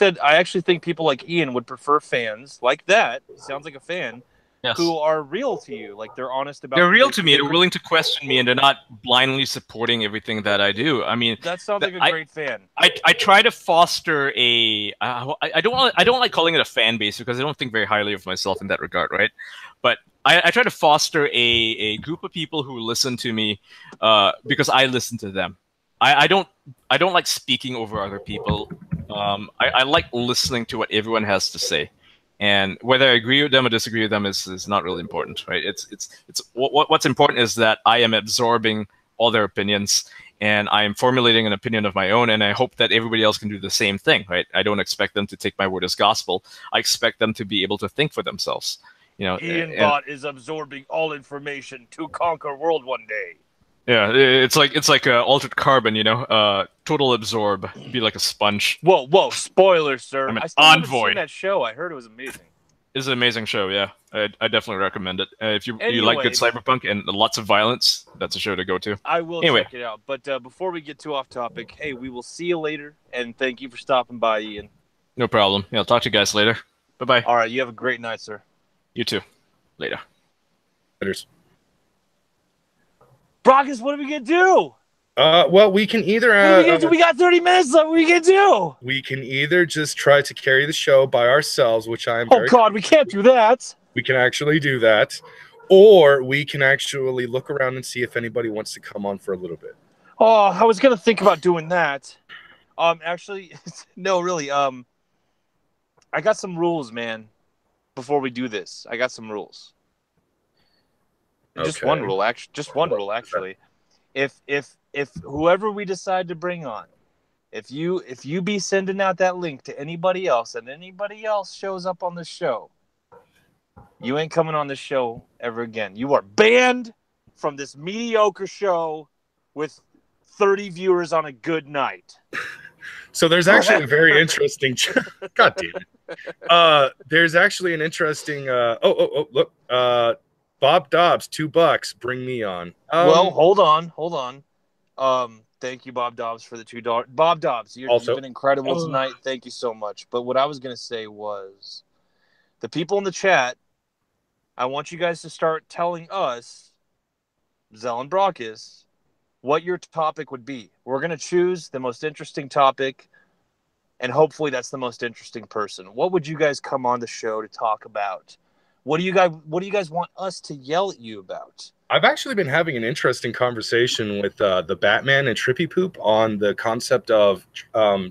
people like Ian would prefer fans like that. He sounds like a fan. Yes. Who are real to you, like they're honest about. They're real to me. They're willing to question me, and they're not blindly supporting everything that I do. I mean, that sounds like a great fan. I try to foster a. I don't like calling it a fan base because I don't think very highly of myself in that regard, right? But I try to foster a group of people who listen to me because I listen to them. I don't like speaking over other people. I like listening to what everyone has to say. And whether I agree with them or disagree with them is not really important, right? What's important is that I am absorbing all their opinions and I am formulating an opinion of my own, and I hope that everybody else can do the same thing, right? I don't expect them to take my word as gospel. I expect them to be able to think for themselves. Ian Bot is absorbing all information to conquer world one day. Yeah, it's like altered carbon, total absorb, be like a sponge. Whoa, spoiler, sir. I'm an I still haven't envoy. seen that show. I heard it was amazing. It's an amazing show, yeah. I definitely recommend it. If you like good cyberpunk and lots of violence, that's a show to go to. I will check it out. But before we get too off topic, hey, we will see you later, and thank you for stopping by, Ian. No problem. Yeah, I'll talk to you guys later. Bye-bye. All right, you have a great night, sir. You too. Later. Laters. Brockus, what are we going to do? Well, we can either... we got 30 minutes left. What are we going to do? We can either just try to carry the show by ourselves, which I am God, we can't do that. We can actually do that. Or we can actually look around and see if anybody wants to come on for a little bit. Oh, I was going to think about doing that. Actually, no, really. I got some rules, man. Before we do this, I got some rules. Just one Okay. rule, actually. Just one rule, actually. If whoever we decide to bring on, if you be sending out that link to anybody else, and anybody else shows up on the show, you ain't coming on this show ever again. You are banned from this mediocre show with 30 viewers on a good night. So there's actually a very interesting. God damn it. There's actually an interesting. Look. Bob Dobbs, $2. Bring me on. Well, hold on. Thank you, Bob Dobbs, for the $2. Bob Dobbs, you've Also, been incredible tonight. Thank you so much. But what I was gonna say was, the people in the chat, I want you guys to start telling us, Zell and Brockus, what your topic would be. We're gonna choose the most interesting topic, and hopefully that's the most interesting person. What would you guys come on the show to talk about? What do you guys want us to yell at you about? I've actually been having an interesting conversation with the Batman and Trippy Poop on the concept of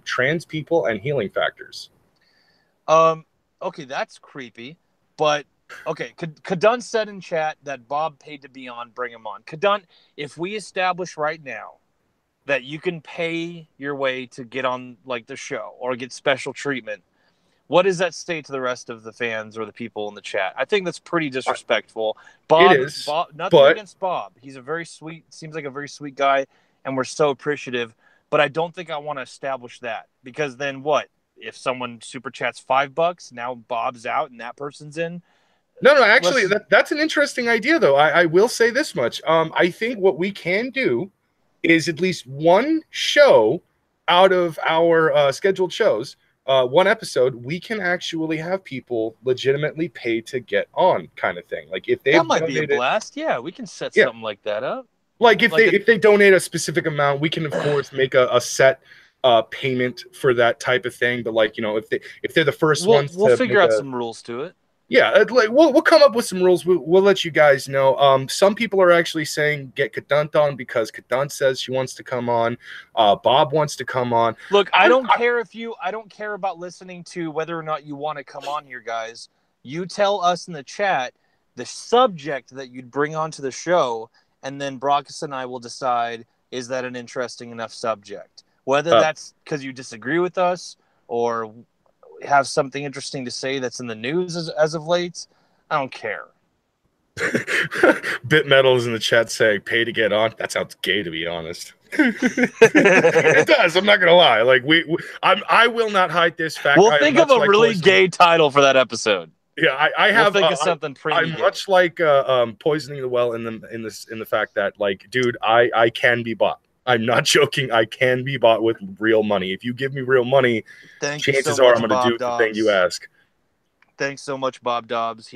trans people and healing factors. Okay, that's creepy, but okay. Kadun said in chat that Bob paid to be on. Bring him on. Kadun, if we establish right now that you can pay your way to get on like the show or get special treatment, what does that say to the rest of the fans or the people in the chat? I think that's pretty disrespectful. Bob, It is, nothing against Bob. He's a very sweet, seems like a very sweet guy, and we're so appreciative. But I don't think I want to establish that, because then what? If someone super chats $5, now Bob's out and that person's in. No, actually, that's an interesting idea, though. I will say this much. I think what we can do is at least one show out of our scheduled shows, one episode, we can actually have people legitimately pay to get on, kind of thing. Like if they that might be a blast. Yeah, we can set something like that up. Like if they donate a specific amount, we can of course make a set payment for that type of thing. But like, you know, if they're the first ones, we'll figure out some rules to it. Yeah, like we'll come up with some rules. We'll let you guys know. Some people are actually saying get Kadunt on because Kadunt says she wants to come on. Bob wants to come on. Look, I don't care about listening to whether or not you want to come on here, guys. You tell us in the chat the subject that you'd bring onto the show, and then Brockus and I will decide, is that an interesting enough subject? Whether that's because you disagree with us or have something interesting to say that's in the news as of late, I don't care. Bit Metal is in the chat saying pay to get on. That sounds gay, to be honest. It does. I'm not gonna lie. Like I will not hide this fact. We'll think of a really gay title for that episode. Yeah, I have. We'll think of something pretty. I'm gay. much like poisoning the well in the fact that, like, dude, I can be bought. I'm not joking. I can be bought with real money. If you give me real money, chances are I'm going to do the thing you ask. Thanks so much, Bob Dobbs.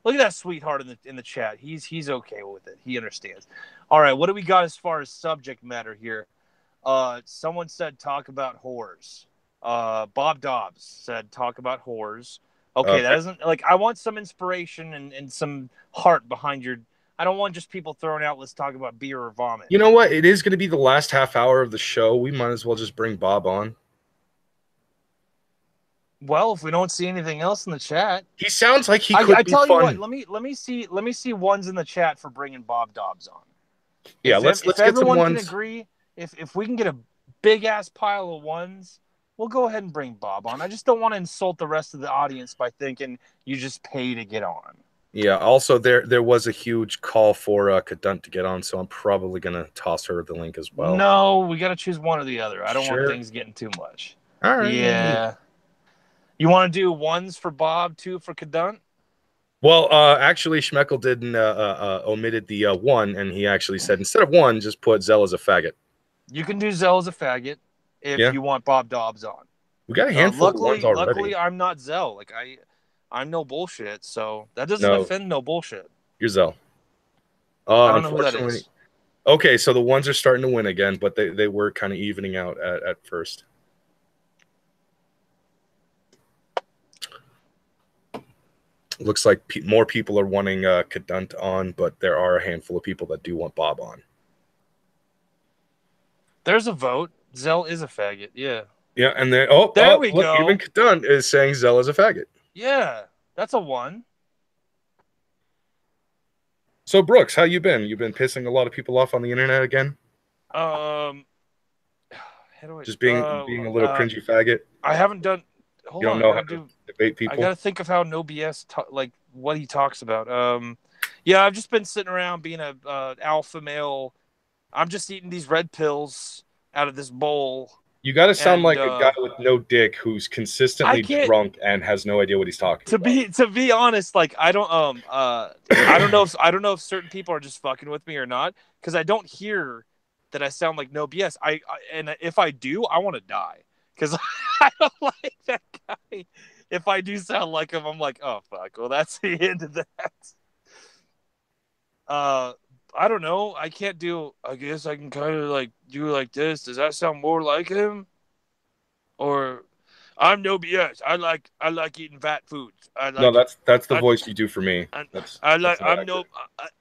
Look at that sweetheart in the chat. He's okay with it. He understands. All right, what do we got as far as subject matter here? Someone said talk about whores. Bob Dobbs said talk about whores. Okay, that isn't like, I want some inspiration and some heart behind your. I don't want just people throwing out, let's talk about beer or vomit. You know what? It is going to be the last half hour of the show. We might as well just bring Bob on. Well, if we don't see anything else in the chat, he sounds like he could be fun. I tell you what, let me see ones in the chat for bringing Bob Dobbs on. Yeah, let's get some ones. If everyone can agree, if we can get a big ass pile of ones, we'll go ahead and bring Bob on. I just don't want to insult the rest of the audience by thinking you just pay to get on. Yeah, also there was a huge call for Kadunt to get on, so I'm probably going to toss her the link as well. No, we got to choose one or the other. I don't want things getting too much. All right. Yeah. You want to do ones for Bob, two for Kadunt? Well, actually, Schmeckel didn't omitted the one, and he actually said instead of one, just put Zell as a faggot. You can do Zell as a faggot if you want Bob Dobbs on. We got a handful of ones already. Luckily, I'm not Zell. Like I'm no bullshit, so that doesn't offend no bullshit. You're Zell. I don't know who that is. Okay, so the ones are starting to win again, but they were kind of evening out at first. Looks like more people are wanting Kadunt on, but there are a handful of people that do want Bob on. There's a vote. Zell is a faggot. Yeah. Yeah, and then There we look, go. even Kadun is saying Zell is a faggot. Yeah, that's a 1. So Brooks, how you been? You've been pissing a lot of people off on the internet again? How do I Just being a little cringy faggot. I haven't done. You Hold don't on, know how to debate I people. gotta think of how No BS like what he talks about. Yeah, I've just been sitting around being a alpha male. I'm just eating these red pills out of this bowl. You got to sound And, like a guy with no dick who's I consistently can't drunk and has no idea what he's talking about. to be honest. Like I don't I don't know if certain people are just fucking with me or not because I don't hear that I sound like No BS. And if I do, I want to die because I don't like that guy. If I do sound like him, I'm like, oh fuck. Well, that's the end of that. I don't know. I can't do. I guess I can kind of like do like this. Does that sound more like him? Or I'm No BS. I like eating fat foods. No, that's the voice you do for me. I like that's not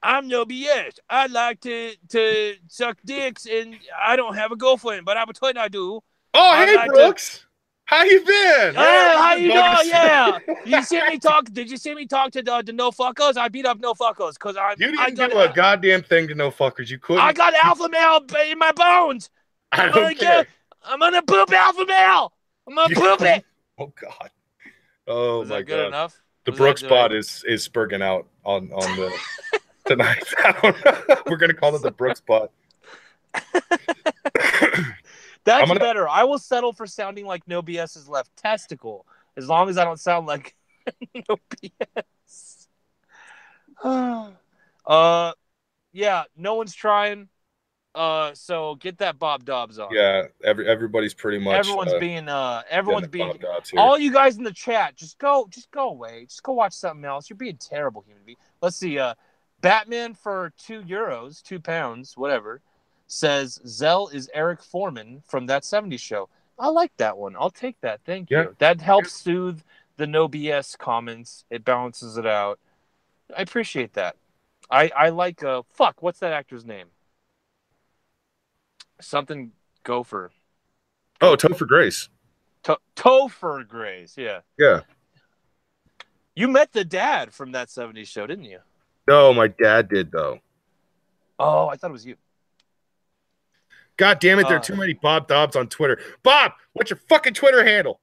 I'm No BS. I like to suck dicks and I don't have a girlfriend, but I pretend I do. Oh, I hey like Brooks, how you been? Hey, how you Bugs. doing? Yeah. You see me talk? Did you see me talk to the no fuckers? I beat up no fuckers because You didn't do a goddamn thing to no fuckers. You couldn't. I got alpha male in my bones. I don't care. I'm gonna poop alpha male. I'm gonna poop it. Oh God. Oh Was my that good God. enough? The Brooks spot is spurging out on the tonight. I don't know. We're gonna call it the Brooks spot. That's better. I will settle for sounding like No BS's left testicle as long as I don't sound like No BS. Yeah, no one's trying. So get that Bob Dobbs on. Yeah, everybody's pretty much. Everyone's being. here. All you guys in the chat, just go away. Just go watch something else. You're being terrible human being. Let's see. Batman for €2, £2, whatever, says Zell is Eric Foreman from That 70s Show. I like that one. I'll take that. Thank you. That helps soothe the No BS comments. It balances it out. I appreciate that. I like. Fuck. What's that actor's name? Something Gopher. Oh, Topher Grace. Topher Grace, yeah. Yeah. You met the dad from That 70s Show, didn't you? No, my dad did, though. Oh, I thought it was you. God damn it, there are too many Bob Dobbs on Twitter. Bob, what's your fucking Twitter handle?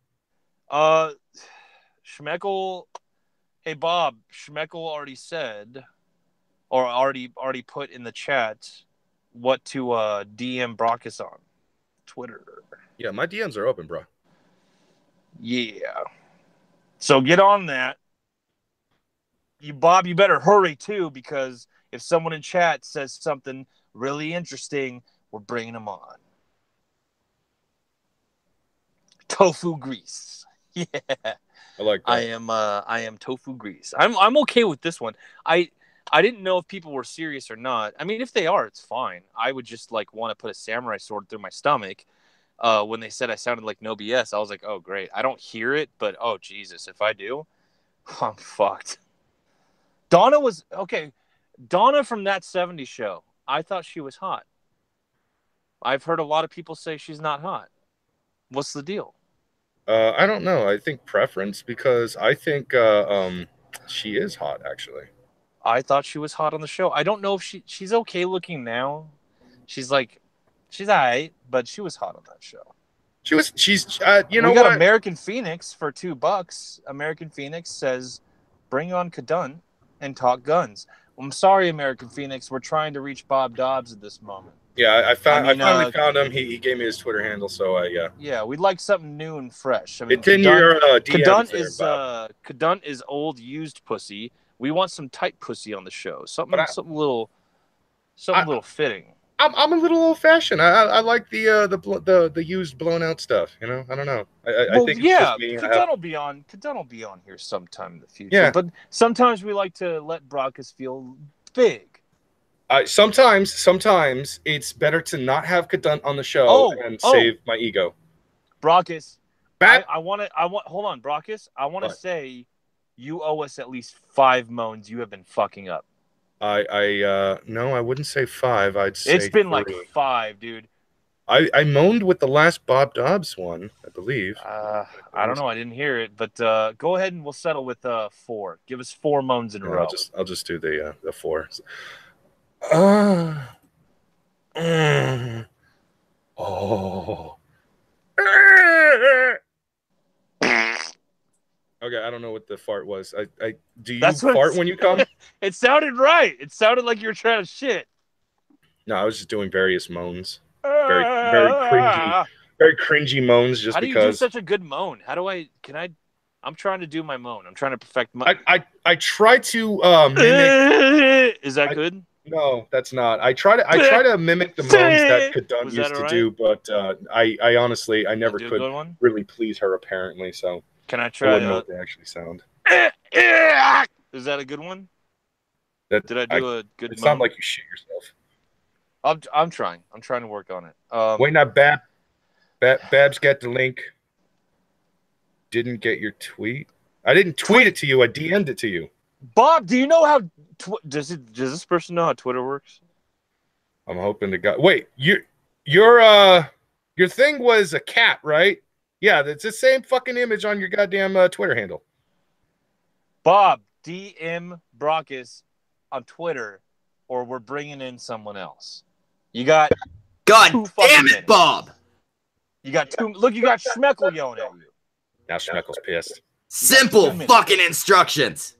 Schmeckel. Hey, Bob, Schmeckel already said, or already put in the chat, what to DM Brockus on Twitter. Yeah, my DMs are open, bro. Yeah. So get on that. Bob, you better hurry too, because if someone in chat says something really interesting, we're bringing them on. Tofu grease. Yeah. I like that. I am tofu grease. I'm okay with this one. I didn't know if people were serious or not. I mean, if they are, it's fine. I would just like want to put a samurai sword through my stomach. When they said I sounded like No BS, I was like, oh great. I don't hear it, but oh Jesus, if I do, I'm fucked. Donna was okay. Donna from That 70s Show. I thought she was hot. I've heard a lot of people say she's not hot. What's the deal? I don't know. I think preference, because I think she is hot, actually. I thought she was hot on the show. I don't know if she's okay looking now. She's all right, but she was hot on that show. She's you know we got what? American Phoenix for $2. American Phoenix says, bring on Kadun and talk guns. I'm sorry, American Phoenix. We're trying to reach Bob Dobbs at this moment. Yeah, I finally found him. He gave me his Twitter handle, so yeah. Yeah, we'd like something new and fresh. I mean, it's in your DMs Kadun is old used pussy. We want some tight pussy on the show. Something a little fitting. I'm a little old fashioned. I like the used blown out stuff. You know, I don't know. I think it's just me. Kadun will be on here sometime in the future. Yeah. But sometimes we like to let Brockus feel big. Sometimes it's better to not have Kadun on the show and save my ego. Brockus, I want hold on, Brockus. I want to say you owe us at least 5 moans you have been fucking up. No, I wouldn't say 5. I'd say it's been 3. like 5, dude. I moaned with the last Bob Dobbs one, I believe. I don't know. I didn't hear it, but go ahead and we'll settle with 4. Give us 4 moans in a row. I'll just do the 4. Oh. Okay, I don't know what the fart was. Do you fart when you come? It sounded right. It sounded like you were trying to shit. No, I was just doing various moans. Very cringy moans just because. How do you do such a good moan? I'm trying to do my moan. I'm trying to perfect my. I try to mimic. Is that good? No, that's not. I try to mimic the moans that Kadun used to do, but I honestly never could really please her apparently. So can I try? I wouldn't know what they actually sound. Is that a good one? Did I do a good? It sounds like you shit yourself. I'm trying. I'm trying to work on it. Wait, now Babs got the link. Didn't get your tweet. I didn't tweet it to you. I DM'd it to you. Bob, do you know how? Does this person know how Twitter works? I'm hoping to God. Wait, your thing was a cat, right? Yeah, it's the same fucking image on your goddamn Twitter handle. Bob, DM Brockus on Twitter, or we're bringing in someone else. You got God damn it, Bob! You got 2. Look, you got Schmeckle yelling at you. Now Schmeckle's pissed. Simple fucking instructions.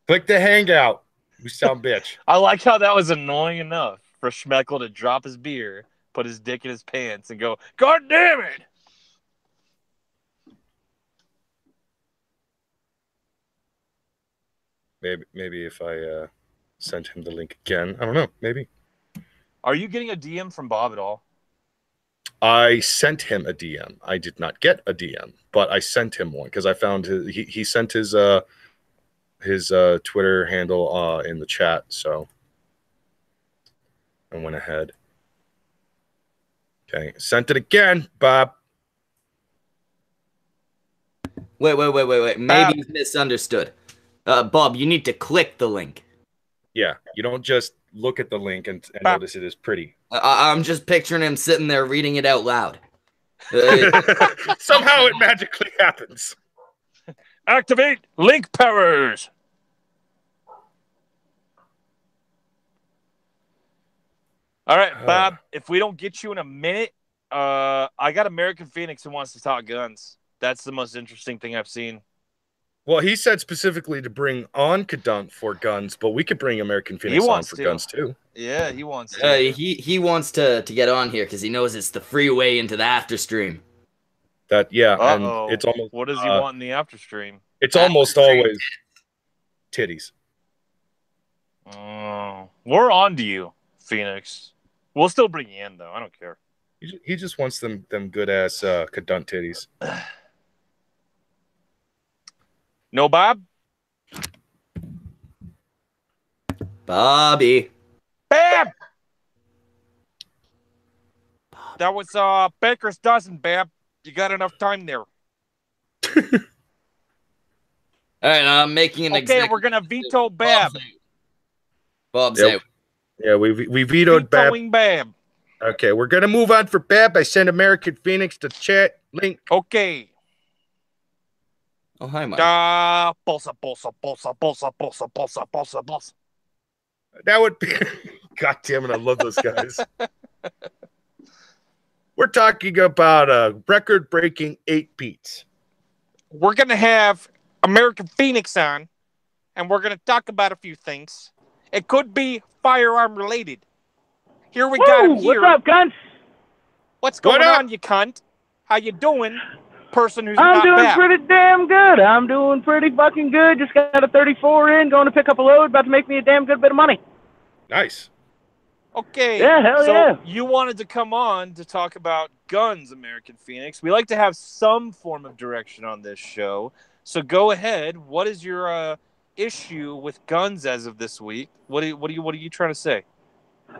Click the hangout. You sound bitch. I like how that was annoying enough for Schmeckle to drop his beer, put his dick in his pants, and go, God damn it! Maybe if I sent him the link again. I don't know. Maybe. Are you getting a DM from Bob at all? I sent him a DM. I did not get a DM, but I sent him one because I found he sent his Twitter handle in the chat, so I went ahead. Okay, sent it again, Bob. Wait. Maybe you misunderstood. Bob, you need to click the link. Yeah, you don't just look at the link and notice it is pretty. I'm just picturing him sitting there reading it out loud. Somehow it magically happens. Activate link powers. All right, Bob, if we don't get you in a minute, I got American Phoenix who wants to talk guns. That's the most interesting thing I've seen. Well, he said specifically to bring on Kadunk for guns, but we could bring American Phoenix on for guns too. Yeah, he wants to. He wants to get on here because he knows it's the freeway into the after stream. And it's almost. What does he want in the after stream? It's almost always titties. Oh, we're on to you, Phoenix. We'll still bring you in though. I don't care. He just wants them good ass Kadunk titties. No, Bob? Bobby. Bam! That was Baker's dozen, Bab. You got enough time there. All right, I'm making an Okay, we're going to veto Bab. Bob's out. Yeah, we vetoed Bab. Vetoing Bab. Okay, we're going to move on for Bab. I sent American Phoenix to chat link. Okay. Oh, hi, Mike. Bolsa. That would be... God damn it, I love those guys. We're talking about a record-breaking 8 beats. We're going to have American Phoenix on, and we're going to talk about a few things. It could be firearm-related. Here we got him here. What's up, cunts? What's going on, you cunt? How you doing? Person who's I'm doing bad. pretty damn good. I'm doing pretty fucking good. Just got a 34 in, going to pick up a load, about to make me a damn good bit of money. Nice. Okay. Yeah, hell yeah. You wanted to come on to talk about guns, American Phoenix. We like to have some form of direction on this show. So go ahead. What is your issue with guns as of this week? What are you trying to say?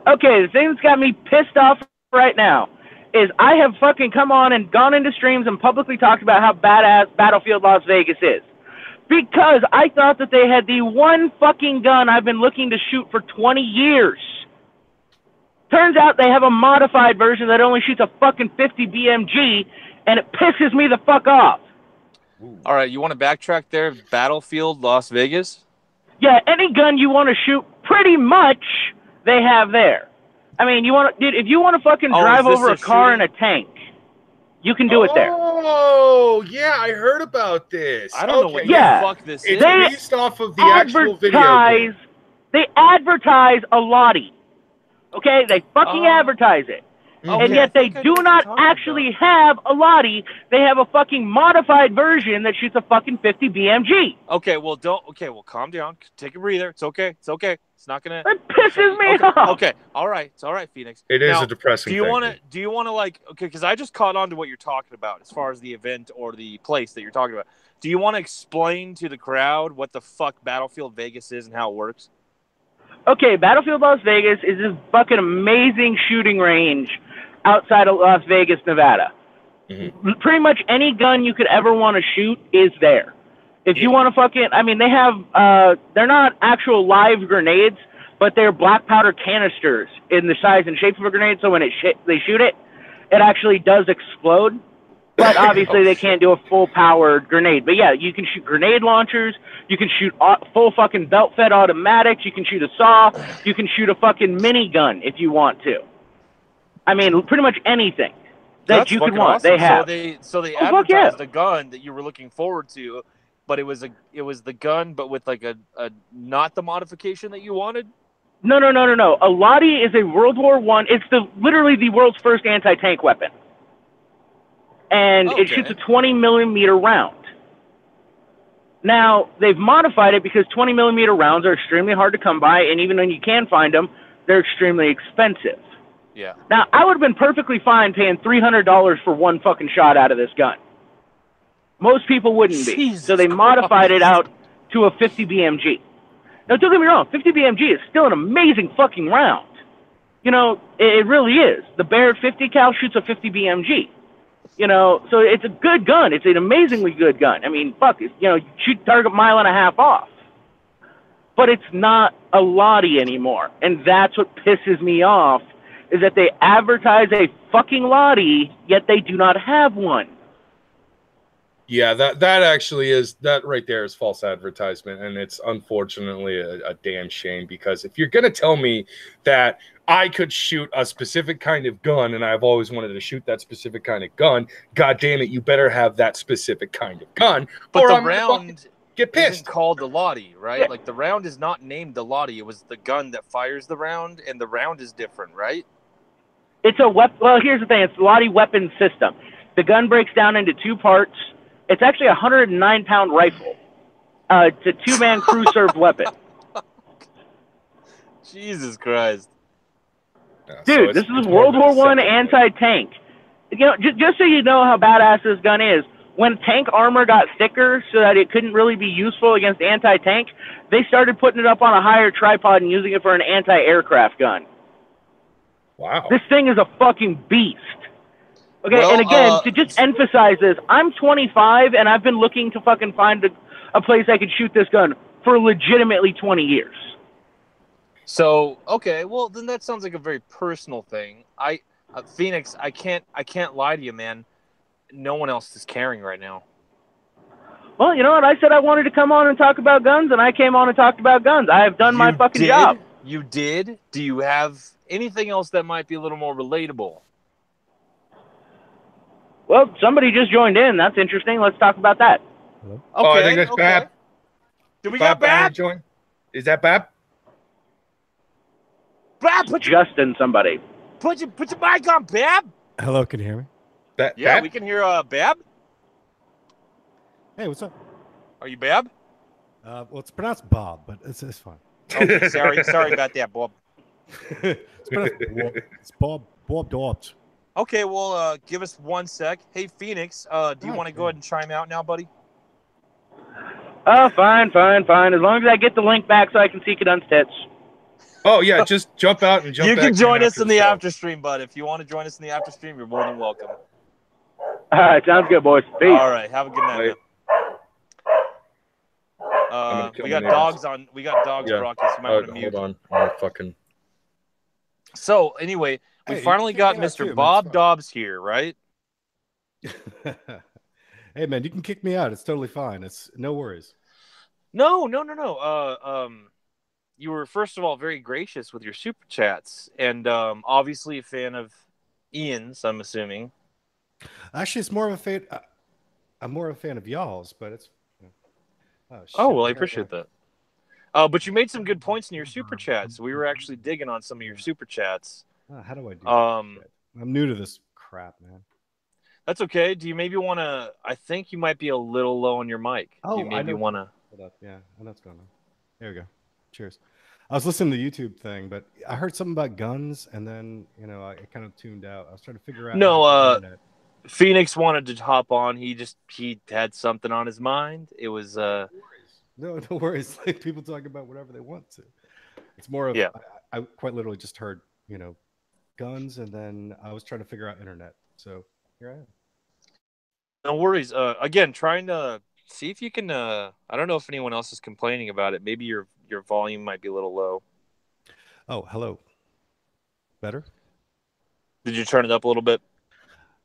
Okay, the thing that's got me pissed off right now is I have fucking come on and gone into streams and publicly talked about how badass Battlefield Las Vegas is. Because I thought that they had the one fucking gun I've been looking to shoot for 20 years. Turns out they have a modified version that only shoots a fucking 50 BMG, and it pisses me the fuck off. All right, you want to backtrack there? Battlefield Las Vegas? Yeah, any gun you want to shoot, pretty much they have there. I mean, if you want to fucking drive over a car and a tank, you can do it there. Oh, yeah, I heard about this. I don't know what the fuck this is. It's based off of the actual video game. They advertise a lottie. Okay, they fucking advertise it. Okay, and yet they do not actually have a lottie. They have a fucking modified version that shoots a fucking 50 BMG. Okay, well, calm down. Take a breather. It's okay. It's okay. It's not gonna. It pisses me off. Okay, all right. It's all right, Phoenix. It is a depressing thing. Do you want to like? Okay, because I just caught on to what you're talking about as far as the event or the place that you're talking about. Do you want to explain to the crowd what the fuck Battlefield Vegas is and how it works? Okay, Battlefield Las Vegas is this fucking amazing shooting range outside of Las Vegas, Nevada. Mm-hmm. Pretty much any gun you could ever want to shoot is there. If you want to fucking, I mean, they have, they're not actual live grenades, but they're black powder canisters in the size and shape of a grenade, so when they shoot it, it actually does explode. But obviously they can't do a full-powered grenade. But yeah, you can shoot grenade launchers, you can shoot full fucking belt-fed automatics, you can shoot a saw, you can shoot a fucking minigun if you want to. I mean, pretty much anything that you could want, they have. So they advertised a gun that you were looking forward to, but it was the gun, but with like a not the modification that you wanted. No. A Lottie is a World War I. It's literally the world's first anti-tank weapon, and it shoots a 20 millimeter round. Now they've modified it because 20 millimeter rounds are extremely hard to come by, and even when you can find them, they're extremely expensive. Yeah. Now, I would have been perfectly fine paying $300 for one fucking shot out of this gun. Most people wouldn't be. So they modified it out to a 50 BMG. Now, don't get me wrong, 50 BMG is still an amazing fucking round. You know, it really is. The Barrett 50 cal shoots a 50 BMG. You know, so it's a good gun. It's an amazingly good gun. I mean, fuck, you know, you shoot target mile and a half off. But it's not a Lottie anymore. And that's what pisses me off, is that they advertise a fucking Lottie, yet they do not have one. Yeah, that actually is, that right there is false advertisement, and it's unfortunately a damn shame, because if you're going to tell me that I could shoot a specific kind of gun and I've always wanted to shoot that specific kind of gun, god damn it, you better have that specific kind of gun. But or the I'm round get pissed. isn't called the Lottie, right? Yeah. Like the round is not named the Lottie. It was the gun that fires the round, and the round is different, right? It's a weapon. Well, here's the thing. It's the Lottie weapon system. The gun breaks down into two parts. It's actually a 109-pound rifle. It's a two-man crew-served weapon. Jesus Christ. Dude, this is World War I anti-tank. You know, just so you know how badass this gun is, when tank armor got thicker so that it couldn't really be useful against anti-tank, they started putting it up on a higher tripod and using it for an anti-aircraft gun. Wow. This thing is a fucking beast. Okay, Well, and again, to just emphasize this, I'm 25, and I've been looking to fucking find a place I could shoot this gun for legitimately 20 years. So, okay, well, then that sounds like a very personal thing. Phoenix, I can't lie to you, man. No one else is caring right now. Well, you know what? I said I wanted to come on and talk about guns, and I came on and talked about guns. I have done my fucking job. You did? Do you have anything else that might be a little more relatable? Well, somebody just joined in. That's interesting. Let's talk about that. Hello? Okay, oh, I think that's Bab. Do we got Bab? Join? Is that Bab? Bab, Justin, somebody. Put your mic on, Bab. Hello, can you hear me? Yeah, Bab? We can hear Bab. Hey, what's up? Are you Bab? Well, it's pronounced Bob, but it's fine. Okay, sorry about that, Bob. It's Bob. It's Bob Dobbs. Okay, well, give us 1 sec. Hey, Phoenix, do you want to go ahead and chime out now, buddy? Oh, fine. As long as I get the link back so I can see Kadun's tits. Oh, yeah, just jump out and jump back. You can join us in the after stream, bud. If you want to join us in the after stream, you're more than welcome. All right, sounds good, boys. Peace. All right, have a good night. We got dogs, Brock. You might want to mute. Hold on. I'm fucking... So anyway, we Hey, you can finally kick got me out Mr. too, man. It's Bob Dobbs here, right? fine. Hey, man, you can kick me out. It's totally fine. It's no worries. No, no, no, no. You were first of all very gracious with your super chats, and obviously a fan of Ian's. I'm assuming. Actually, it's more of a fan. I'm more of a fan of y'all's, but it's. Oh Oh shit! well, I I gotta appreciate go. that. But you made some good points in your super chats. We were actually digging on some of your super chats. How do I do that? Um, Shit. I'm new to this crap, man. that's okay. Do you maybe want to? I think you might be a little low on your mic. Do you Oh, I maybe know. want to? Hold up. Yeah, I know what's going on. There we go. Cheers. I was listening to the YouTube thing, but I heard something about guns, and then I kind of tuned out. I was trying to figure out how to No. get internet. Phoenix wanted to hop on. He had something on his mind. It was No worries. No worries. Like people talking about whatever they want to. It's more of yeah. I quite literally just heard guns, and then I was trying to figure out internet. So here I am. No worries. Again, trying to see if you can. I don't know if anyone else is complaining about it. Maybe your volume might be a little low. Oh, hello. Better? Did you turn it up a little bit?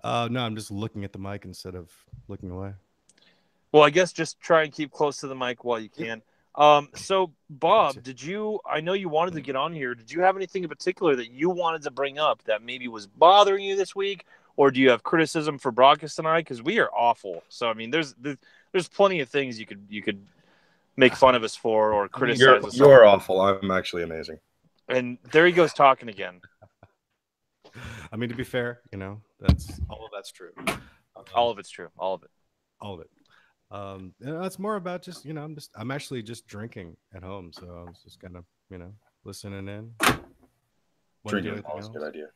No, I'm just looking at the mic instead of looking away. Well, I guess just try and keep close to the mic while you can. So Bob, Gotcha. did you? I know you wanted to get on here. Did you have anything in particular that you wanted to bring up that maybe was bothering you this week, or do you have criticism for Brockus and I? Because we are awful. So I mean, there's plenty of things you could make fun of us for or criticize us You're on. awful. I'm actually amazing. And there he goes talking again. I mean, to be fair, that's all of that's true. All of it's true. All of it. All of it. It's more about just I'm actually just drinking at home, so I was just kind of listening in. Drinking alcohol is a good idea.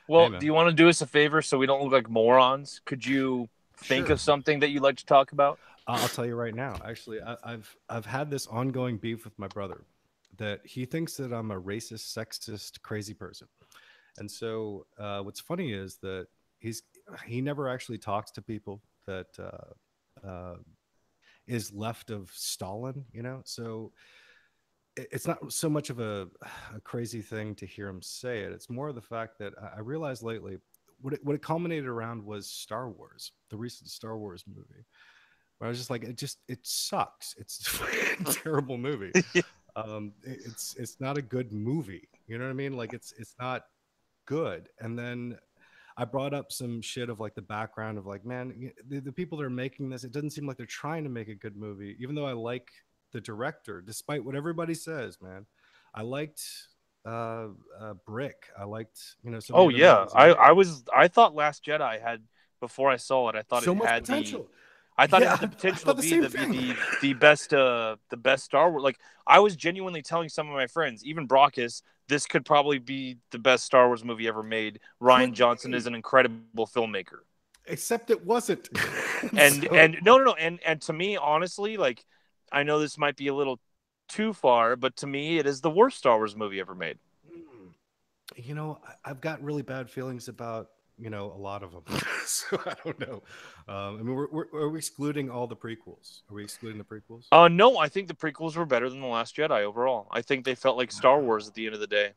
Well, Hey, do you want to do us a favor so we don't look like morons? Could you think Sure. of something that you'd like to talk about? I'll tell you right now. Actually, I've had this ongoing beef with my brother that he thinks that I'm a racist, sexist, crazy person. And so what's funny is that he never actually talks to people that is left of Stalin, So it's not so much of a crazy thing to hear him say it. It's more of the fact that I realized lately what it culminated around was Star Wars, the recent Star Wars movie. Where I was just like, it sucks. It's a terrible movie. It's not a good movie. You know what I mean? Like it's not good. And then I brought up some shit of like the background of like, man, the people that are making this, it doesn't seem like they're trying to make a good movie, even though I like the director, despite what everybody says, man. I liked Brick. I liked, some of the Oh other yeah, movies he made. I thought Last Jedi had before I saw it. I thought it So much had the potential. I thought it Yeah, had the I potential thought to the be same thing. the best Star Wars. Like I was genuinely telling some of my friends, even Brockus, this could probably be the best Star Wars movie ever made. Ryan Could Johnson is be, an incredible filmmaker. except it wasn't. And So, and no no no and to me honestly, like I know this might be a little too far, but to me it is the worst Star Wars movie ever made. I've got really bad feelings about a lot of them. So I don't know. I mean, are we excluding all the prequels? Are we excluding the prequels? No, I think the prequels were better than The Last Jedi overall. I think they felt like Star Wars at the end of the day.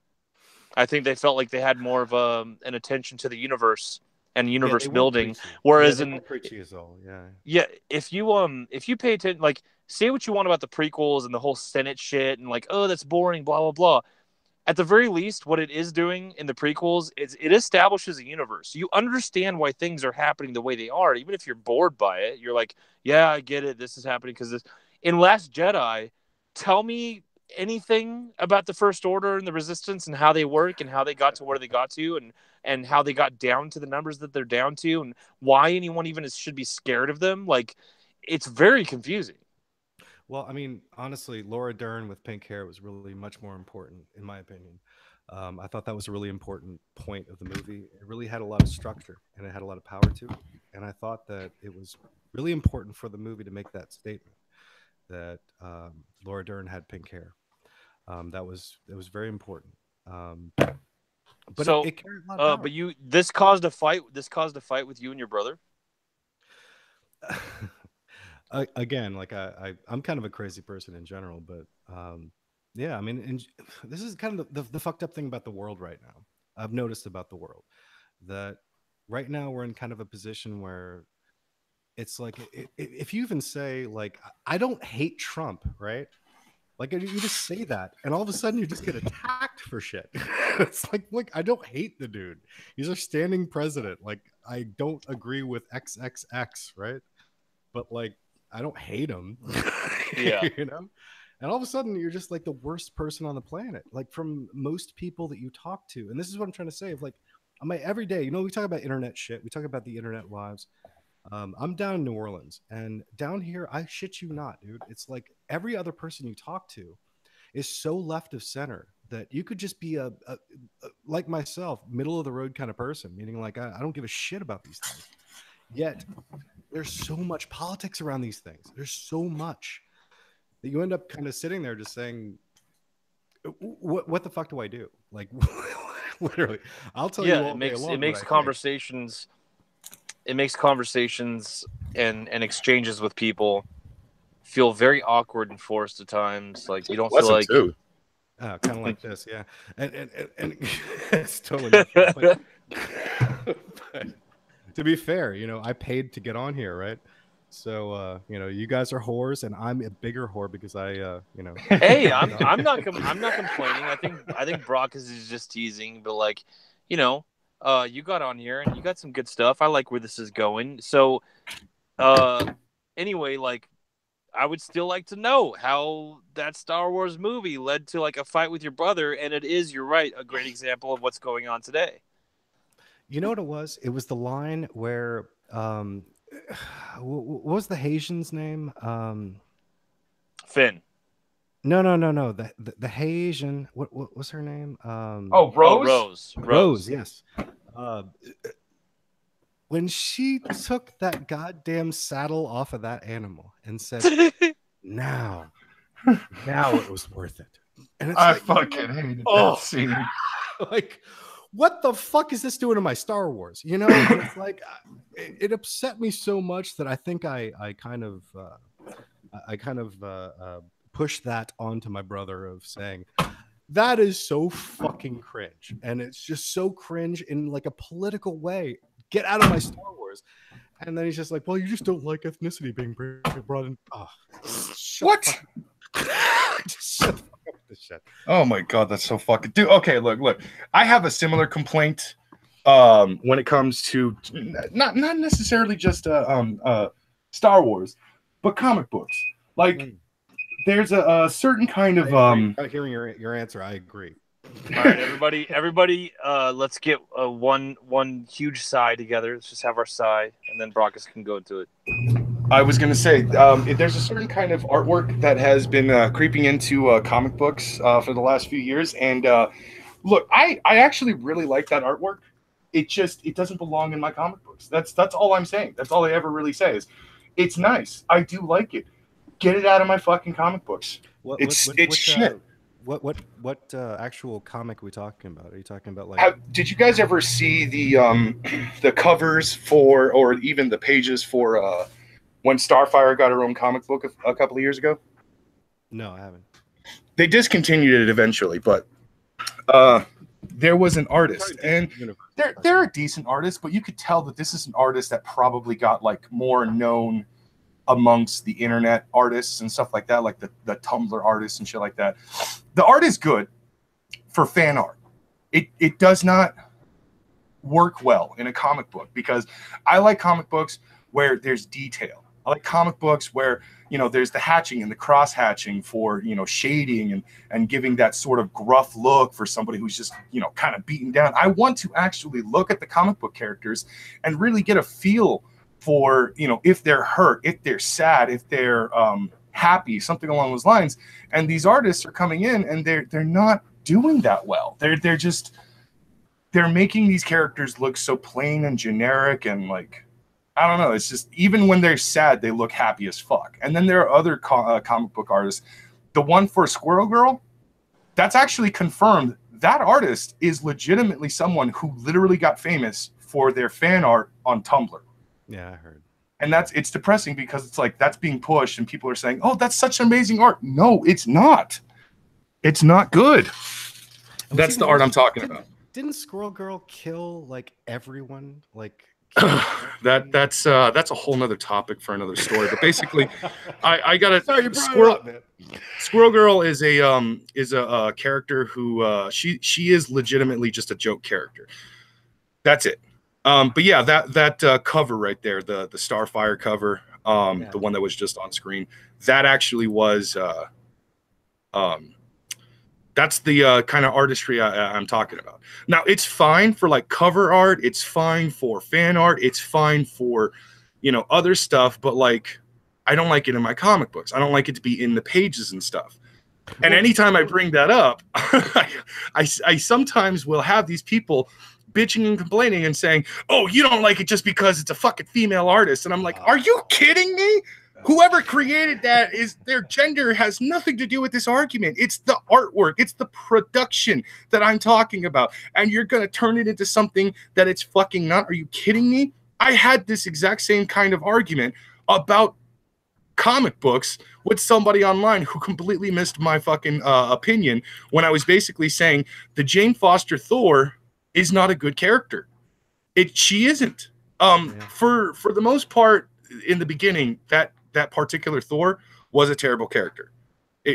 I think they felt like they had more of an attention to the universe and Yeah, they universe weren't building. preachy. Yeah, Whereas they in weren't preachy as all. Yeah. yeah, if you pay attention, like say what you want about the prequels and the whole Senate shit and like oh that's boring, blah blah blah. At the very least, what it is doing in the prequels is it establishes a universe. You understand why things are happening the way they are, even if you're bored by it. You're like, yeah, I get it. This is happening because this. In Last Jedi, tell me anything about the First Order and the Resistance and how they work and how they got to where they got to and how they got down to the numbers that they're down to and why anyone even should be scared of them. Like, it's very confusing. Well, I mean, honestly, Laura Dern with pink hair was really much more important, in my opinion. I thought that was a really important point of the movie. It really had a lot of structure and it had a lot of power to it. And I thought that it was really important for the movie to make that statement that Laura Dern had pink hair. That was very important. But So, it carried a lot of power. but you this caused a fight. This caused a fight with you and your brother. Again, like I'm kind of a crazy person in general, but Yeah, I mean, and this is kind of the fucked up thing about the world right now. I've noticed about the world that right now we're in kind of a position where it's like if you even say like I don't hate Trump, right? Like you just say that, and all of a sudden you just get attacked for shit. It's like, look, I don't hate the dude. He's our standing president. Like I don't agree with XXX, right? But like I don't hate him. Yeah. You know? And all of a sudden you're just like the worst person on the planet. Like from most people that you talk to. And this is what I'm trying to say. Of like on my everyday, we talk about internet shit. We talk about the internet lives. I'm down in New Orleans, and down here, I shit you not, dude. It's like every other person you talk to is so left of center that you could just be a like myself, middle of the road kind of person, meaning like I don't give a shit about these things. Yet there's so much politics around these things. There's so much that you end up kind of sitting there just saying, "What the fuck do I do?" Like literally, I'll tell you all day long. It makes conversations. It makes conversations and exchanges with people feel very awkward and forced at times. Like you don't feel like too. Kind of like this, yeah. And it's totally not fair, but to be fair, I paid to get on here, right? So you guys are whores, and I'm a bigger whore because Hey, I'm not complaining. I think Brock is just teasing, but like, you got on here and you got some good stuff. I like where this is going. So, anyway, like, I would still like to know how that Star Wars movie led to like a fight with your brother, and it is, you're right, a great example of what's going on today. You know what it was? It was the line where what was the Haitian's name? Finn. No. The Haitian. What was her name? Rose. Oh, Rose. Yes. When she took that goddamn saddle off of that animal and said, "Now it was worth it," and it's I fucking hated that scene. Like, what the fuck is this doing to my Star Wars? And it's like it upset me so much that I think I kind of pushed that onto my brother of saying that is so fucking cringe, and it's just so cringe in like a political way. Get out of my Star Wars. And then he's just like, well, you just don't like ethnicity being brought in. Oh, what? Just shut the fuck up with this shit. Oh my god, that's so fucking dude. Okay, look. I have a similar complaint when it comes to not necessarily just Star Wars, but comic books. Like there's a certain kind of hearing your answer, I agree. All right, everybody, let's get one huge sigh together. Let's just have our sigh, and then Brockus can go into it. I was going to say, there's a certain kind of artwork that has been creeping into comic books for the last few years. And look, I actually really like that artwork. It doesn't belong in my comic books. That's all I'm saying. That's all I ever really say is it's nice. I do like it. Get it out of my fucking comic books. It's shit. What actual comic are we talking about? Are you talking about like? Did you guys ever see the covers for, or even the pages for when Starfire got her own comic book a couple of years ago? No, I haven't. They discontinued it eventually, but there was an artist, and they're a decent artist, but you could tell that this is an artist that probably got like more known amongst the internet artists and stuff like that, like the Tumblr artists and shit like that. The art is good for fan art. It does not work well in a comic book because I like comic books where there's detail. I like comic books where, there's the hatching and the cross hatching for, shading and giving that sort of gruff look for somebody who's just, kind of beaten down. I want to actually look at the comic book characters and really get a feel for, if they're hurt, if they're sad, if they're happy, something along those lines. And these artists are coming in and they're not doing that well. They're making these characters look so plain and generic and like, I don't know. It's just, even when they're sad, they look happy as fuck. And then there are other comic book artists. The one for Squirrel Girl, that's actually confirmed. That artist is legitimately someone who literally got famous for their fan art on Tumblr. Yeah, I heard. And it's depressing because it's like that's being pushed and people are saying, oh, that's such amazing art. No, it's not. It's not good. And That's the art I'm talking about. Didn't Squirrel Girl kill like everyone? Like that's a whole nother topic for another story. But basically, I got Sorry, you a brought Squirrel. it up, man. Squirrel Girl is a character who she is legitimately just a joke character. That's it. But yeah, that cover right there, the Starfire cover, the one that was just on screen, that actually was that's the kind of artistry I'm talking about. Now, it's fine for like cover art, it's fine for fan art, it's fine for, other stuff, but like, I don't like it in my comic books. I don't like it to be in the pages and stuff. And anytime I bring that up, I sometimes will have these people bitching and complaining and saying, "Oh, you don't like it just because it's a fucking female artist." And I'm like, "Are you kidding me? Whoever created that is their gender has nothing to do with this argument. It's the artwork, it's the production that I'm talking about. And you're going to turn it into something that it's fucking not. Are you kidding me?" I had this exact same kind of argument about comic books with somebody online who completely missed my fucking opinion when I was basically saying the Jane Foster Thor is not a good character. She isn't. For the most part, in the beginning, that particular Thor was a terrible character.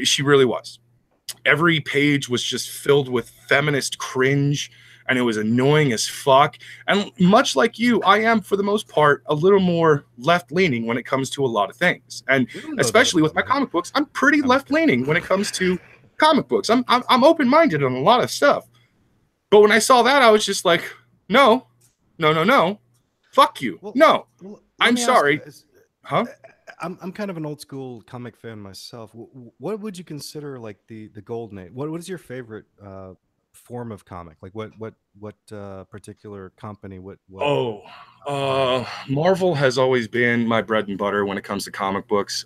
She really was. Every page was just filled with feminist cringe, and it was annoying as fuck. And much like you, I am, for the most part, a little more left-leaning when it comes to a lot of things. And especially with my comic books, I'm pretty left-leaning when it comes to comic books. I'm open-minded on a lot of stuff. But when I saw that, I was just like, no. Fuck you. No. I'm sorry. Huh? I'm kind of an old school comic fan myself. What would you consider like the golden age? What is your favorite form of comic? Like what particular company? Marvel has always been my bread and butter when it comes to comic books.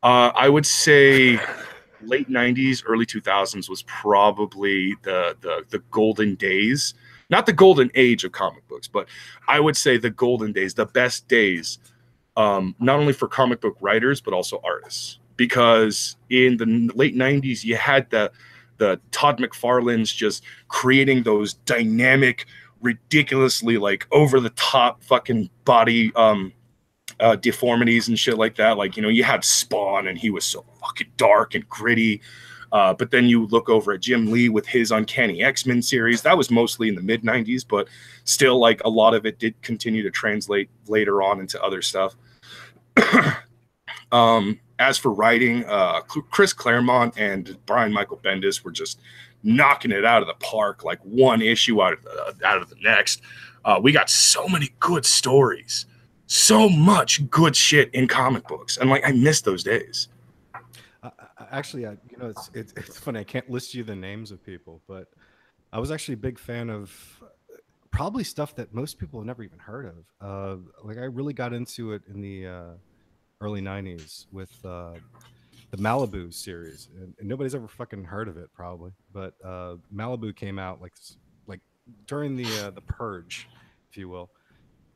I would say late 90s, early 2000s was probably the golden days. Not the golden age of comic books, but I would say the golden days, the best days, not only for comic book writers, but also artists. Because in the late 90s, you had the Todd McFarlane's just creating those dynamic, ridiculously like over the top fucking body deformities and shit like that. Like, you had Spawn and he was so fucking dark and gritty. But then you look over at Jim Lee with his Uncanny X-Men series. That was mostly in the mid 90s, but still like a lot of it did continue to translate later on into other stuff. As for writing, Chris Claremont and Brian Michael Bendis were just knocking it out of the park, like one issue out of the next. We got so many good stories, so much good shit in comic books, and like I miss those days. Actually, it's funny. I can't list you the names of people, but I was actually a big fan of probably stuff that most people have never even heard of. Like I really got into it in the early 90s with the Malibu series, and nobody's ever fucking heard of it probably, but Malibu came out like during the Purge, if you will,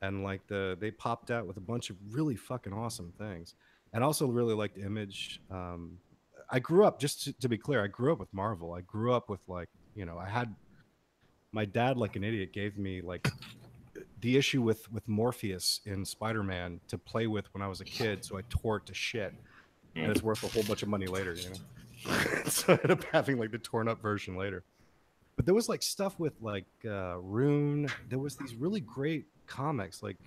and like they popped out with a bunch of really fucking awesome things. And also really liked Image. I grew up, just to be clear, I grew up with Marvel. I grew up with like, I had my dad, like an idiot, gave me like the issue with Morpheus in Spider-Man to play with when I was a kid, so I tore it to shit, and it's worth a whole bunch of money later, So I ended up having like the torn up version later. But there was like stuff with like Rune. There was these really great comics, like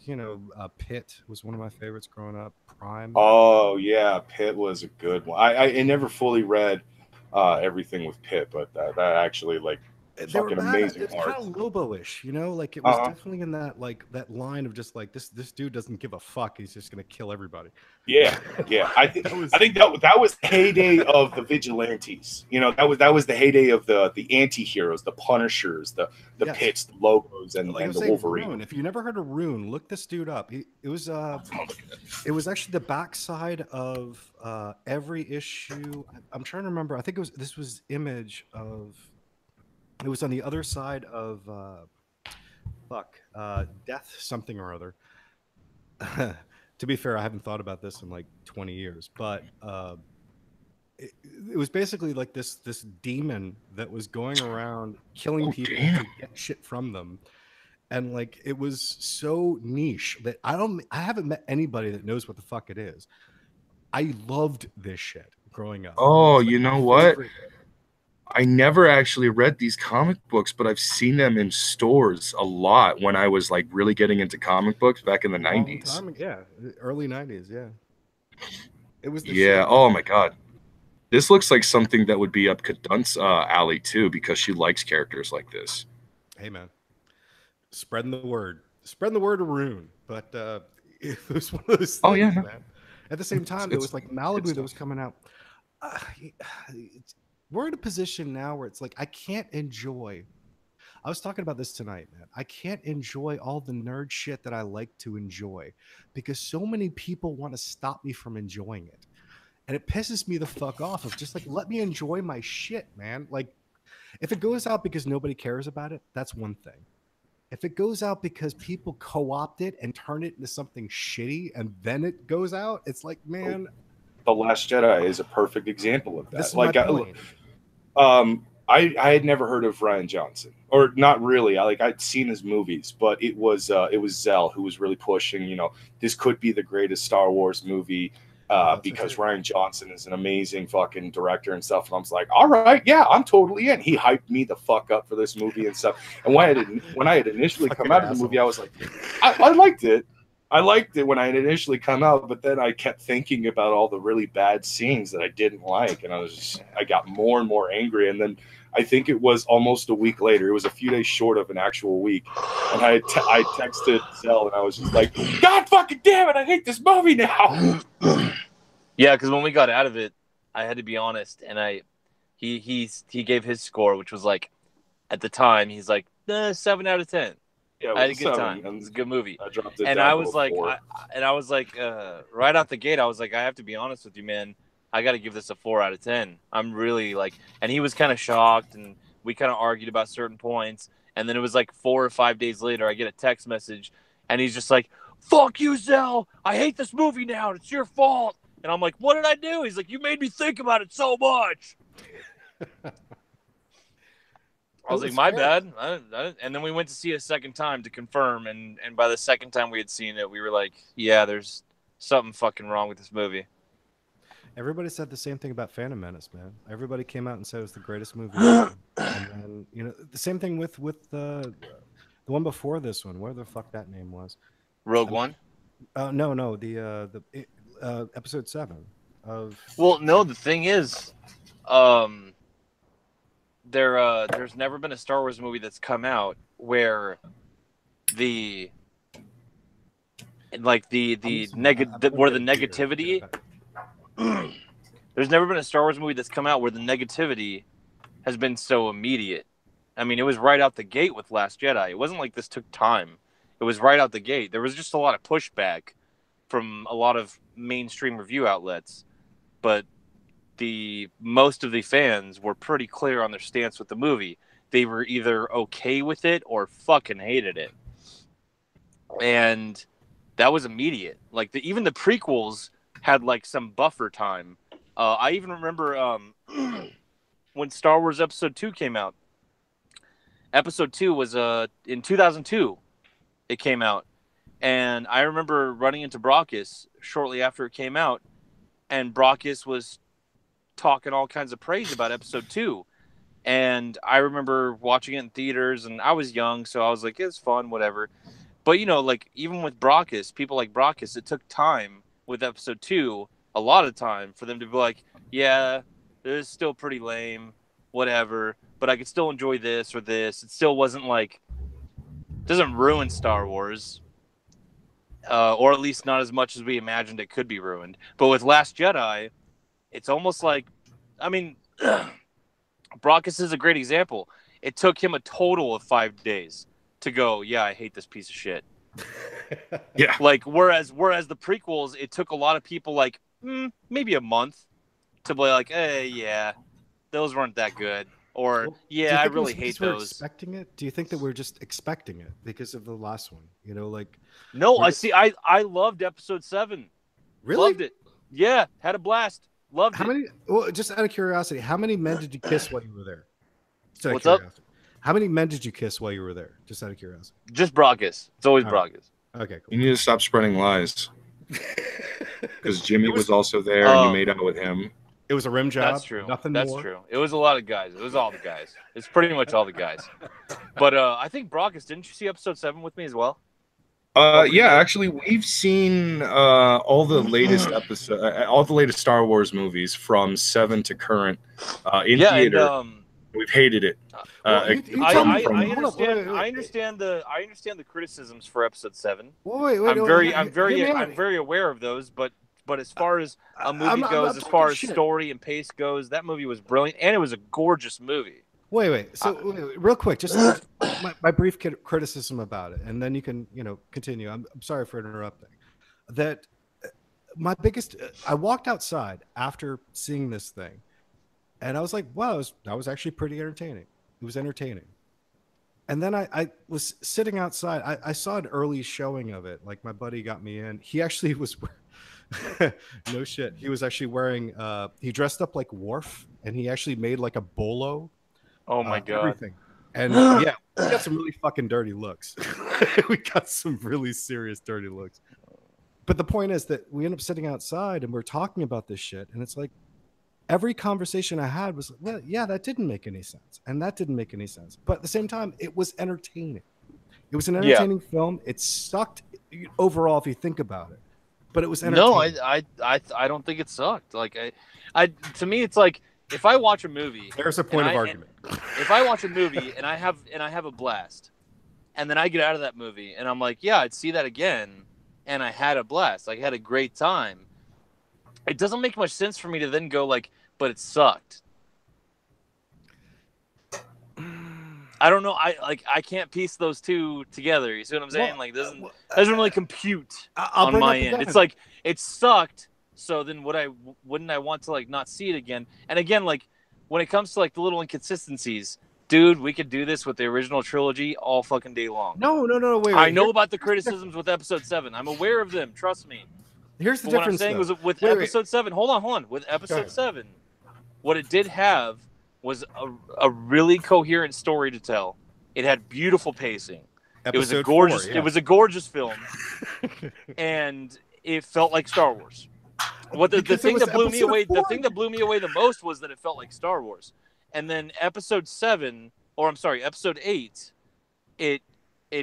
Pit was one of my favorites growing up. Prime. Oh yeah, Pit was a good one. I never fully read everything with Pit, but that actually like fucking amazing art. It's kind of Lobo-ish, like it was definitely in that like that line of just like this dude doesn't give a fuck. He's just gonna kill everybody. Yeah. I think that was the heyday of the vigilantes. That was the heyday of the anti-heroes, the Punishers, the Pits, the Lobos, and the Wolverine. Rune. If you never heard of Rune, look this dude up. It was actually the backside of every issue. I'm trying to remember. I think this was Image of. It was on the other side of Death something or other. To be fair, I haven't thought about this in like 20 years, but it was basically like this demon that was going around killing people damn. to get shit from them. And like it was so niche that I haven't met anybody that knows what the fuck it is. I loved this shit growing up. Oh, It's like you my know what? favorite. I never actually read these comic books, but I've seen them in stores a lot when I was like really getting into comic books back in the Long 90s. time, yeah, early 90s, yeah. It was the Yeah. shit. Oh my God. This looks like something that would be up Kadunt's alley too, because she likes characters like this. Hey man, spreading the word of Rune. But it was one of those things, Oh yeah, no. man. At the same time, there was like Malibu that was coming out. Uh, we're in a position now where it's like I can't enjoy. I was talking about this tonight, man. I can't enjoy all the nerd shit that I like to enjoy because so many people want to stop me from enjoying it. And it pisses me the fuck off of just like, let me enjoy my shit, man. Like, if it goes out because nobody cares about it, that's one thing. If it goes out because people co-opt it and turn it into something shitty and then it goes out, it's like, man. The Last Jedi is a perfect example of that. This is like, my point. I had never heard of Ryan Johnson, or not really. I'd seen his movies, but it was Zell who was really pushing. You know, this could be the greatest Star Wars movie because Ryan Johnson is an amazing fucking director and stuff. And I was like, all right, yeah, I'm totally in. He hyped me the fuck up for this movie and stuff. And when I had initially come out of the movie, I was like, I liked it. I liked it when I had initially come out, but then I kept thinking about all the really bad scenes that I didn't like, and I got more and more angry. And then I think it was almost a week later. It was a few days short of an actual week, and I texted Zell, and I was just like, "God fucking damn it! I hate this movie now." Yeah, because when we got out of it, I had to be honest, and he gave his score, which was like, at the time, he's like 7 out of 10. Yeah, I had a good time. It was a good movie. I dropped it and down I to was a like, 4. right out the gate, I was like, I have to be honest with you, man. I got to give this a 4 out of 10. I'm really like, and he was kind of shocked, and we kind of argued about certain points. And then it was like 4 or 5 days later, I get a text message, and he's just like, "Fuck you, Zell. I hate this movie now. It's your fault." And I'm like, "What did I do?" He's like, "You made me think about it so much." I was like, my bad. And then we went to see it a second time to confirm. And by the second time we had seen it, we were like, yeah, there's something fucking wrong with this movie. Everybody said the same thing about Phantom Menace, man. Everybody came out and said it was the greatest movie ever. And then, you know, the same thing with the one before this one. Where the fuck that name was? Rogue One? No, the episode 7 of. Well, no, the thing is, there's never been a Star Wars movie that's come out where the negativity. There's never been a Star Wars movie that's come out where the negativity has been so immediate. I mean, it was right out the gate with Last Jedi. It wasn't like this took time. It was right out the gate. There was just a lot of pushback from a lot of mainstream review outlets, but most of the fans were pretty clear on their stance with the movie. They were either okay with it or fucking hated it. And that was immediate. Like even the prequels had like some buffer time. I even remember when Star Wars Episode 2 came out. Episode 2 was in 2002. It came out. And I remember running into Brockus shortly after it came out, and Brockus was talking all kinds of praise about Episode 2. And I remember watching it in theaters, and I was young, so I was like, it's fun, whatever. But, you know, like, even with Brockus, people like Brockus, it took time with Episode 2, a lot of time, for them to be like, yeah, this is still pretty lame, whatever, but I could still enjoy this or this. It still wasn't like, doesn't ruin Star Wars, or at least not as much as we imagined it could be ruined. But with Last Jedi, it's almost like, I mean, Brockus is a great example. It took him a total of 5 days to go, yeah, I hate this piece of shit. Yeah. Like, whereas the prequels, it took a lot of people like maybe a month to be like, hey, yeah, those weren't that good. Or, yeah, I really hate those. Expecting it? Do you think that we're just expecting it because of the last one? You know, like. No, I loved Episode 7. Really? Loved it. Yeah, had a blast. Loved How it. many? Well, just out of curiosity, how many men did you kiss while you were there? Just out of What's up? curiosity. How many men did you kiss while you were there? Just out of curiosity. Just Brockus. It's always All right. Brockus. Okay, You cool. need to stop spreading lies. Because Jimmy It was- was also there, and you made out with him. It was a rim job. That's true. Nothing That's more. true. It was a lot of guys. It was all the guys. It's pretty much all the guys. But I think Brockus, didn't you see episode 7 with me as well? Yeah, actually, we've seen all the latest all the latest Star Wars movies from 7 to current in theater. And we've hated it. Well, you tell me- hold up, wait. I understand the criticisms for episode 7. Wait, I'm hear me out. very aware of those, but as far as a movie I'm goes, as far as talking shit. story and pace goes, that movie was brilliant, and it was a gorgeous movie. Wait. So, real quick, just my brief criticism about it, and then you can, continue. I'm sorry for interrupting. That my biggest. I walked outside after seeing this thing, and I was like, "Wow, that was actually pretty entertaining. It was entertaining." And then I was sitting outside. I saw an early showing of it. Like my buddy got me in. He actually was. No shit. He was actually wearing. He dressed up like Worf, and he actually made like a bolo. Oh my god! Everything. And yeah, we got some really fucking dirty looks. We got some really serious dirty looks. But the point is that we end up sitting outside and we're talking about this shit, and it's like every conversation I had was, well, yeah, that didn't make any sense, and that didn't make any sense. But at the same time, it was entertaining. It was an entertaining film. It sucked overall if you think about it, but it was entertaining. No, I don't think it sucked. Like I to me, it's like if I watch a movie, There's a point of argument. If I watch a movie and I have a blast, and then I get out of that movie and I'm like, yeah, I'd see that again, and I had a blast. I had a great time. It doesn't make much sense for me to then go like, but it sucked. I don't know. I can't piece those two together. You see what I'm saying? Like, doesn't really compute on my end. It's like it sucked. So then wouldn't I want to like not see it again? And again, like when it comes to like the little inconsistencies, dude, we could do this with the original trilogy all fucking day long. No, wait. I know about the criticisms with episode 7. I'm aware of them. Trust me. Here's the But what difference. I'm saying was with episode 7. Hold on. With episode 7, what it did have was a really coherent story to tell. It had beautiful pacing. It was a gorgeous film, and it felt like Star Wars. The thing that blew me away the most was that it felt like Star Wars. And then episode 8, it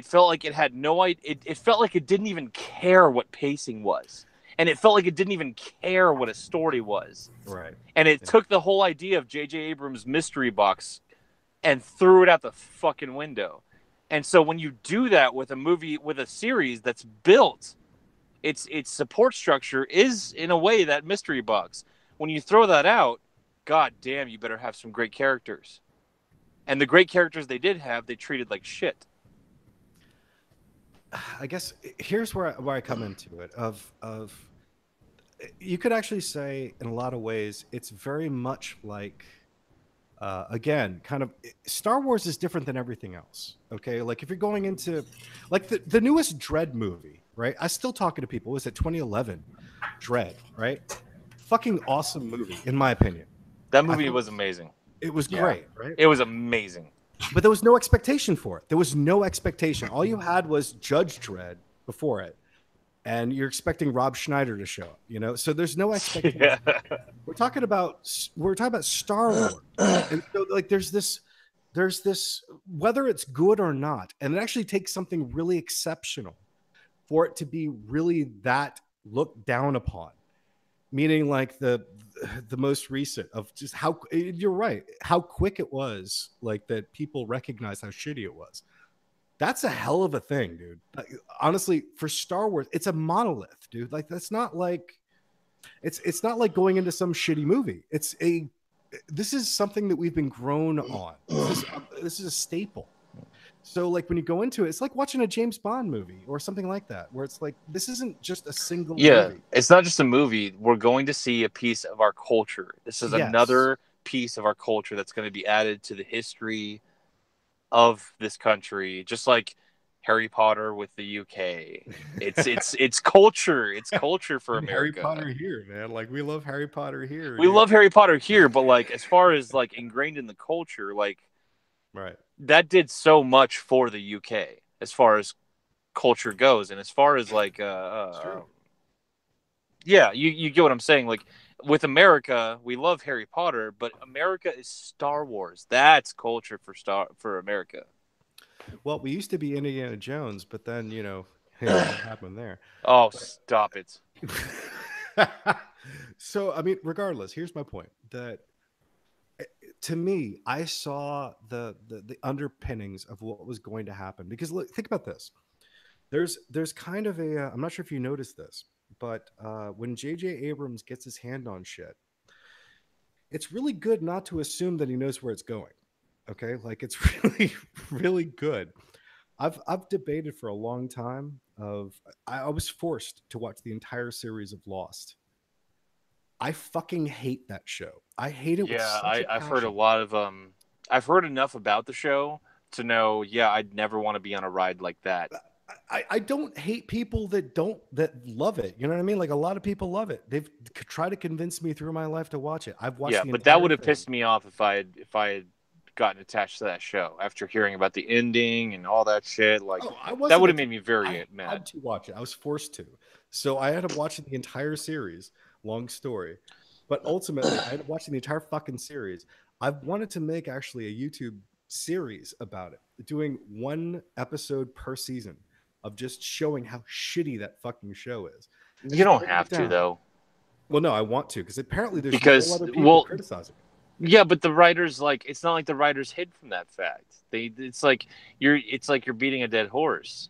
felt like it had no idea. It felt like it didn't even care what pacing was. And it felt like it didn't even care what a story was. Right. And it took the whole idea of J.J. Abrams' mystery box and threw it out the fucking window. And so when you do that with a movie, with a series that's built, its support structure is, in a way, that mystery box. When you throw that out, god damn, you better have some great characters. And the great characters they did have, they treated like shit. I guess here's where I come into it. You could actually say in a lot of ways it's very much like, again, kind of Star Wars is different than everything else. Okay, like if you're going into like the newest Dread movie, right? I still talking to people. Was it 2011? Dread, right? Fucking awesome movie, in my opinion. That movie was amazing. It was great, right? It was amazing. But there was no expectation for it. There was no expectation. All you had was Judge Dredd before it, and you're expecting Rob Schneider to show up. So there's no expectation. Yeah. We're talking about Star Wars, and so like there's this whether it's good or not, and it actually takes something really exceptional for it to be really that looked down upon. Meaning like the most recent of just how you're right, how quick it was, like that people recognize how shitty it was. That's a hell of a thing, dude. Honestly, for Star Wars, it's a monolith, dude. Like that's not like it's not like going into some shitty movie. This is something that we've been grown on. This is a staple. So like when you go into it, it's like watching a James Bond movie or something like that, where it's like, this isn't just a single movie. It's not just a movie. We're going to see a piece of our culture. This is another piece of our culture that's going to be added to the history of this country. Just like Harry Potter with the UK. It's culture. It's culture for And Harry America. Potter here, man. Like we love Harry Potter here. We dude. love Harry Potter here, but like as far as like ingrained in the culture, like Right. that did so much for the UK as far as culture goes, and as far as like It's true. yeah, you get what I'm saying. Like with America, we love Harry Potter, but America is Star Wars. That's culture for America. Well, we used to be Indiana Jones, but then hey, what happened there? Oh, stop it. So, I mean, regardless, here's my point: that to me, I saw the underpinnings of what was going to happen. Because look, think about this. There's kind of a I'm not sure if you noticed this, but when J.J. Abrams gets his hand on shit, it's really good not to assume that he knows where it's going. Okay, like it's really really good. I've debated for a long time. I was forced to watch the entire series of Lost. I fucking hate that show. I hate it with Yeah, such a I've heard a passion. lot of I've heard enough about the show to know, yeah, I'd never want to be on a ride like that. I don't hate people that love it. You know what I mean? Like a lot of people love it. They've tried to convince me through my life to watch it. I've watched Yeah, the but that entire would have thing. pissed me off if I had gotten attached to that show after hearing about the ending and all that shit. Like Oh, I that wasn't. would have made me very I mad. had to watch it. I was forced to. So I had to watch the entire series. Long story, but ultimately I had to watch the entire fucking series. I've wanted to make actually a YouTube series about it, doing one episode per season of just showing how shitty that fucking show is. And You just don't breaking have it to down. though, Well, no, I want to because apparently there's no because other people well, criticizing. yeah, but the writers like it's not like the writers hid from that fact. It's like you're beating a dead horse.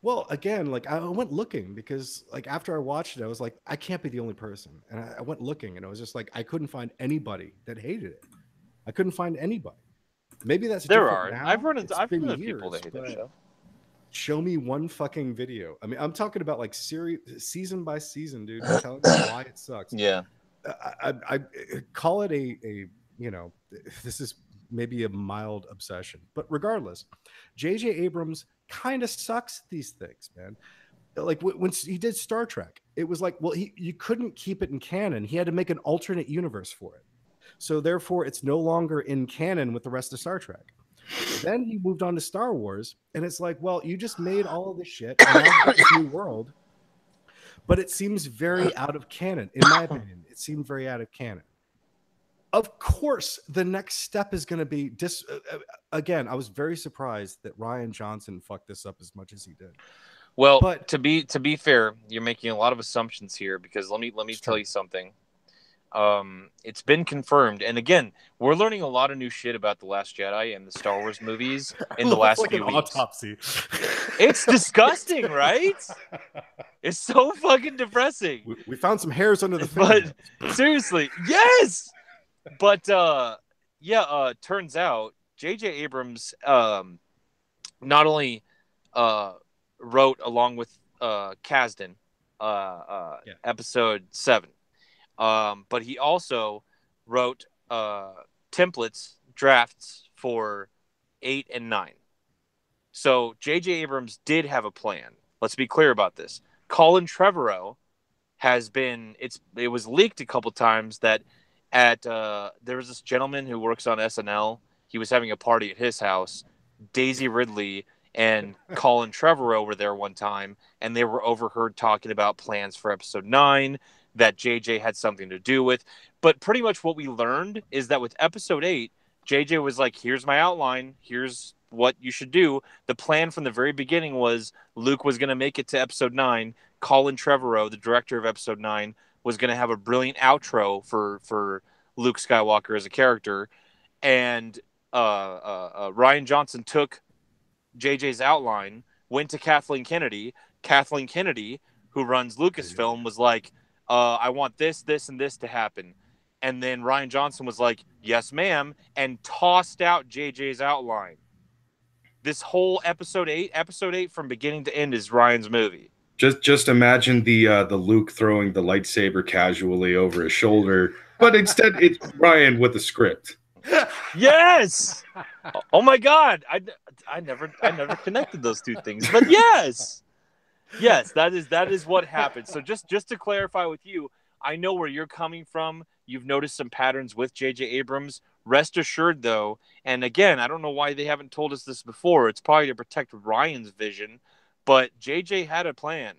Well, again, like I went looking because like after I watched it, I was like, I can't be the only person. And I went looking and I was just like, I couldn't find anybody that hated it. I couldn't find anybody. Maybe that's There different are. now. It's I've been heard of people that years, hate that but show. show me one fucking video. I mean, I'm talking about like series, season by season, dude. Telling me why it sucks. Yeah. I call it a this is maybe a mild obsession, but regardless, J.J. Abrams kind of sucks at these things, man. Like when he did Star Trek, it was like, well, you couldn't keep it in canon. He had to make an alternate universe for it. So therefore, it's no longer in canon with the rest of Star Trek. Then he moved on to Star Wars, and it's like, well, you just made all of this shit, and now we've got this new world, but it seems very out of canon, in my opinion. It seemed very out of canon. Of course, the next step is going to be again. I was very surprised that Ryan Johnson fucked this up as much as he did. Well, But to be fair, you're making a lot of assumptions here because let me tell you something. It's been confirmed, and again, we're learning a lot of new shit about the Last Jedi and the Star Wars movies in the last like few an weeks. autopsy. It's disgusting, right? It's so fucking depressing. We found some hairs under the But fingernails. seriously, yes. But turns out J.J. Abrams not only wrote along with Kasdan episode 7, but he also wrote templates, drafts for 8 and 9. So J.J. Abrams did have a plan. Let's be clear about this. Colin Trevorrow has been it was leaked a couple times that there was this gentleman who works on SNL. He was having a party at his house. Daisy Ridley and Colin Trevorrow were there one time, and they were overheard talking about plans for episode 9 that JJ had something to do with. But pretty much what we learned is that with episode 8, JJ was like, here's my outline. Here's what you should do. The plan from the very beginning was Luke was going to make it to episode 9. Colin Trevorrow, the director of episode 9, was going to have a brilliant outro for Luke Skywalker as a character. And Ryan Johnson took JJ's outline, went to Kathleen Kennedy. Kathleen Kennedy, who runs Lucasfilm, was like, I want this, this, and this to happen. And then Ryan Johnson was like, yes, ma'am, and tossed out JJ's outline. This whole episode 8 from beginning to end is Ryan's movie. Just imagine the Luke throwing the lightsaber casually over his shoulder, but instead it's Ryan with the script. Yes. Oh my God. I never connected those two things. But yes. Yes, that is what happened. So just to clarify with you, I know where you're coming from. You've noticed some patterns with J.J. Abrams. Rest assured, though, and again, I don't know why they haven't told us this before. It's probably to protect Ryan's vision, but J.J. had a plan.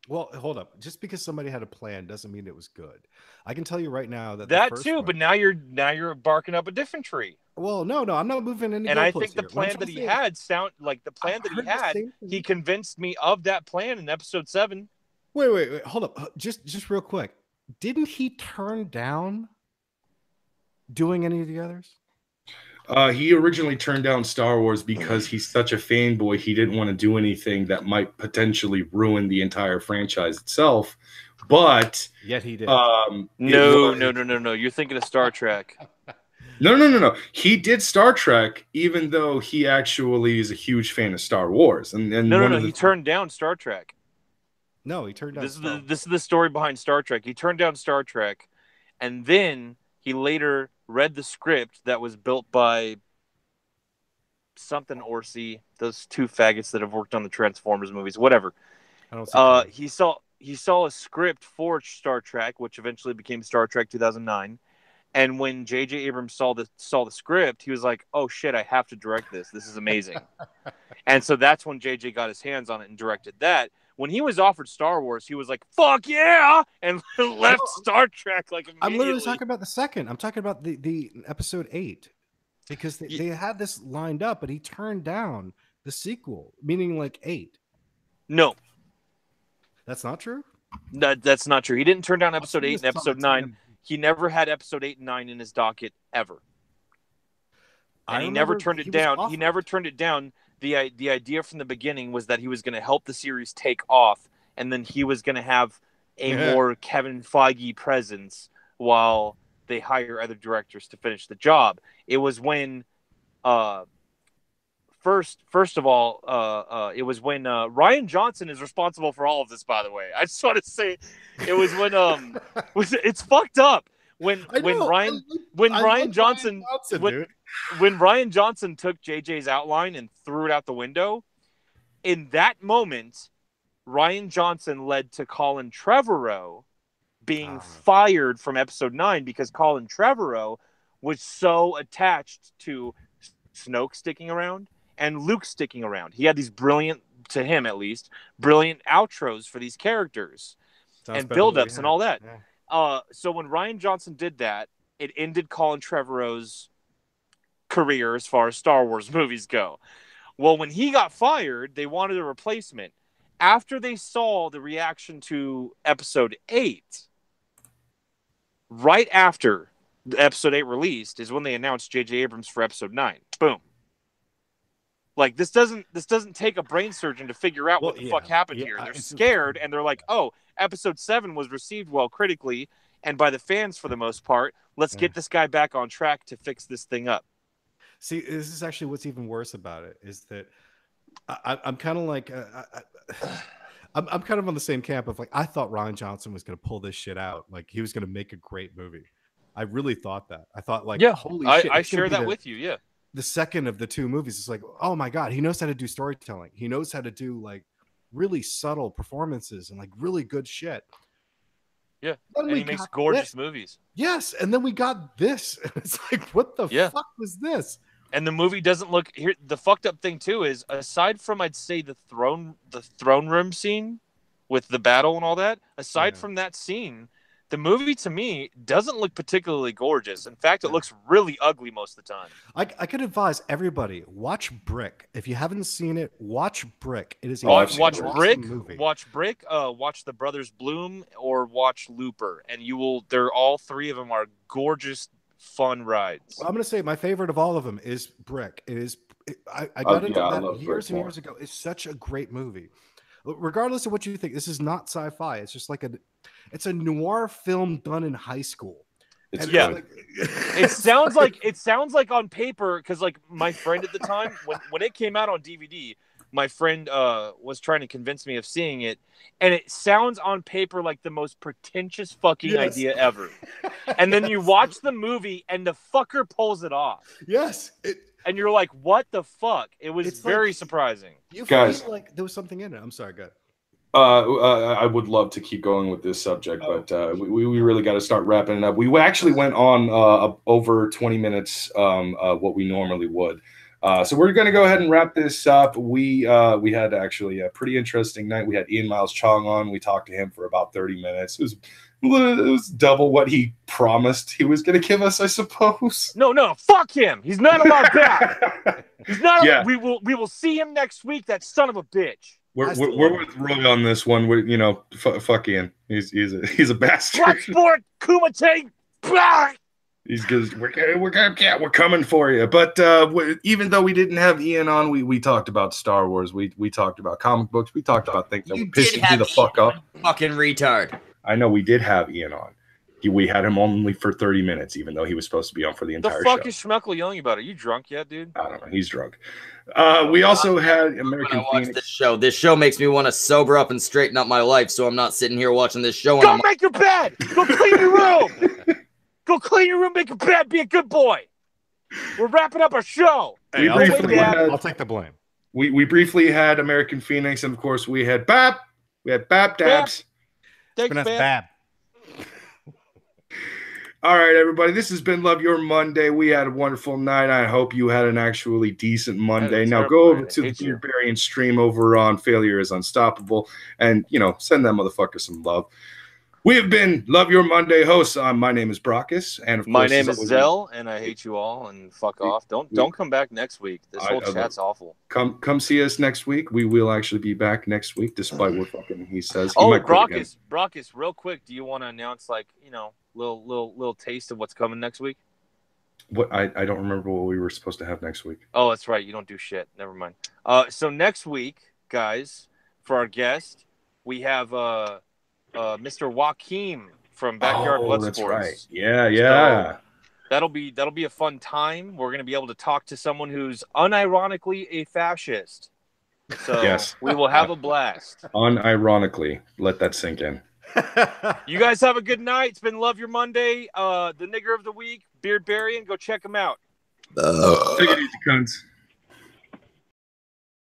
Well, hold up. Just because somebody had a plan doesn't mean it was good. I can tell you right now that the That first too, one. but now you're barking up a different tree. Well, no, I'm not moving any And I goalposts think the here. What I'm plan trying that to he say is, had sound like the plan I've that he heard the had. same thing. He convinced me of that plan in episode 7. Wait, hold up. Just real quick. Didn't he turn down doing any of the others? He originally turned down Star Wars because he's such a fanboy. He didn't want to do anything that might potentially ruin the entire franchise itself. But Yet he did. No. You're thinking of Star Trek. No. He did Star Trek, even though he actually is a huge fan of Star Wars. And No. He turned down Star Trek. No, he turned down. This is the story behind Star Trek. He turned down Star Trek, and then he later read the script that was built by something Orsi, those two faggots that have worked on the Transformers movies, whatever. I don't see he saw a script for Star Trek, which eventually became Star Trek 2009. And when J.J. Abrams saw the script, he was like, "Oh shit, I have to direct this. This is amazing." And so that's when J.J. got his hands on it and directed that. When he was offered Star Wars, he was like, "Fuck yeah!" and left Star Trek like immediately. I'm literally talking about the second. I'm talking about the episode 8, because they had this lined up, but he turned down the sequel, meaning like 8. No, that's not true. That's not true. He didn't turn down episode 8 and episode 9. He never had episode 8 and 9 in his docket ever. And he never turned it down. He never turned it down. The idea from the beginning was that he was going to help the series take off, and then he was going to have a more Kevin Feige presence while they hire other directors to finish the job. It was when, first of all, it was when Ryan Johnson is responsible for all of this. By the way, I just want to say, it was when it's fucked up when Ryan Johnson took JJ's outline and threw it out the window. In that moment, Ryan Johnson led to Colin Trevorrow being fired from episode 9 because Colin Trevorrow was so attached to Snoke sticking around and Luke sticking around. He had these brilliant, to him at least, brilliant outros for these characters and build-ups and all that. Yeah. So when Ryan Johnson did that, it ended Colin Trevorrow's career as far as Star Wars movies go. Well, when he got fired, they wanted a replacement. After they saw the reaction to episode 8, right after the episode 8 released is when they announced J.J. Abrams for episode 9. Boom. Like, this doesn't take a brain surgeon to figure out what the fuck happened here. They're scared, and they're like, oh, episode 7 was received well critically and by the fans for the most part. Let's get this guy back on track to fix this thing up. See, this is actually what's even worse about it, is that I'm kind of like, I'm kind of on the same camp of like, I thought Ryan Johnson was going to pull this shit out. Like, he was going to make a great movie. I really thought that. I thought like, holy shit. I share that with you. Yeah. The second of the two movies is like, oh my God, he knows how to do storytelling. He knows how to do like really subtle performances and like really good shit. Yeah. And he makes gorgeous movies. Yes. And then we got this. It's like, what the fuck was this? And the movie doesn't look here. The fucked up thing too is, aside from, I'd say, the throne room scene with the battle and all that, aside from that scene, the movie to me doesn't look particularly gorgeous. In fact, it looks really ugly most of the time. I could advise everybody, watch Brick. If you haven't seen it, watch Brick. It is a watch Brick, movie. Watch Brick, watch The Brothers Bloom, or watch Looper, and you will. They're all three of them are gorgeous, fun rides. Well, I'm going to say my favorite of all of them is Brick. It is. I got into that years and years ago. It's such a great movie. Regardless of what you think, this is not sci-fi. It's just like it's a noir film done in high school. It sounds like on paper, because like my friend at the time, when it came out on DVD, my friend was trying to convince me of seeing it, and it sounds on paper like the most pretentious fucking idea ever. And then you watch the movie, and the fucker pulls it off. Yes. And you're like, what the fuck? It was very surprising. You Guys, feel like there was something in it. I'm sorry, go ahead. I would love to keep going with this subject, but we really got to start wrapping it up. We actually went on over 20 minutes, what we normally would. So we're going to go ahead and wrap this up. We had actually a pretty interesting night. We had Ian Miles Cheong on. We talked to him for about 30 minutes. It was double what he promised he was going to give us, I suppose. No, fuck him. He's not allowed back. He's not. Yeah. We will see him next week. That son of a bitch. We're with Roy on this one. Fuck Ian. He's a bastard. Bloodsport Kumite. He's good. We're coming for you. But even though we didn't have Ian on, we talked about Star Wars. We talked about comic books. We talked about things that were pissing me the fuck up. Fucking retard. I know we did have Ian on. We had him only for 30 minutes, even though he was supposed to be on for the entire show. The fuck is Schmeckle yelling about? Are you drunk yet, dude? I don't know. He's drunk. We also had American Phoenix. This show makes me want to sober up and straighten up my life, so I'm not sitting here watching this show. Go make your bed. Go clean your room. Go clean your room, make your bed, be a good boy. We're wrapping up our show. Hey, I'll take the blame. We briefly had American Phoenix, and of course we had Bab. We had Bab Dabs. Thanks, Bab. All right, everybody. This has been Love Your Monday. We had a wonderful night. I hope you had an actually decent Monday. Now go over to the Beardbarian stream over on Failure is Unstoppable and, send that motherfucker some love. We have been Love Your Monday hosts. My name is Brockus. And of course, my name is Zell, and I hate you all, and fuck off. Don't come back next week. This whole chat's awful. Come see us next week. We will actually be back next week, despite what fucking he says. Brockus, real quick, do you want to announce, little taste of what's coming next week? What I don't remember what we were supposed to have next week. Oh, that's right. You don't do shit. Never mind. So next week, guys, for our guest, we have Mr. Joaquim from Backyard Bloodsports. That's right. Yeah. So that'll be a fun time. We're gonna be able to talk to someone who's unironically a fascist. So yes, we will have a blast. Unironically, let that sink in. You guys have a good night. It's been Love Your Monday. The nigger of the week, Beardbarian. Go check him out. Take it easy, cunts.